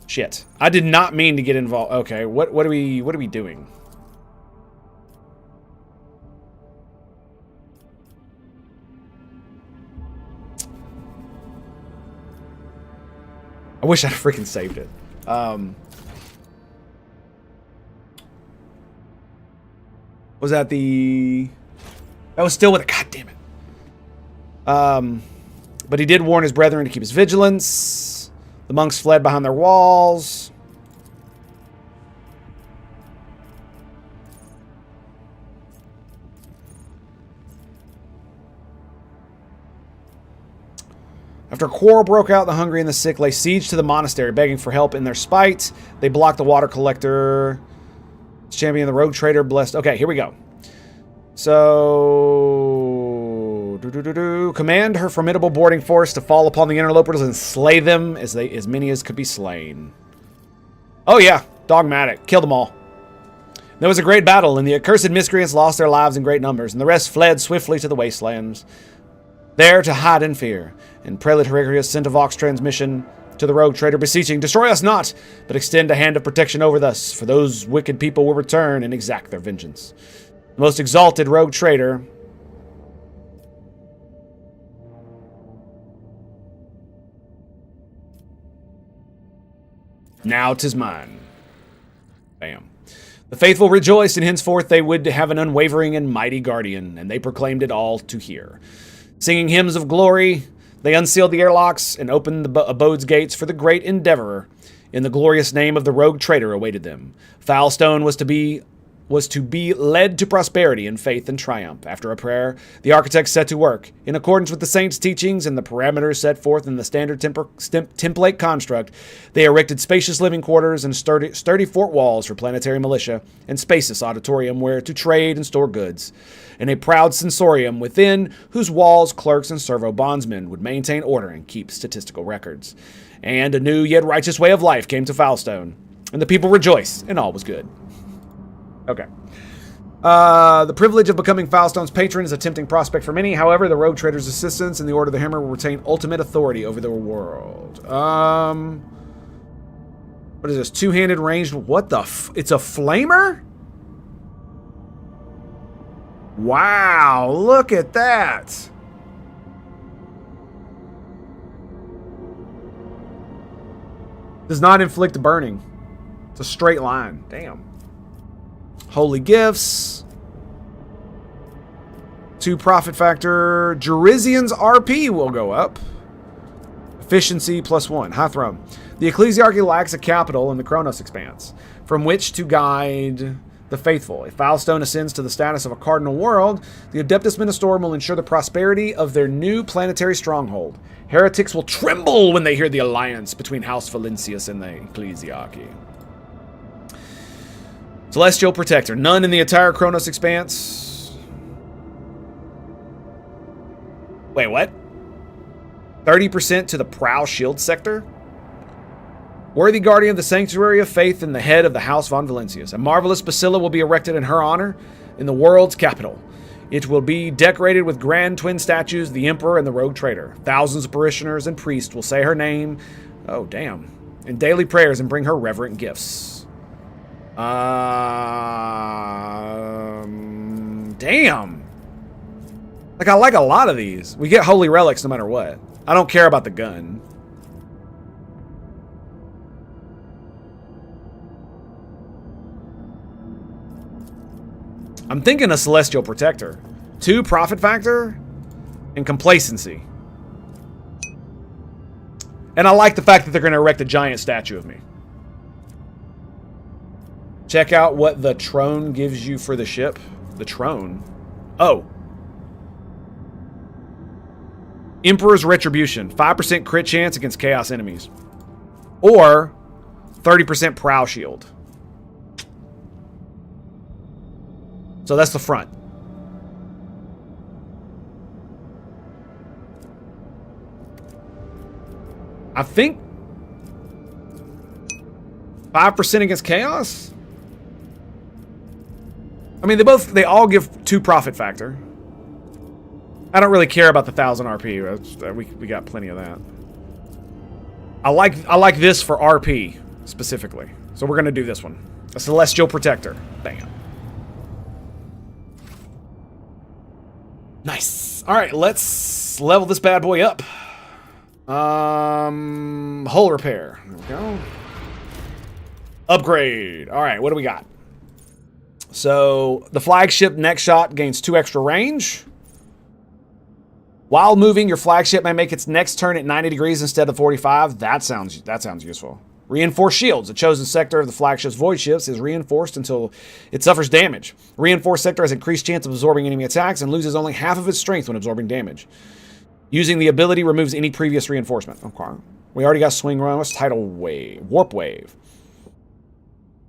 Shit. I did not mean to get involved. Okay, what are we doing? I wish I'd freaking saved it. Was that the... That was still with it. God damn it. But he did warn his brethren to keep his vigilance. The monks fled behind their walls. After a quarrel broke out, the hungry and the sick lay siege to the monastery, begging for help in their spite. They blocked the water collector. Champion the rogue trader blessed. Okay, here we go. So, command her formidable boarding force to fall upon the interlopers and slay them as many as could be slain. Oh yeah, dogmatic. Kill them all. There was a great battle, and the accursed miscreants lost their lives in great numbers, and the rest fled swiftly to the wastelands, there to hide in fear. And Prelate Hererius sent a vox transmission to the rogue trader, beseeching, "Destroy us not, but extend a hand of protection over us, for those wicked people will return and exact their vengeance." The most exalted rogue trader now 'tis mine. Bam. The faithful rejoiced, and henceforth they would have an unwavering and mighty guardian, and they proclaimed it all to hear. Singing hymns of glory, they unsealed the airlocks and opened the abode's gates for the great endeavor. In the glorious name of the rogue trader awaited them. Foulstone was to be led to prosperity in faith and triumph. After a prayer, the architects set to work. In accordance with the saints' teachings and the parameters set forth in the standard template construct, they erected spacious living quarters and sturdy fort walls for planetary militia, and spacious auditorium where to trade and store goods, and a proud sensorium within whose walls clerks and servo bondsmen would maintain order and keep statistical records. And a new yet righteous way of life came to Foulstone, and the people rejoiced, and all was good. Okay. The privilege of becoming Foulstone's patron is a tempting prospect for many. However, the rogue trader's assistants and the Order of the Hammer will retain ultimate authority over the world. What is this? Two-handed ranged... What the it's a flamer? Wow, look at that. Does not inflict burning. It's a straight line. Damn. Holy gifts. 2 profit factor. Jurizian's RP will go up. Efficiency +1. High throne. The ecclesiarchy lacks a capital in the Kronos Expanse, from which to guide the faithful. If Foulstone ascends to the status of a cardinal world, the Adeptus Ministorum will ensure the prosperity of their new planetary stronghold. Heretics will tremble when they hear the alliance between House Valentius and the ecclesiarchy. Celestial Protector. None in the entire Kronos Expanse. Wait, what? 30% to the Prow Shield Sector? Worthy guardian of the Sanctuary of Faith and the head of the House von Valentius. A marvelous bacilla will be erected in her honor in the world's capital. It will be decorated with grand twin statues, the Emperor and the Rogue Trader. Thousands of parishioners and priests will say her name, oh damn, in daily prayers and bring her reverent gifts. Damn. Like, I like a lot of these. We get holy relics no matter what. I don't care about the gun. I'm thinking a Celestial Protector. 2 profit factor and complacency. And I like the fact that they're going to erect a giant statue of me. Check out what the Trone gives you for the ship. The Trone. Oh. Emperor's Retribution. 5% crit chance against Chaos enemies. Or 30% Prow Shield. So that's the front. I think 5% against Chaos? I mean, they all give 2 profit factor. I don't really care about the 1000 RP. We got plenty of that. I like this for RP specifically. So we're gonna do this one. A Celestial Protector. Bam. Nice. Alright, let's level this bad boy up. Hull repair. There we go. Upgrade. Alright, what do we got? So, the flagship next shot gains 2 extra range. While moving, your flagship may make its next turn at 90 degrees instead of 45. That sounds useful. Reinforced shields. A chosen sector of the flagship's void ships is reinforced until it suffers damage. Reinforced sector has increased chance of absorbing enemy attacks and loses only half of its strength when absorbing damage. Using the ability removes any previous reinforcement. Okay. We already got swing run. What's tidal wave? Warp wave.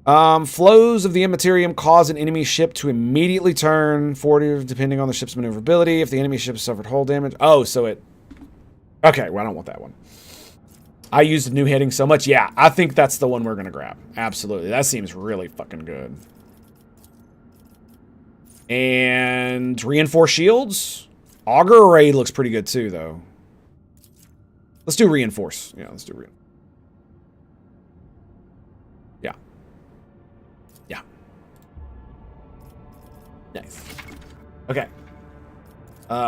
Flows of the Immaterium cause an enemy ship to immediately turn 40 depending on the ship's maneuverability. If the enemy ship suffered hull damage. Oh, so it... Okay, well, I don't want that one. I used the new heading so much. Yeah, I think that's the one we're going to grab. Absolutely. That seems really fucking good. And reinforced shields. Auger Array looks pretty good too, though. Let's do reinforce. Yeah, let's do reinforce. Yeah. Yeah. Nice. Okay.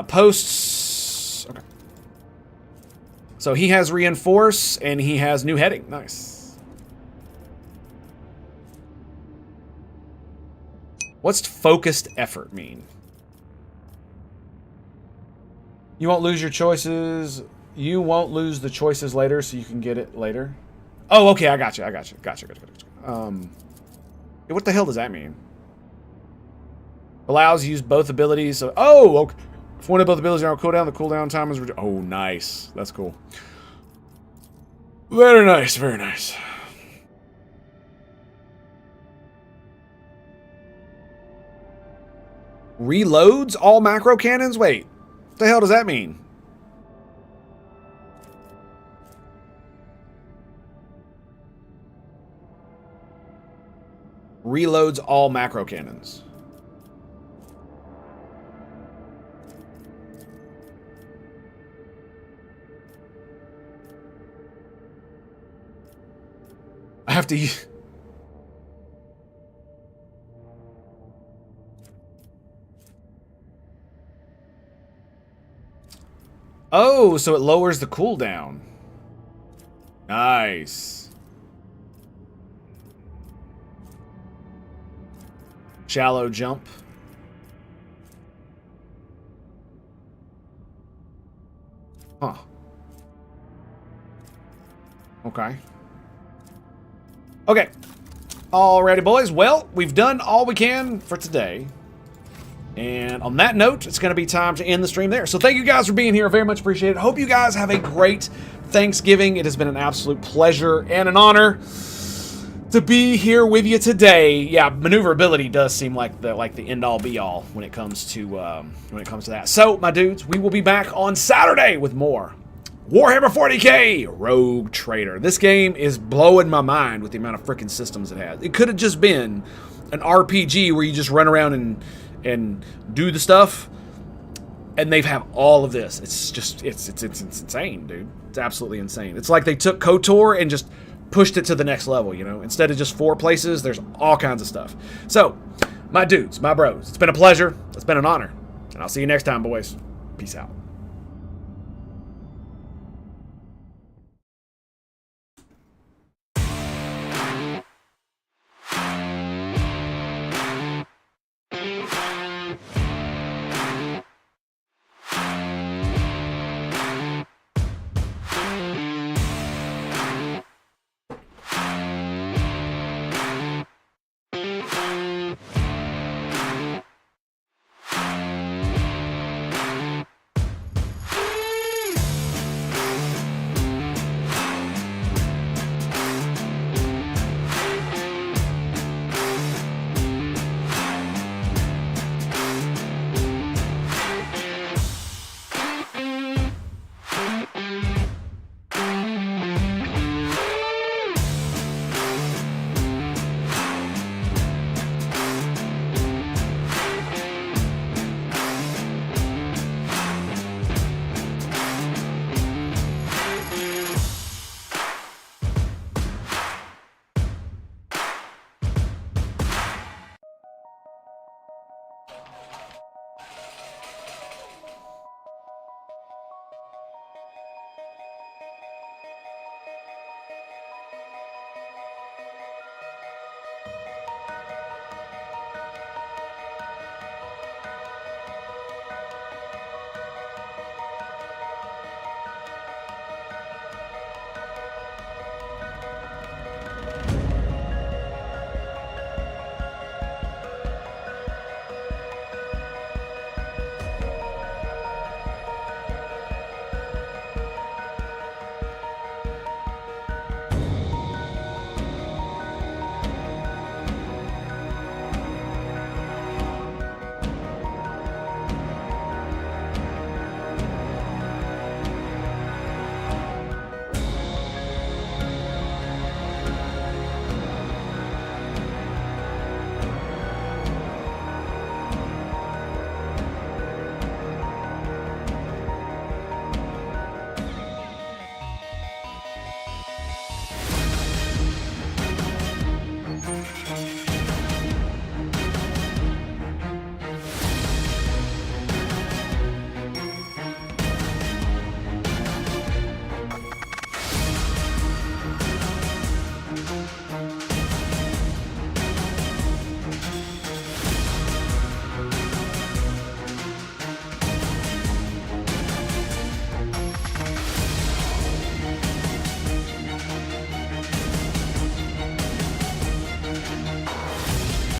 Posts. Okay. So he has reinforce and he has new heading. Nice. What's focused effort mean? You won't lose your choices. You won't lose the choices later, so you can get it later. Oh, okay, I got you. Gotcha. What the hell does that mean? Allows you to use both abilities. So, oh, okay. If one of both abilities are on cooldown, the cooldown time is... Oh, nice. That's cool. Very nice, very nice. Reloads all macro cannons? Wait. What the hell does that mean? Reloads all macro cannons. I have to use... Oh, so it lowers the cooldown. Nice. Shallow jump. Huh. Okay. Okay. Alrighty, boys. Well, we've done all we can for today. And on that note, it's going to be time to end the stream there. So thank you guys for being here. Very much appreciated. Hope you guys have a great Thanksgiving. It has been an absolute pleasure and an honor to be here with you today. Yeah, maneuverability does seem like the end-all be-all when it comes to that. So, my dudes, we will be back on Saturday with more Warhammer 40K Rogue Trader. This game is blowing my mind with the amount of freaking systems it has. It could have just been an RPG where you just run around and do the stuff, and they have all of this. It's just it's insane, dude. It's absolutely insane. It's like they took KOTOR and just pushed it to the next level, you know? Instead of just 4 places, there's all kinds of stuff. So, my dudes, my bros, it's been a pleasure. It's been an honor. And I'll see you next time, boys. Peace out.